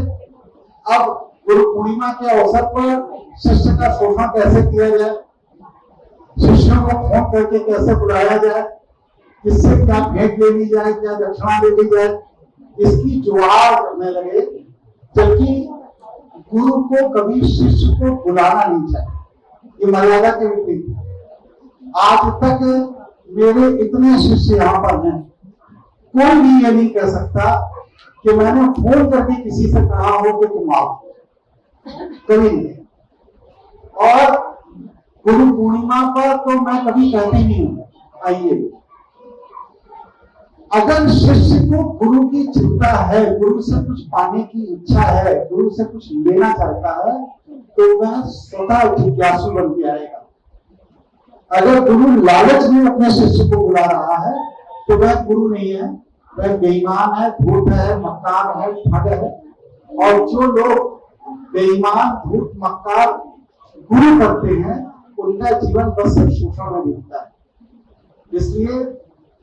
अब गुरु पूर्णिमा के अवसर पर शिष्य का शोषण कैसे किया जाए, शिष्यों को फोन करके कैसे बुलाया जाए, किससे क्या भेंट ले ली जाए, क्या दक्षिणा ले ली जाए, इसकी जुआर करने लगे। जबकि गुरु को कभी शिष्य को बुलाना नहीं चाहिए, ये मर्यादा के विपरीत। आज तक मेरे इतने शिष्य यहाँ पर हैं, कोई भी ये नहीं कह सकता कि मैंने फोन करके किसी से कहा हो कि तुम आओ, कभी नहीं। और गुरु पूर्णिमा पर तो मैं कभी कहती नहीं हूँ आइए। अगर शिष्य को गुरु की चिंता है, गुरु से कुछ पाने की इच्छा है, गुरु से कुछ लेना चाहता है, तो वह स्वतः जिज्ञासु बन के आएगा। अगर गुरु लालच में अपने शिष्य को बुला रहा है तो वह गुरु नहीं है, वह बेईमान है, धूर्त है, मक्कार है, ठग है। और जो लोग बेईमान, धूर्त, मक्कार गुरु करते हैं, उनका जीवन बस शोषण में बीतता है। इसलिए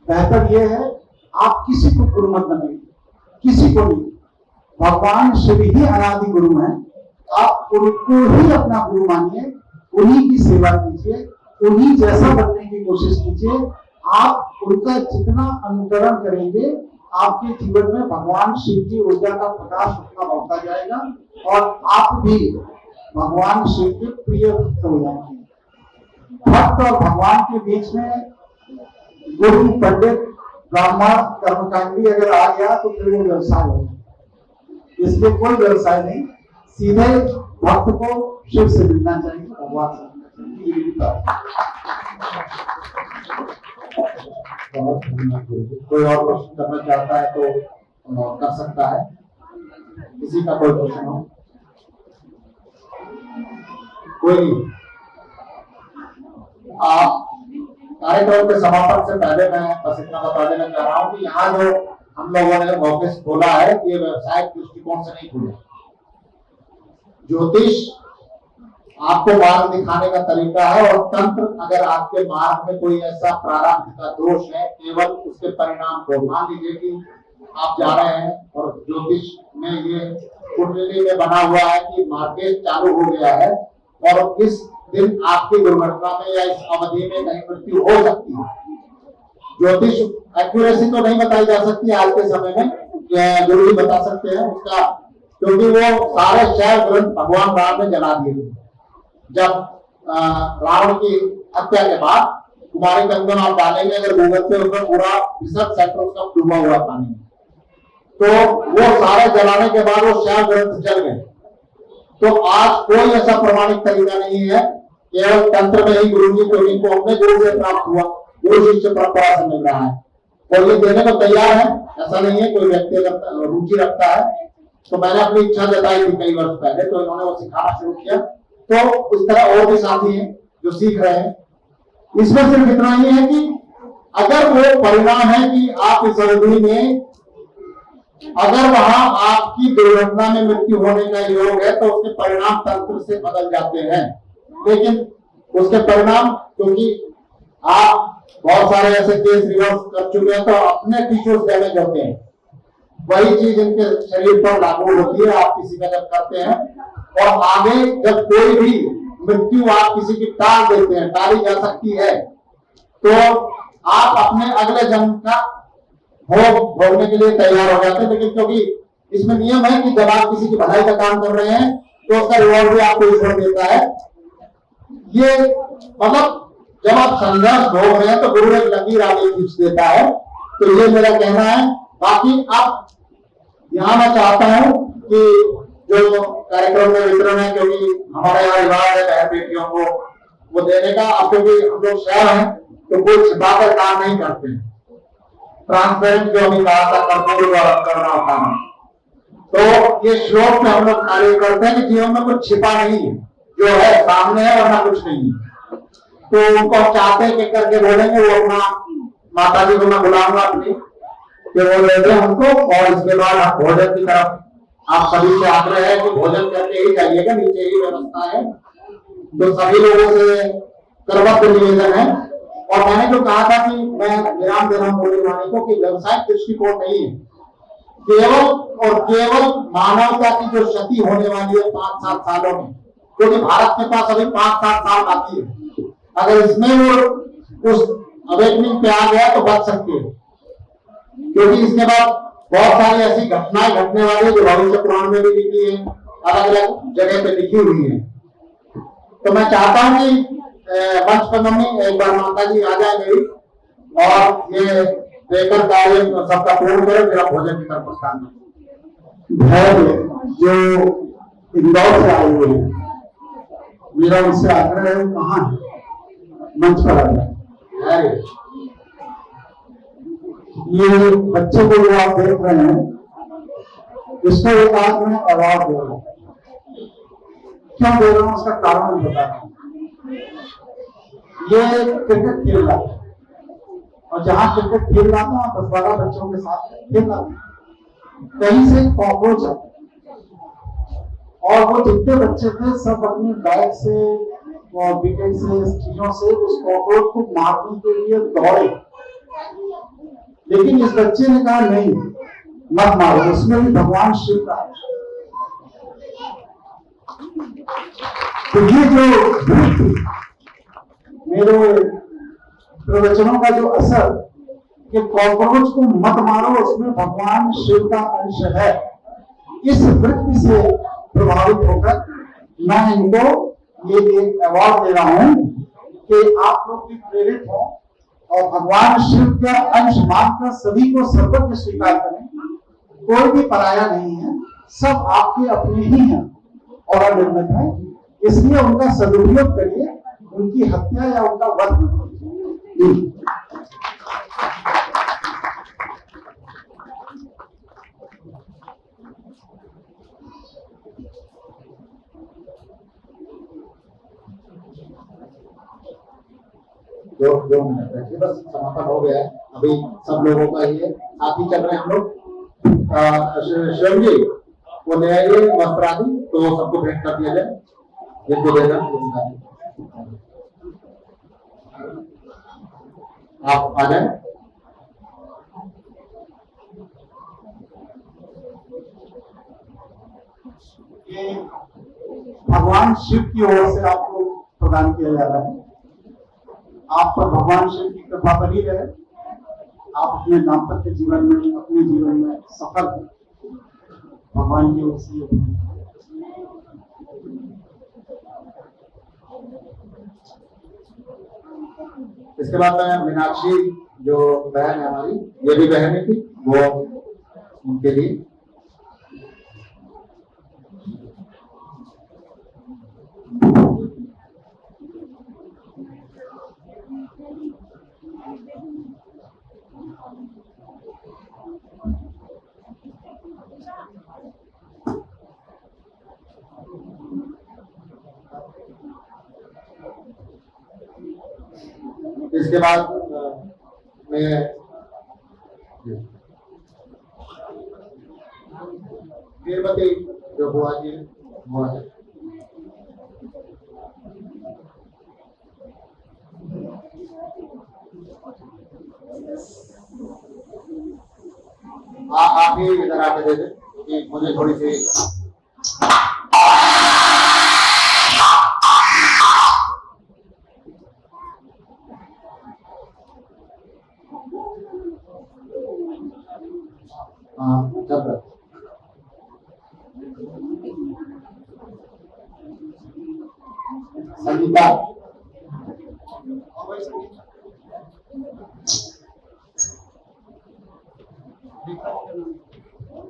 बेहतर यह है आप किसी को गुरु मत बनिए, किसी को नहीं। भगवान शिव ही अनादि गुरु हैं, आप उनको ही अपना गुरु मानिए, उन्हीं की सेवा कीजिए, उन्हीं जैसा बनने की कोशिश कीजिए। आप उनका जितना अनुकरण करेंगे, आपके जीवन में भगवान शिव की ऊर्जा का प्रकाश उतना बढ़ता जाएगा और आप भी भगवान शिव के प्रिय भक्त हो जाएंगे। भक्त और भगवान के बीच में गुरु, पंडित, ब्राह्मण, कर्मकांडी अगर आ गया तो फिर वो व्यवसाय हो जाए। इसलिए कोई व्यवसाय नहीं, सीधे भक्त को शिव से मिलना चाहिए, भगवान से मिलना चाहिए। कोई और प्रश्न करना चाहता है तो कर सकता है। किसी का कोई प्रश्न हो? कोई नहीं। आप कार्यक्रम के समापन से पहले मैं बस इतना बता देना चाह रहा हूँ कि यहाँ जो हम लोगों ने ऑफिस खोला है, ये व्यवसायिक दृष्टिकोण से नहीं खुला। ज्योतिष आपको मार्ग दिखाने का तरीका है, और तंत्र अगर आपके मार्ग में कोई ऐसा प्रारब्ध का दोष है, केवल उसके परिणाम को मान लीजिए कि आप जा रहे हैं और ज्योतिष में ये कुंडली में बना हुआ है कि मार्केट चालू हो गया है और इस दिन आपकी दुर्घटना में या इस अवधि में कहीं मृत्यु हो सकती है। ज्योतिष एक्यूरेसी तो नहीं बताई जा सकती आज के समय में, गुरु जी बता सकते हैं उसका, क्योंकि वो सारे शैव ग्रंथ भगवान राम ने जला दिए थे। जब रावण की हत्या के बाद कुमारी कंगन आप डालेंगे अगर गूगल पे, उसमें पूरा रिसर्च सेंटर उसका डूबा हुआ पानी में, तो वो सारे जलाने के बाद वो शैव ग्रंथ जल गए। तो आज कोई ऐसा प्रमाणिक तरीका नहीं है, केवल तंत्र में ही गुरु जी को अपने गुरु से प्राप्त हुआ, गुरु शिष्य परंपरा से मिल रहा है, और ये देने को तैयार है। ऐसा नहीं है कोई व्यक्ति अगर रुचि रखता है, तो मैंने अपनी इच्छा जताई थी कई वर्ष पहले, तो इन्होंने वो सिखाना शुरू किया। तो इस तरह और भी साथी हैं जो सीख रहे हैं। इसमें सिर्फ इतना ही है कि अगर वो परिणाम है कि आप इस अवधि में अगर वहां आपकी दुर्घटना में मृत्यु होने का योग है, तो उसके परिणाम तंत्र से बदल जाते हैं। लेकिन उसके परिणाम, क्योंकि आप बहुत सारे ऐसे केस रिवर्स कर चुके हैं, तो अपने टिश्यूज डैमेज होते हैं, वही चीज इनके शरीर पर लागू होती है। आप किसी का जब करते हैं और आगे जब कोई भी मृत्यु आप किसी की टाल देते हैं, टाली जा सकती है, तो आप अपने अगले जन्म का भोग भोगने के लिए तैयार हो जाते हैं। लेकिन क्योंकि इसमें नियम है कि जब आप किसी की भलाई का काम कर रहे हैं तो उसका रिवॉर्ड भी आपको ईश्वर देता है। ये मतलब जब आप संघर्ष भोग रहे हैं तो गुरु एक लकीर आगे खींच देता है। तो ये मेरा कहना है। बाकी अब यहाँ मैं चाहता हूं कि जो कार्यक्रम में वितरण है, क्योंकि हमारे यहाँ रिवाज है बहन बेटियों को वो देने का, अब क्योंकि हम लोग शहर हैं तो कोई छिपाकर काम नहीं करते हैं, ट्रांसपेरेंट जो अभी कहा था करना होता है। तो ये श्लोक में हम लोग कार्य करते हैं कि जीवन में कुछ छिपा नहीं है, जो है सामने है वरना कुछ नहीं है। तो उनको चाहते हैं कि करके बोलेंगे, वो अपना माता जी को मैं बुलाऊंगा अपनी कि वो ले दें हमको, और इसके बाद आप भोजन की तरफ आप सभी से आग्रह है कि भोजन करके ही जाइएगा, नीचे ही व्यवस्था है। तो सभी लोगों से करवत निवेदन है। और मैंने जो कहा था कि मैं विराम दे रहा हूँ बोलने वाले को कि व्यवसायिक दृष्टिकोण नहीं है, केवल और केवल मानवता की जो क्षति होने वाली है 5-7 सालों में, क्योंकि भारत के पास अभी 5-7 साल बाकी है, अगर इसमें वो उस अवेकनिंग पे आ गया तो बच सकते हैं। क्योंकि इसके बाद बहुत सारी ऐसी घटनाएं घटने वाली है जो भविष्य पुराण में भी लिखी है, अलग अलग जगह पे लिखी हुई है। तो मैं चाहता हूं कि मंच पर मम्मी एक बार माता जी आ जाए मेरी, और ये देकर कार्य सबका पूर्ण करें, फिर आप भोजन की तरफ प्रस्थान करें। जो इंदौर से आए हुए हैं, मेरा उनसे आग्रह है, कहाँ है, मंच पर आ जाए। ये बच्चे को जो आप देख रहे हैं, इसको एक आज मैं अवार्ड दे रहा हूँ। क्यों दे रहा हूँ उसका कारण बता रहा हूँ। ये क्रिकेट खेल रहा है, और जहां क्रिकेट खेल रहा था 10-12 बच्चों के साथ खेल रहा था, कहीं से कॉकरोच आया, और वो जितने बच्चे थे सब अपने बैग से और विकेट से चीजों से उस कॉकरोच को मारने के लिए दौड़े। लेकिन इस बच्चे ने कहा नहीं, मत मारो, उसमें भी भगवान शिव का। तो ये जो मेरे प्रवचनों का जो असर कि कॉकरोच को मत मारो, उसमें भगवान शिव का अंश है, इस वृत्ति से प्रभावित होकर मैं इनको ये एक अवार्ड दे रहा हूं कि आप लोग भी प्रेरित हो और भगवान शिव का अंश मानकर सभी को सर्वज्ञ स्वीकार करें। कोई भी पराया नहीं है, सब आपके अपने ही हैं और अनिर्मित है, इसलिए उनका सदुपयोग करिए, उनकी हत्या या उनका वध न करिए। दो मिनट रखिए, बस समापन हो गया है, अभी सब लोगों का ही है, साथ ही चल रहे हैं हम लोग। शिवम जी वो ले आइए वस्त्र आदि, तो सबको भेंट कर दिया जाए, जिनको देना आप आ जाए। ये भगवान शिव की ओर से आपको प्रदान किया जा रहा है। आप पर भगवान शिव की कृपा बनी रहे, आप अपने दाम्पत्य जीवन में, अपने जीवन में सफल भगवान की ओर से। इसके बाद में मीनाक्षी जो बहन है हमारी, ये भी बहन थी, वो उनके लिए इसके बाद मैं वीरवती जो बुआ जी वो है, आप ही इधर आके दे दें क्योंकि मुझे थोड़ी सी जब रख संगीता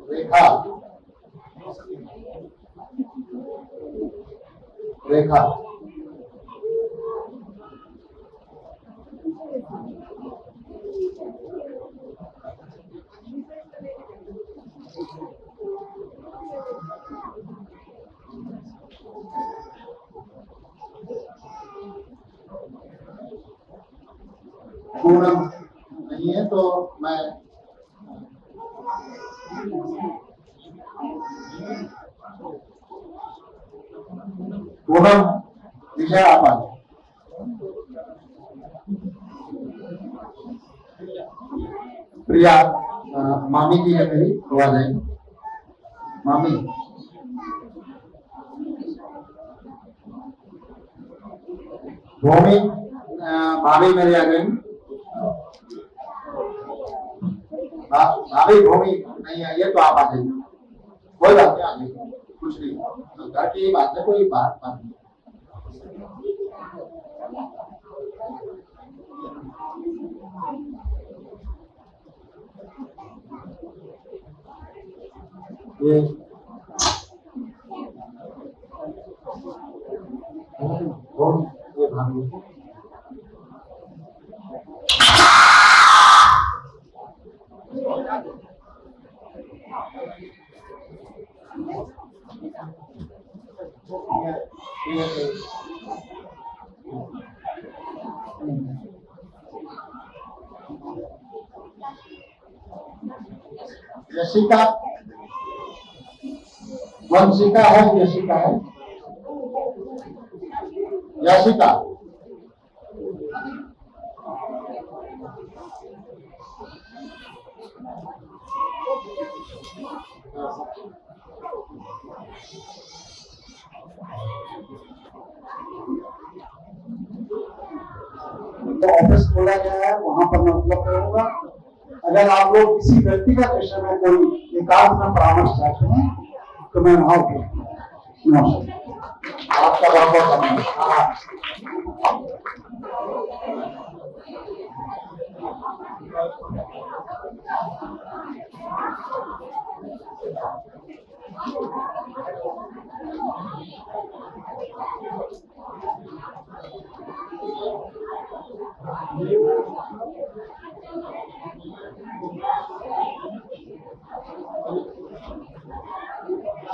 रेखा रेखा पूनम नहीं है तो मैं पूनम विजय आप आ जाओ। प्रिया मामी जी है मेरी, तो आ जाएंगे मामी। भूमि भाभी मेरी आ गई। भाभी भूमि नहीं आई है तो आप आ जाइए, कोई बात नहीं, आ जाइए, कुछ नहीं, घर की बात है, कोई बात नहीं। ये भाभी यशिका वंशिका है, यशिका है, यशिका तो ऑफिस खोला गया है, वहां पर मैं उपलब्ध रहूंगा। अगर आप लोग किसी व्यक्तिगत विषय में कोई एकांत में परामर्श चाहते हैं तो मैं वहां उपलब्ध हूं। आपका बहुत बहुत धन्यवाद।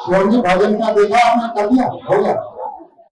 शिवम जी भजन का देखा आपने, कर दिया, हो गया।